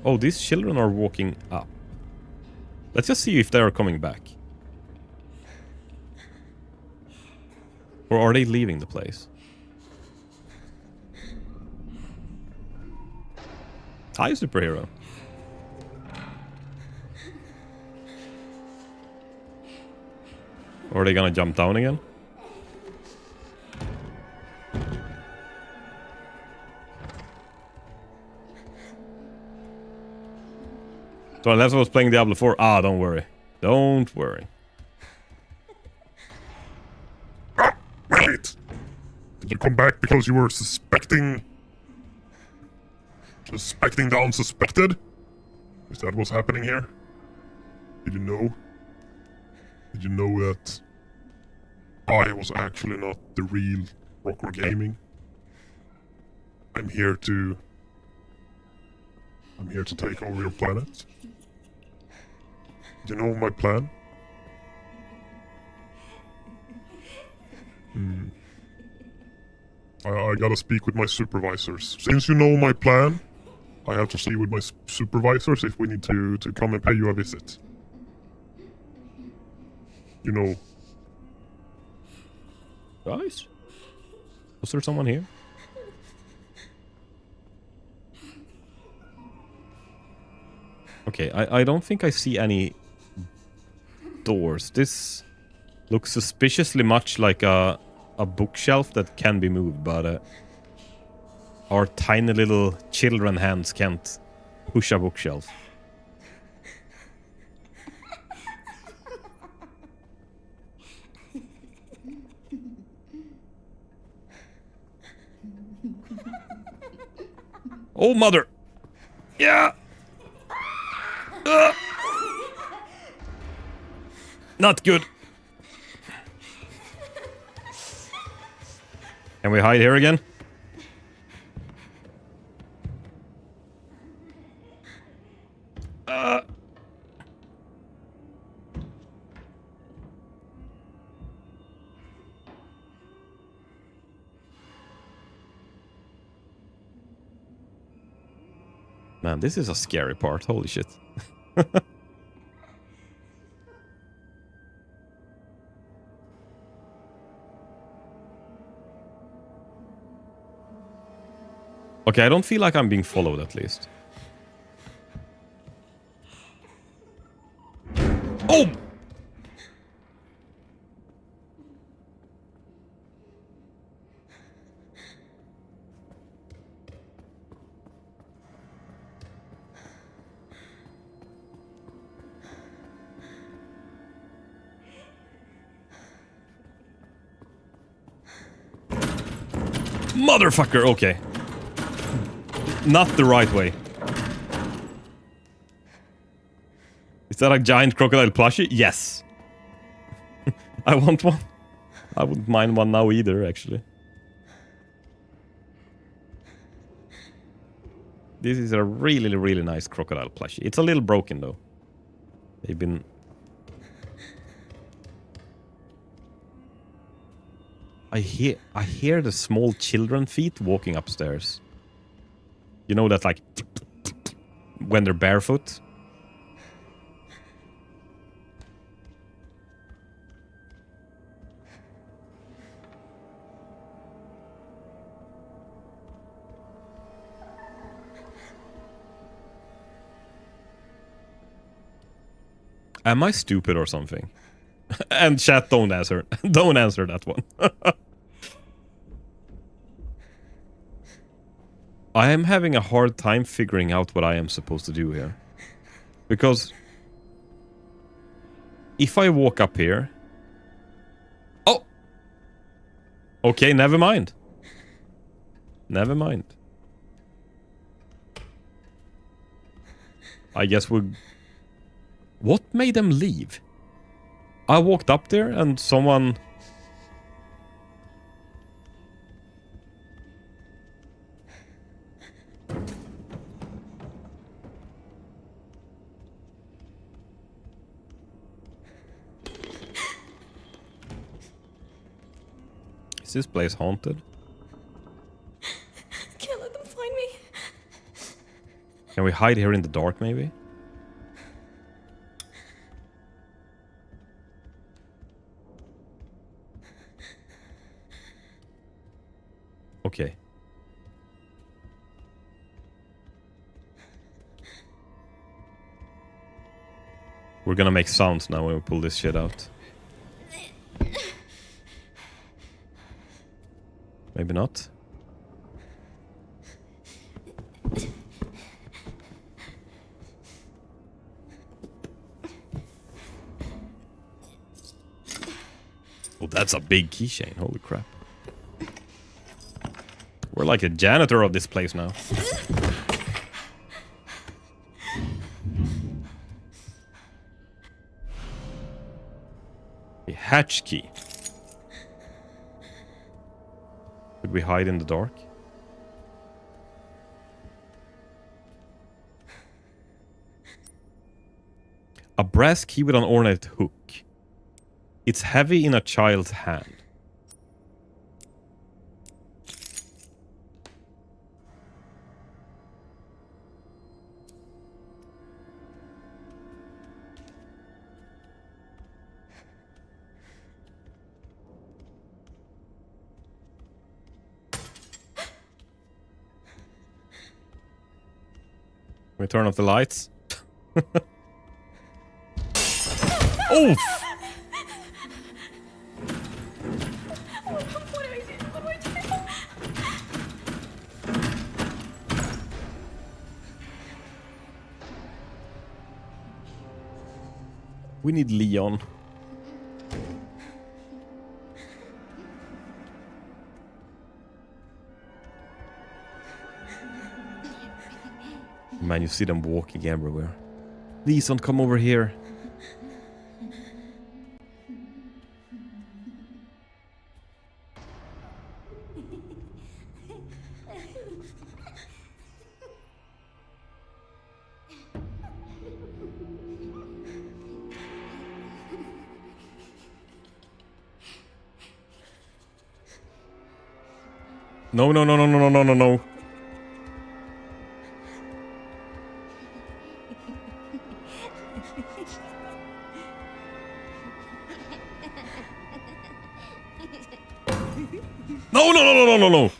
Oh, these children are walking up. Let's just see if they are coming back. Or are they leaving the place? Hi, superhero. Or are they gonna jump down again? So unless I was playing Diablo 4, don't worry. Don't worry. Wait! Did you come back because you were suspecting the unsuspected? Is that what's happening here? Did you know? Did you know that I was actually not the real Rockwell Gaming? I'm here to take over your planet. You know my plan? I gotta speak with my supervisors. Since you know my plan, I have to see with my supervisors if we need to come and pay you a visit. You know. Guys? Was there someone here? Okay, I don't think I see any doors. This looks suspiciously much like a bookshelf that can be moved, but our tiny little children hands can't push a bookshelf. Oh, mother! Yeah! Not good. Can we hide here again? Man, this is a scary part. Holy shit. Okay, I don't feel like I'm being followed at least. Oh! Motherfucker, okay. Not the right way. Is that a giant crocodile plushie? Yes. I want one. I wouldn't mind one now either, actually. This is a really, really nice crocodile plushie. It's a little broken, though. They've been... I hear the small children feet walking upstairs. You know that, like, when they're barefoot? Am I stupid or something? And chat, don't answer. Don't answer that one. I am having a hard time figuring out what I am supposed to do here. Because if I walk up here... Oh! Okay, never mind. Never mind. I guess we'll... What made them leave? I walked up there and someone... Is this place haunted? Can't let them find me. Can we hide here in the dark, maybe? Okay. We're gonna make sounds now when we pull this shit out. Maybe not. Oh, that's a big keychain. Holy crap. We're like a janitor of this place now. A hatch key. Could we hide in the dark? A brass key with an ornate hook. It's heavy in a child's hand. We turn off the lights. Oh! What do I do? What do I do? We need Leon. Man, you see them walking everywhere. Please don't come over here. No, no, no, no, no, no, no, no. No, no, no, no, no, no, no.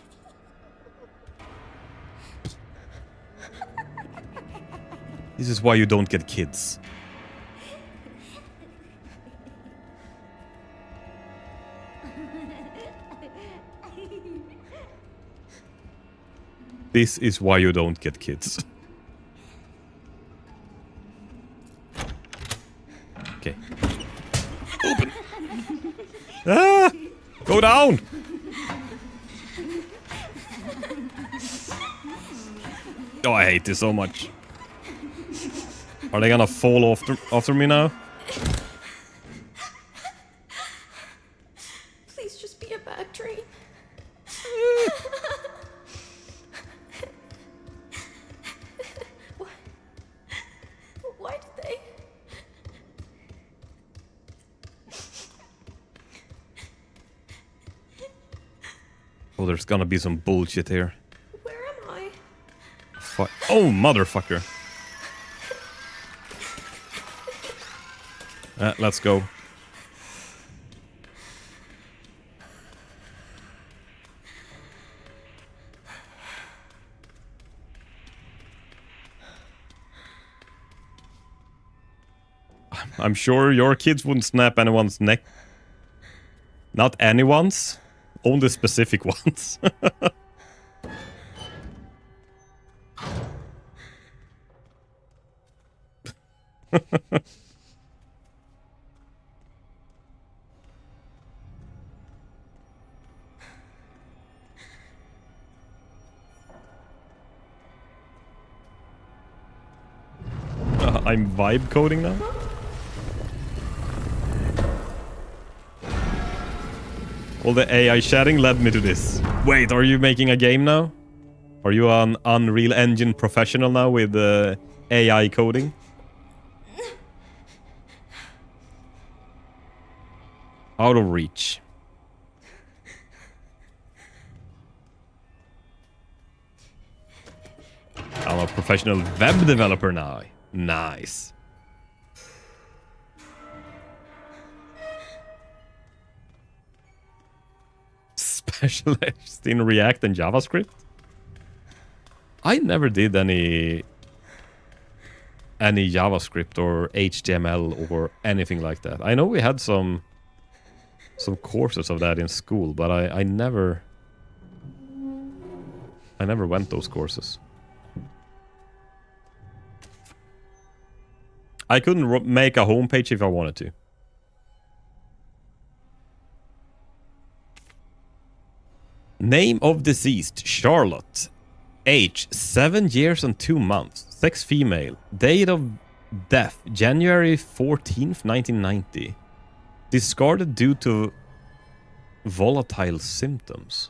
This is why you don't get kids. This is why you don't get kids. Okay. Open. Ah! Go down! Oh, I hate this so much. Are they gonna fall after me now? Please just be a bad dream. Why did they? Oh, there's gonna be some bullshit here. Where am I? Oh, motherfucker. Let's go. I'm sure your kids wouldn't snap anyone's neck. Not anyone's. Only specific ones. I'm vibe coding now? All the AI chatting led me to this. Wait, are you making a game now? Are you an Unreal Engine professional now with AI coding? Out of reach. I'm a professional web developer now. Nice. Specialist in React and JavaScript? I never did any JavaScript or HTML or anything like that. I know we had some courses of that in school, but I never went those courses. I couldn't make a homepage if I wanted to. Name of deceased, Charlotte. Age, 7 years and 2 months. Sex, female. Date of death, January 14th, 1990. Discarded due to volatile symptoms.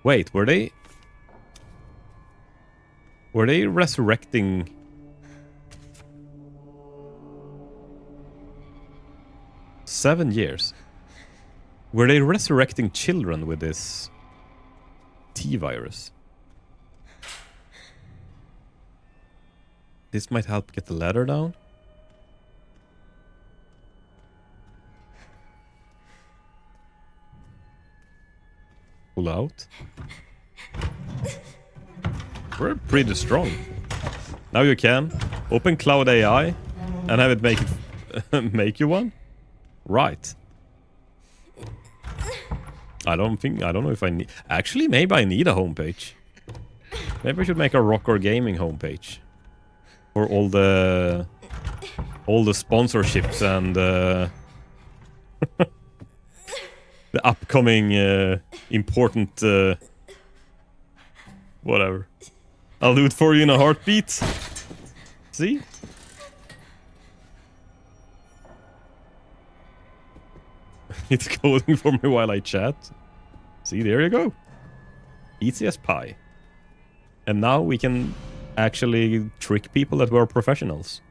Wait, were they resurrecting 7 years. Were they resurrecting children with this T-virus? This might help get the ladder down. Pull out. We're pretty strong. Now you can open Cloud AI and have it make it make you one. Right. I don't know if I need. Actually, maybe I need a homepage. Maybe I should make a Rocker Gaming homepage for all the sponsorships and the upcoming important whatever. I'll do it for you in a heartbeat. See? It's coding for me while I chat. See, there you go. Easy as pie. And now we can actually trick people that we're professionals.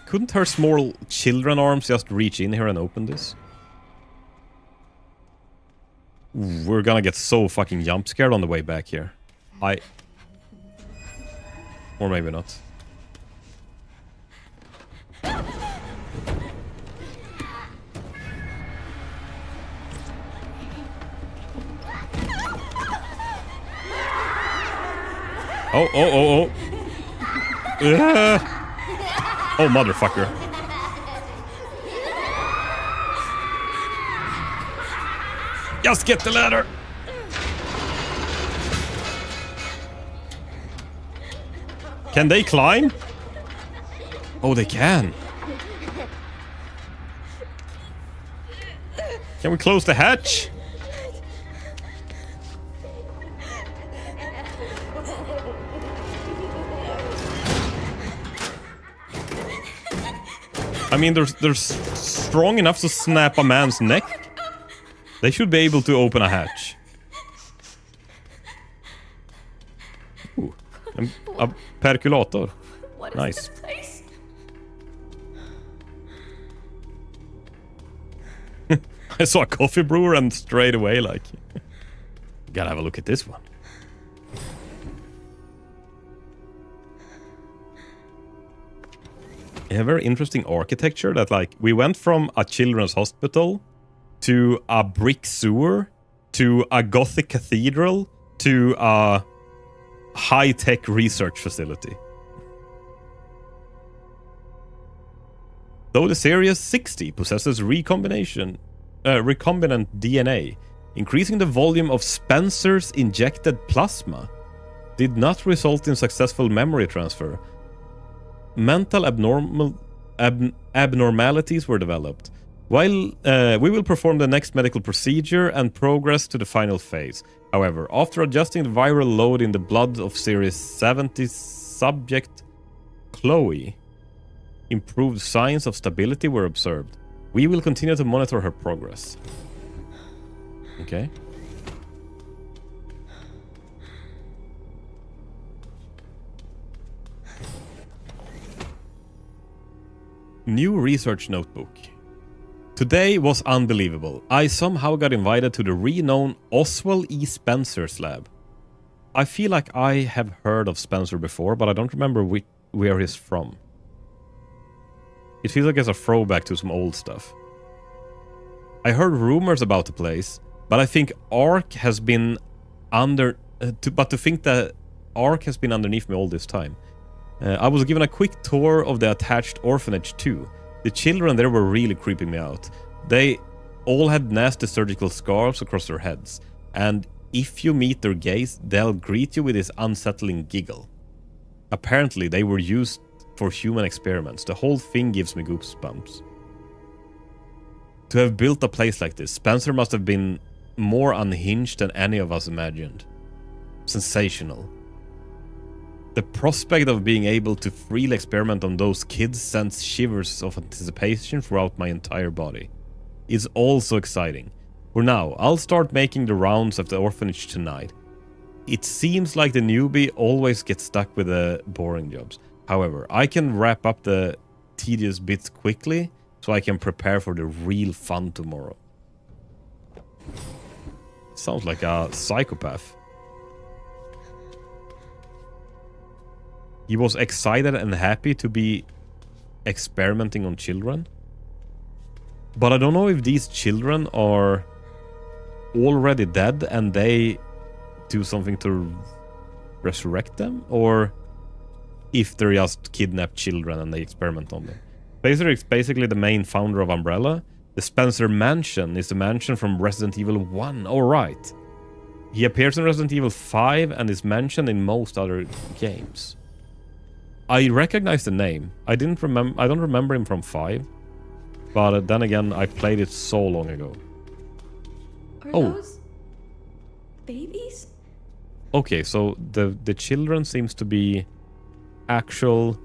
Couldn't her small children arms just reach in here and open this? We're gonna get so fucking jump scared on the way back here. Or maybe not. Oh. Oh, motherfucker. Just get the ladder. Can they climb? Oh, they can. Can we close the hatch? I mean, they're strong enough to snap a man's neck. They should be able to open a hatch. Ooh, a percolator. What nice. Is this place? I saw a coffee brewer and straight away, like, gotta have a look at this one. A very interesting architecture that, like, we went from a children's hospital to a brick sewer to a Gothic cathedral to a high-tech research facility. Though the Series 60 possesses recombinant DNA, increasing the volume of Spencer's injected plasma did not result in successful memory transfer. Mental abnormalities were developed. While we will perform the next medical procedure and progress to the final phase. However, after adjusting the viral load in the blood of Series 70 subject Chloe, improved signs of stability were observed. We will continue to monitor her progress. Okay. New research notebook. Today was unbelievable. I somehow got invited to the renowned Oswald E. Spencer's lab. I feel like I have heard of Spencer before, but I don't remember where he's from. It feels like it's a throwback to some old stuff. I heard rumors about the place, but I think Ark has been to think that Ark has been underneath me all this time. I was given a quick tour of the attached orphanage too. The children there were really creeping me out. They all had nasty surgical scars across their heads, and if you meet their gaze, they'll greet you with this unsettling giggle. Apparently, they were used for human experiments. The whole thing gives me goosebumps. To have built a place like this, Spencer must have been more unhinged than any of us imagined. Sensational. The prospect of being able to freely experiment on those kids sends shivers of anticipation throughout my entire body. It's also exciting. For now, I'll start making the rounds of the orphanage tonight. It seems like the newbie always gets stuck with the boring jobs. However, I can wrap up the tedious bits quickly so I can prepare for the real fun tomorrow. Sounds like a psychopath. He was excited and happy to be experimenting on children. But I don't know if these children are already dead and they do something to resurrect them, or if they're just kidnapped children and they experiment on them. Basically the main founder of Umbrella. The Spencer Mansion is the mansion from Resident Evil 1. Alright. He appears in Resident Evil 5 and is mentioned in most other games. I recognize the name. I don't remember him from 5. But then again, I played it so long ago. Are those babies? Okay, so the children seems to be actual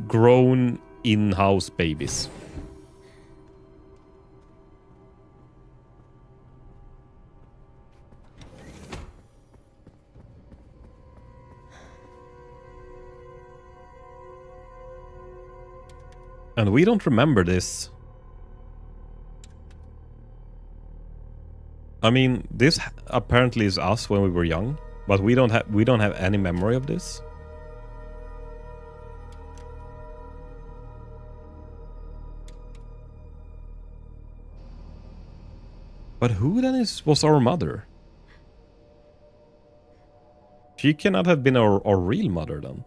grown in-house babies. And we don't remember this. I mean, this apparently is us when we were young, but we don't have any memory of this. But who then was our mother? She cannot have been our real mother then.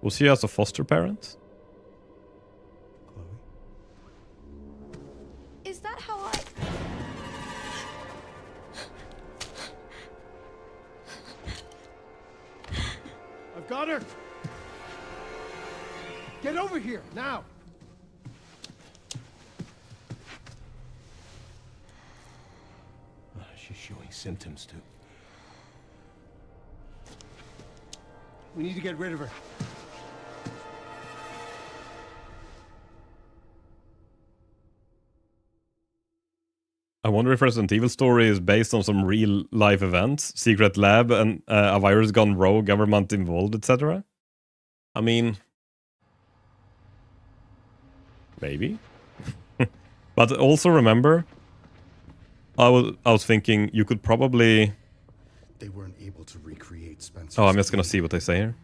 Was she as a foster parent? Is that how I... I've got her! Get over here, now! She's showing symptoms too. We need to get rid of her. I wonder if Resident Evil story is based on some real life events, secret lab and a virus gone rogue, government involved, etc. I mean, maybe. But also remember, I was thinking you could probably... They weren't able to recreate Spencer's... Oh, I'm just gonna see what they say here.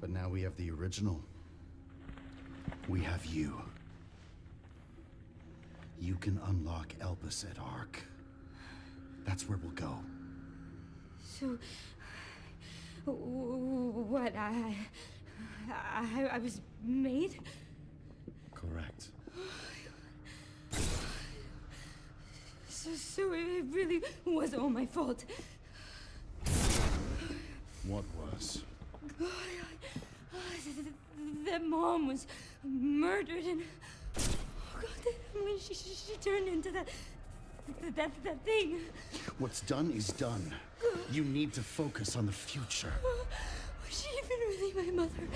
But now we have the original. We have you. You can unlock Elpis at Ark. That's where we'll go. So, what, I was made? Correct. So it really was all my fault. What was? That mom was murdered and... Oh God, when she turned into that thing. What's done is done. You need to focus on the future. Was she even really my mother?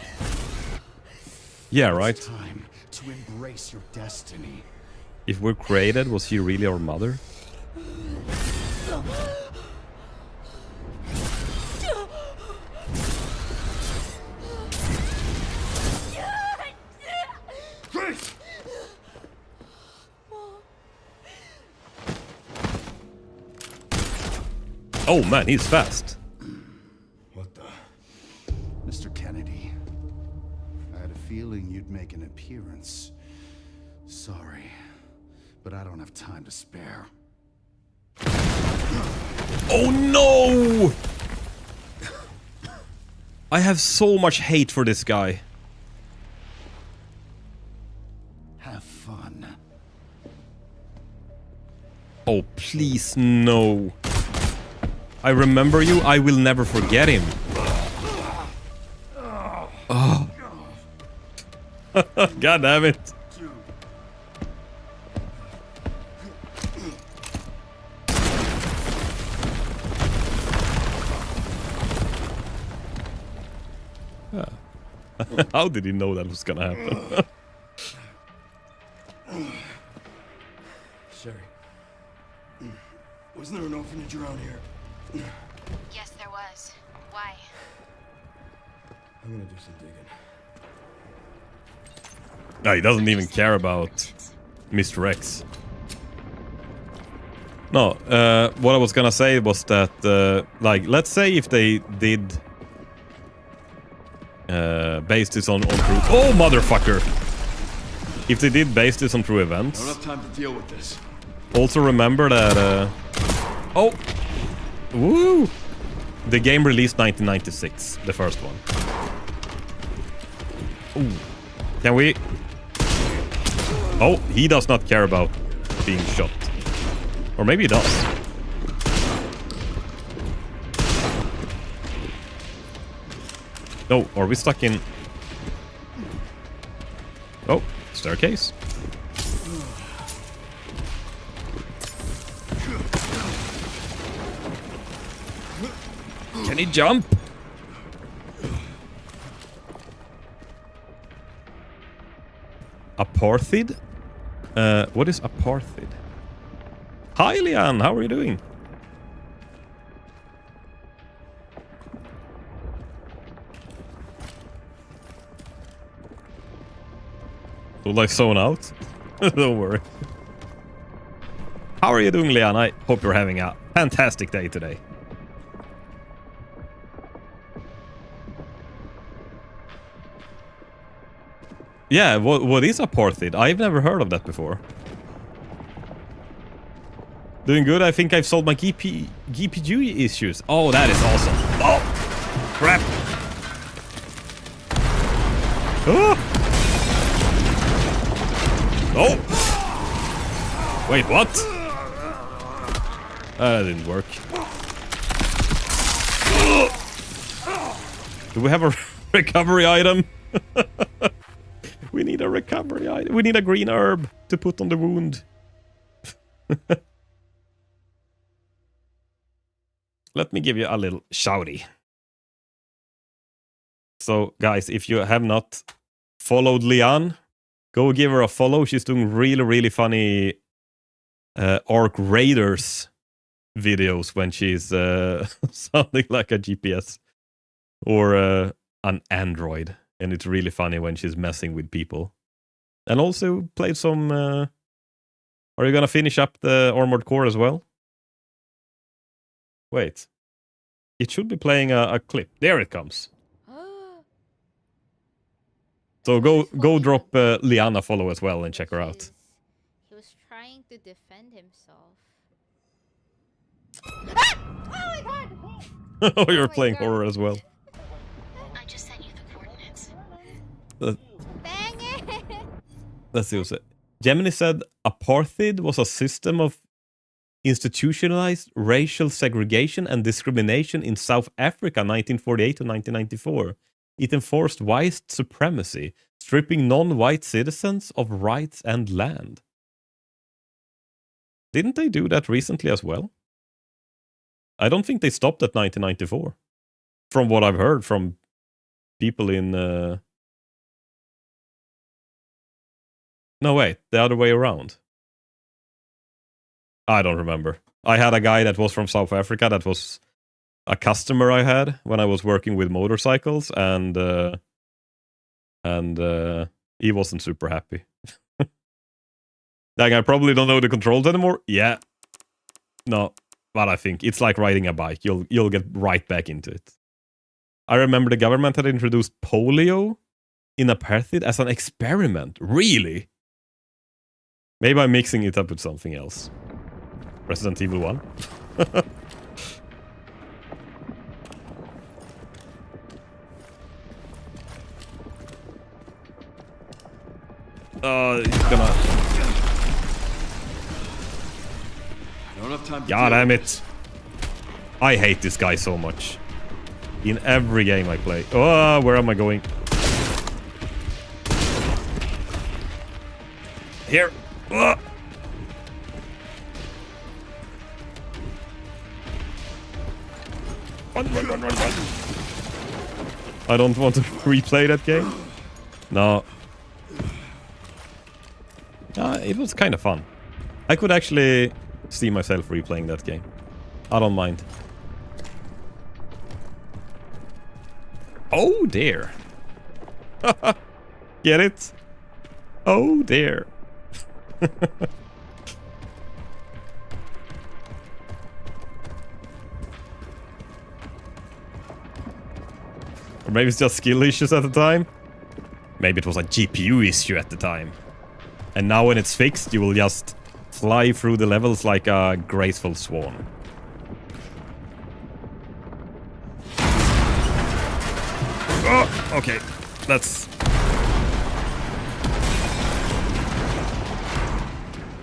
Yeah, right. It's time to embrace your destiny. If we're created, was she really our mother? Chris! Oh man, he's fast. What the? Mr. Kennedy, I had a feeling you'd make an appearance. Sorry, but I don't have time to spare. Oh no! I have so much hate for this guy. Have fun. Oh, please, no. I remember you. I will never forget him. Oh. God damn it. How did he know that was gonna happen? Sherry. Wasn't there an orphanage around here? Yes, there was. Why? I'm gonna do some digging. No, he doesn't even care about Mr. X. No, what I was gonna say was that, like, let's say if they did base this on true... Oh, motherfucker! If they did base this on true events... I don't have time to deal with this. Also remember that... Oh! Woo! The game released 1996, the first one. Ooh. Can we... Oh, he does not care about being shot. Or maybe he does. No, are we stuck in... Oh, staircase. Can he jump? Apartheid? What is apartheid? Hi, Leanne, how are you doing? Will I zone out? Don't worry. How are you doing, Leanne? I hope you're having a fantastic day today. Yeah, what is apartheid? I've never heard of that before. Doing good. I think I've solved my GPU issues. Oh, that is awesome. Oh, crap. Oh. Oh. Wait, what? That didn't work. Do we have a recovery item? We need a recovery item. We need a green herb to put on the wound. Let me give you a little shouty. So, guys, if you have not followed Leanne, go give her a follow. She's doing really, really funny Ark Raiders videos when she's sounding like a GPS or an android. And it's really funny when she's messing with people. And also played some... Are you gonna finish up the Armored Core as well? Wait. It should be playing a clip. There it comes. So go drop Liana follow as well and check her out. He was trying to defend himself. Oh, you're playing horror as well. I just sent you the coordinates. Dang it! Let's see what's it. Gemini said apartheid was a system of institutionalized racial segregation and discrimination in South Africa 1948 to 1994. It enforced white supremacy, stripping non-white citizens of rights and land. Didn't they do that recently as well? I don't think they stopped at 1994. From what I've heard from people in... No, wait, the other way around. I don't remember. I had a guy that was from South Africa that was a customer I had when I was working with motorcycles, and he wasn't super happy. Like, I probably don't know the controls anymore. Yeah. No, but I think it's like riding a bike. You'll get right back into it. I remember the government had introduced polio in apartheid as an experiment. Really? Maybe I'm mixing it up with something else. Resident Evil 1. He's gonna... I don't have time to God damn it. I hate this guy so much. In every game I play. Oh, where am I going? Here. Oh. Run. I don't want to replay that game. No. It was kind of fun. I could actually see myself replaying that game. I don't mind. Oh dear. Get it? Oh dear. Or maybe it's just skill issues at the time. Maybe it was a GPU issue at the time. And now when it's fixed, you will just fly through the levels like a graceful swan. Oh, okay. That's...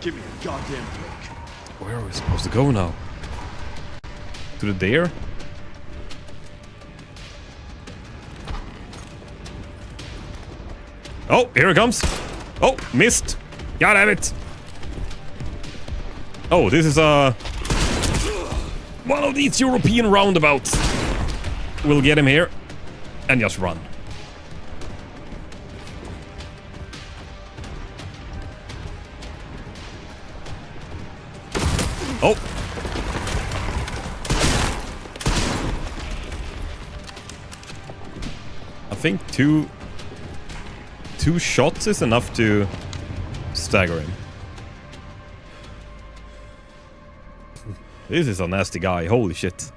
Give me a goddamn break. Where are we supposed to go now? To the deer? Oh, here it comes. Oh, missed. God damn it. Oh, this is one of these European roundabouts. We'll get him here and just run. Oh. I think two shots is enough to stagger him. This is a nasty guy. Holy shit.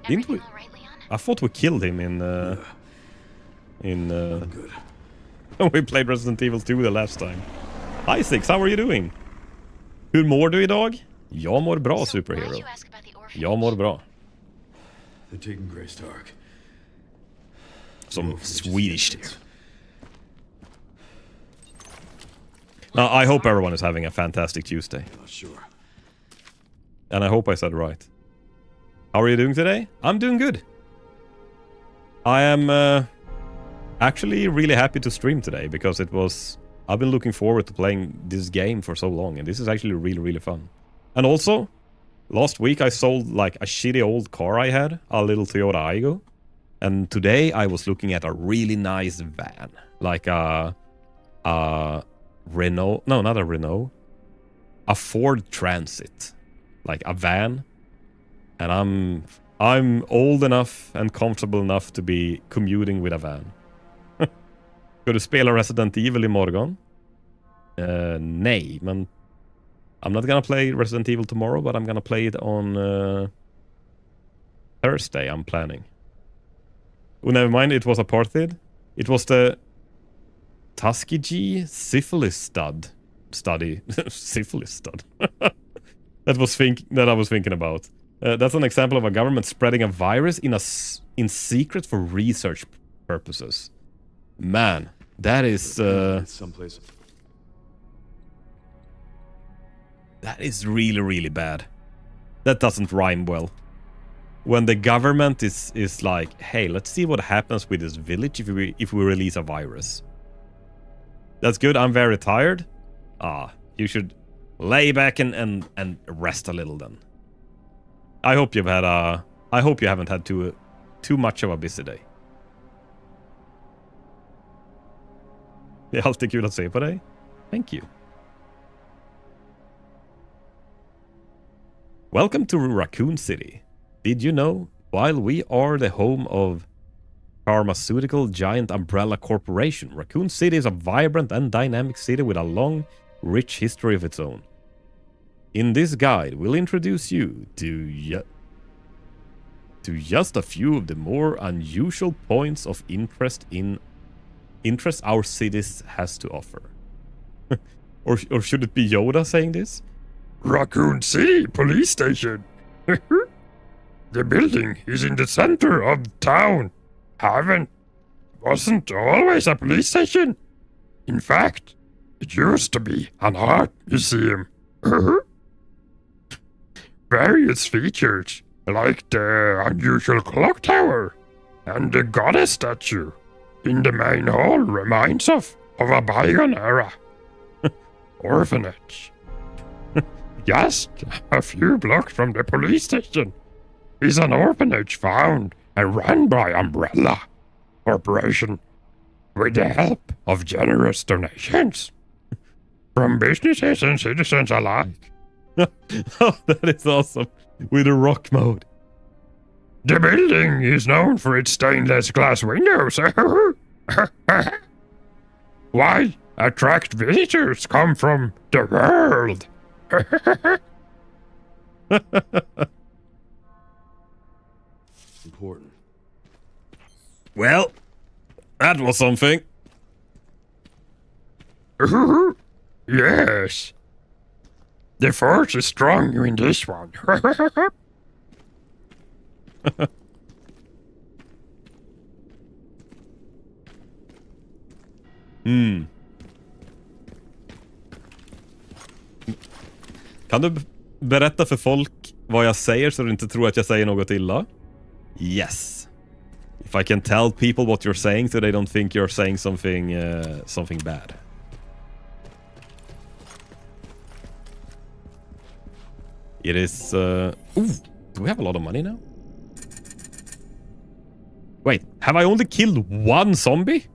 Didn't we? I thought we killed him in when we played Resident Evil 2 the last time. Hi Six, how are you doing? Hur mår du idag? Jag mår bra, superhero. Jag mår bra. They're taking Grey Stark. Some Swedish there. Now, I hope everyone is having a fantastic Tuesday. Not sure. And I hope I said right. How are you doing today? I'm doing good. I am actually really happy to stream today because I've been looking forward to playing this game for so long, and this is actually really, really fun. And also, last week I sold like a shitty old car I had, a little Toyota Aygo. And today I was looking at a really nice van, like a Renault, no, not a Renault, a Ford Transit, like a van. And I'm old enough and comfortable enough to be commuting with a van. Ska du spela Resident Evil imorgon? Nej, men I'm not gonna play Resident Evil tomorrow, but I'm gonna play it on Thursday, I'm planning. Oh, never mind, it was a Parthed. It was the Tuskegee syphilis study. Syphilis stud. that I was thinking about. That's an example of a government spreading a virus in secret for research purposes. Man, that is someplace. That is really, really bad. That doesn't rhyme well. When the government is like, hey, let's see what happens with this village if we release a virus. That's good. I'm very tired. You should lay back and rest a little then. I hope you haven't had too much of a busy day. Det är alltid kul att se på dig. Thank you. Welcome to Raccoon City. Did you know, while we are the home of pharmaceutical giant Umbrella Corporation, Raccoon City is a vibrant and dynamic city with a long, rich history of its own. In this guide, we'll introduce you to just a few of the more unusual points of interest our cities has to offer. or should it be Yoda saying this? Raccoon City Police Station. The building is in the center of town. Wasn't always a police station. In fact, it used to be an art museum. Various features, like the unusual clock tower and the goddess statue in the main hall reminds of a bygone era. Orphanage. Just a few blocks from the police station is an orphanage found and run by Umbrella Corporation with the help of generous donations. from businesses and citizens alike. Oh, that is awesome. With a rock mode. The building is known for its stainless glass windows. Why attract visitors come from the world? Important. Well, that was something. Yes. The force is strong in this one. Kan du berätta för folk vad jag säger så du inte tror att jag säger något illa? Yes. If I can tell people what you're saying so they don't think you're saying something bad. It is ooh, do we have a lot of money now? Wait, have I only killed one zombie?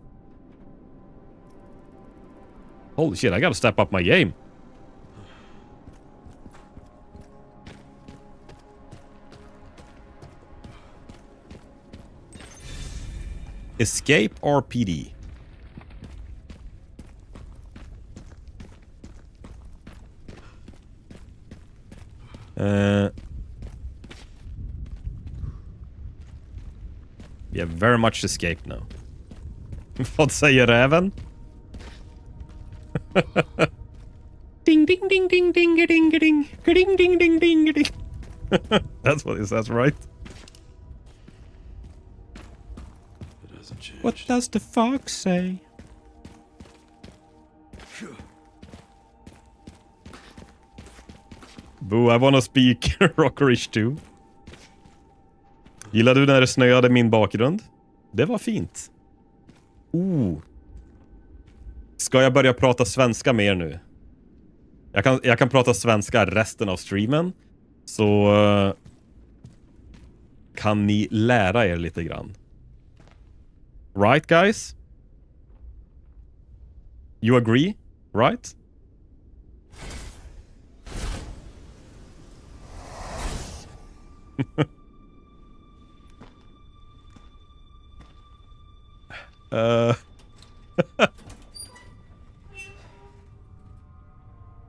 Holy shit, I gotta step up my game. Escape or PD? Yeah, very much escape now. Vad säger räven? Ding ding ding ding ding ding ding ding ding ding ding ding. That's what it says, right? It hasn't changed. What does the fox say? Boo, I wanna speak Rockerish too. Gillar du när det snöade min bakgrund? Det var fint. Ska jag börja prata svenska mer nu? Jag kan prata svenska resten av streamen. Så kan ni lära er lite grann. Right, guys? You agree? Right?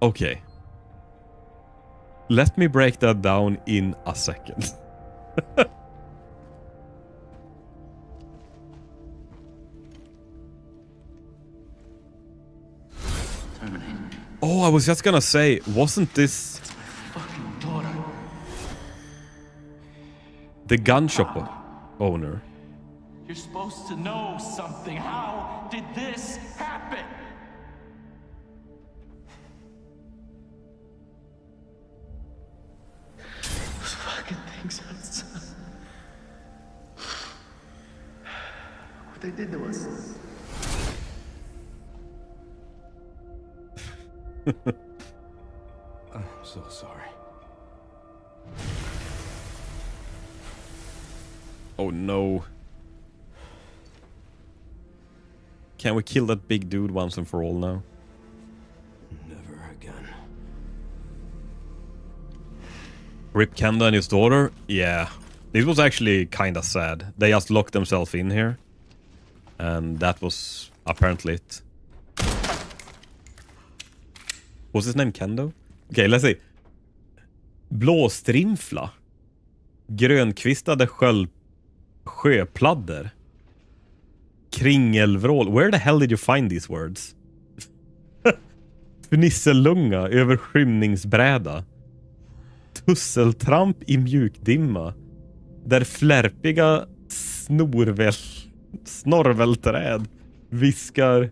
Okay. Let me break that down in a second. Oh, I was just gonna say, wasn't this the gun shop owner? You're supposed to know something. How did this happen? Those fucking things outside. What they did to us. I'm so sorry. Oh no. Can we kill that big dude once and for all now? Never again. Rip Kenda and his daughter? Yeah. This was actually kinda sad. They just locked themselves in here. And that was apparently it. What's his name? Kendo? Okay, let's see. Blåstrimfla. Grönkvistade sjöpladder. Kringelvrål. Where the hell did you find these words? Fnisselunga över skymningsbräda. Tusseltramp i mjukdimma. Där flärpiga snorvelträd viskar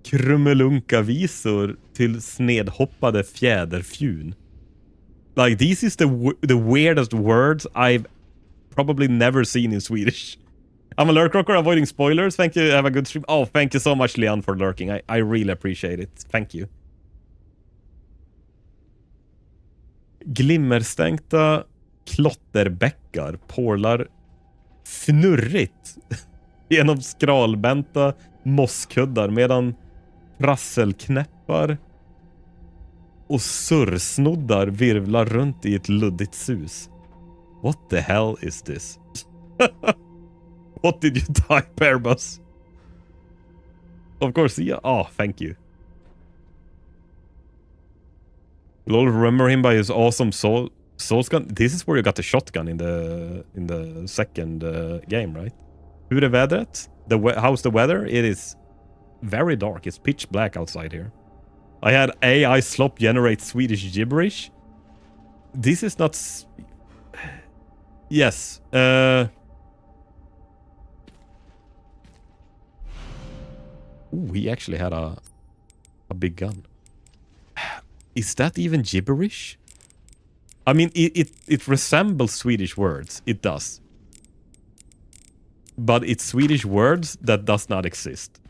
krummelunka-visor till snedhoppade fjäderfjun. Like, these is the weirdest words I've probably never seen in Swedish. I'm a lurker, avoiding spoilers. Thank you. Have a good stream. Oh, thank you so much, Leon, for lurking. I really appreciate it. Thank you. Glimmerstänkta klotterbäckar porlar fnurrigt genom skralbänta mosskuddar medan Prasselknäppar och surrsnoddar virvlar runt i ett luddigt sus. What the hell is this? What did you type, Airbus? Of course, yeah. Oh, thank you. You'll all remember him by his awesome Souls gun. This is where you got the shotgun in the second game, right? Hur är vädret? How's the weather? It is very dark. It's pitch black outside here. I had AI slop generate Swedish gibberish. This is not... Yes. Ooh, he actually had a big gun. Is that even gibberish? I mean, it resembles Swedish words. It does. But it's Swedish words that does not exist.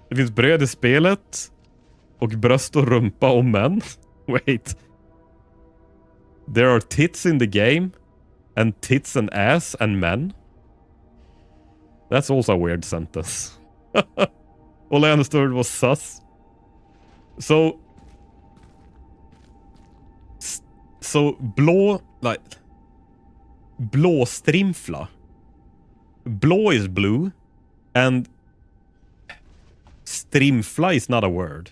Det finns bröd i spelet och bröst och rumpa och män. Wait. There are tits in the game and tits and ass and men. That's also a weird sentence. All I understood was sus. So blå, like blåstrimfla. Blå is blue and strimfla is not a word.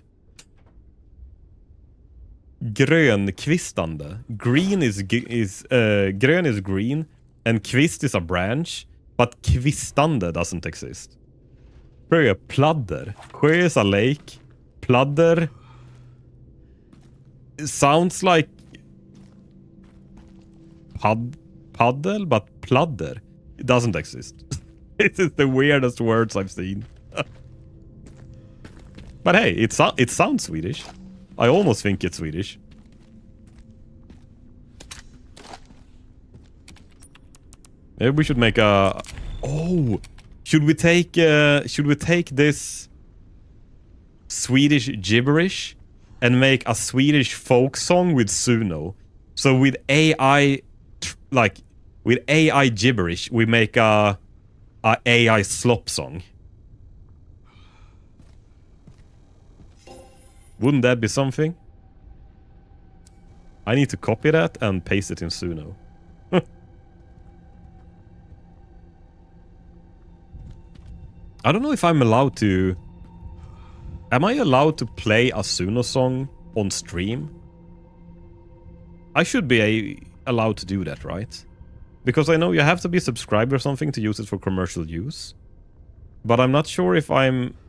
Grönkvistande. Green is grön is green and kvist is a branch, but kvistande doesn't exist. Sjöpladder. Sjö is a lake. Pladder sounds like paddle, but pladder. It doesn't exist. This is the weirdest words I've seen. But hey, it sounds Swedish. I almost think it's Swedish. Maybe we should make a... Oh! Should we take this Swedish gibberish and make a Swedish folk song with Suno? So with AI... with AI gibberish, we make a AI slop song. Wouldn't that be something? I need to copy that and paste it in Suno. I don't know if I'm allowed to... Am I allowed to play a Suno song on stream? I should be allowed to do that, right? Because I know you have to be subscribed or something to use it for commercial use. But I'm not sure if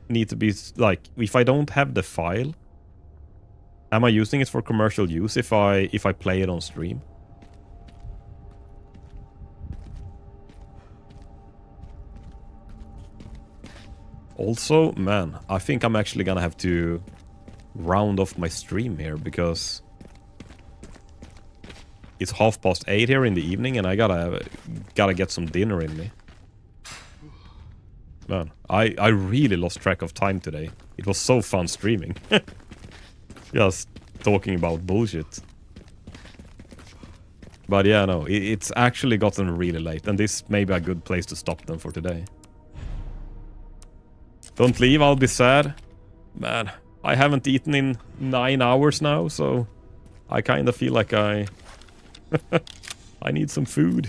need to be... Like, if I don't have the file... Am I using it for commercial use if I play it on stream? Also, man, I think I'm actually gonna have to round off my stream here because it's 8:30 here in the evening and I gotta get some dinner in me. Man, I really lost track of time today. It was so fun streaming. Just talking about bullshit. But yeah, no, it's actually gotten really late and this may be a good place to stop them for today. Don't leave, I'll be sad. Man, I haven't eaten in 9 hours now, so I kind of feel like I need some food.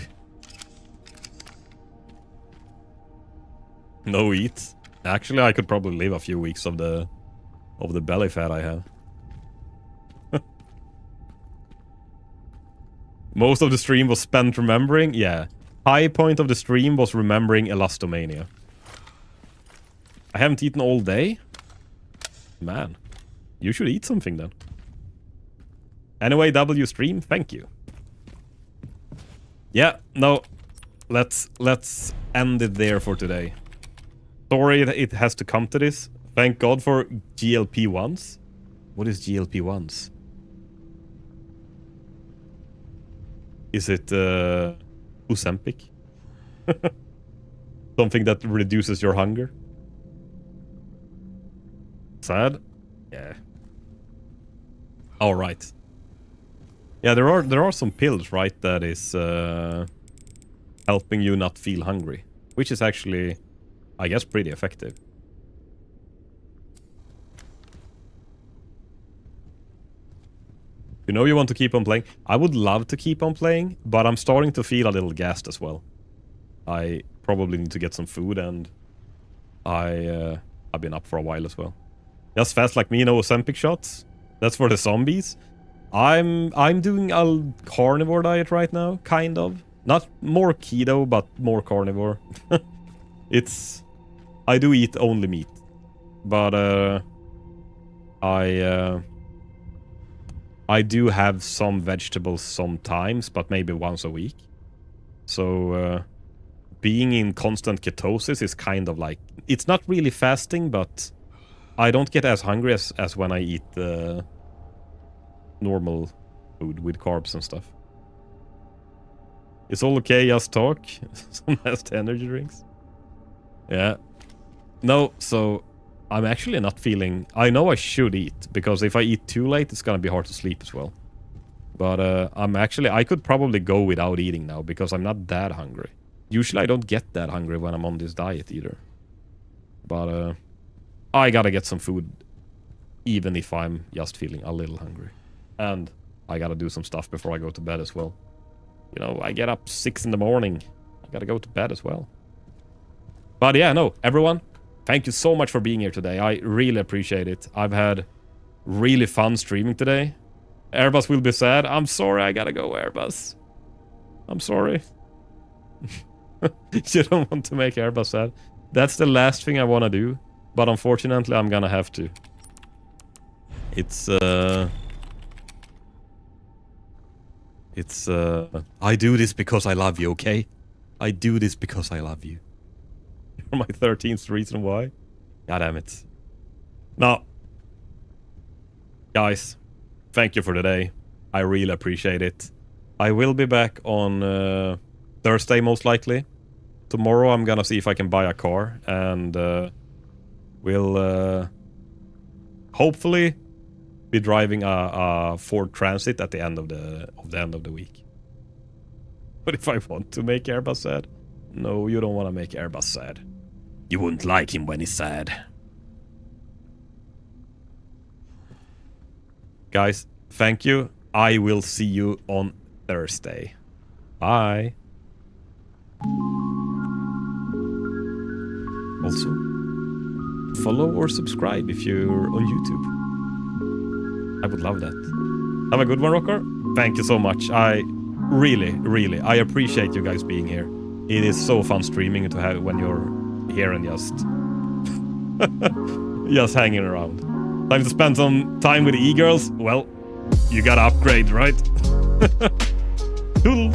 No eat. Actually, I could probably live a few weeks of the belly fat I have. Most of the stream was spent remembering. Yeah. High point of the stream was remembering Elastomania. I haven't eaten all day. Man, you should eat something then. Anyway, W stream, thank you. Yeah, no, let's end it there for today. Sorry that it has to come to this. Thank God for GLP-1s. What is GLP-1s? Is it Ozempic? Something that reduces your hunger? Sad? Yeah. All right. Yeah, there are some pills, right, that is helping you not feel hungry, which is actually I guess, pretty effective. You know you want to keep on playing? I would love to keep on playing, but I'm starting to feel a little gassed as well. I probably need to get some food, and I've been up for a while as well. Just fast like me, no Ozempic shots. That's for the zombies. I'm doing a carnivore diet right now, kind of. Not more keto, but more carnivore. I do eat only meat, but I do have some vegetables sometimes, but maybe once a week. So being in constant ketosis is kind of like, it's not really fasting, but I don't get as hungry as when I eat normal food with carbs and stuff. It's all okay, just talk. Some last energy drinks. Yeah. No, so I'm actually not feeling... I know I should eat, because if I eat too late, it's gonna be hard to sleep as well. But I could probably go without eating now, because I'm not that hungry. Usually I don't get that hungry when I'm on this diet either. But I gotta get some food, even if I'm just feeling a little hungry. And I gotta do some stuff before I go to bed as well. You know, I get up 6 in the morning. I gotta go to bed as well. But yeah, no, everyone, thank you so much for being here today. I really appreciate it. I've had really fun streaming today. Airbus will be sad. I'm sorry, I gotta go, Airbus. I'm sorry. You don't want to make Airbus sad. That's the last thing I want to do. But unfortunately, I'm gonna have to. I do this because I love you, okay? I do this because I love you. You're my 13th reason why. God damn it. Now, guys, thank you for today. I really appreciate it. I will be back on Thursday, most likely. Tomorrow, I'm gonna see if I can buy a car, and we'll hopefully be driving a Ford Transit at the end of the week. But if I want to make Airbus sad, no, you don't want to make Airbus sad. You wouldn't like him when he's sad. Guys, thank you. I will see you on Thursday. Bye. Also, follow or subscribe if you're on YouTube. I would love that. Have a good one, Rocker. Thank you so much. I really, I appreciate you guys being here. It is so fun streaming to have when you're here and just hanging around. Time to spend some time with the e-girls. Well, you gotta upgrade, right? Toodles.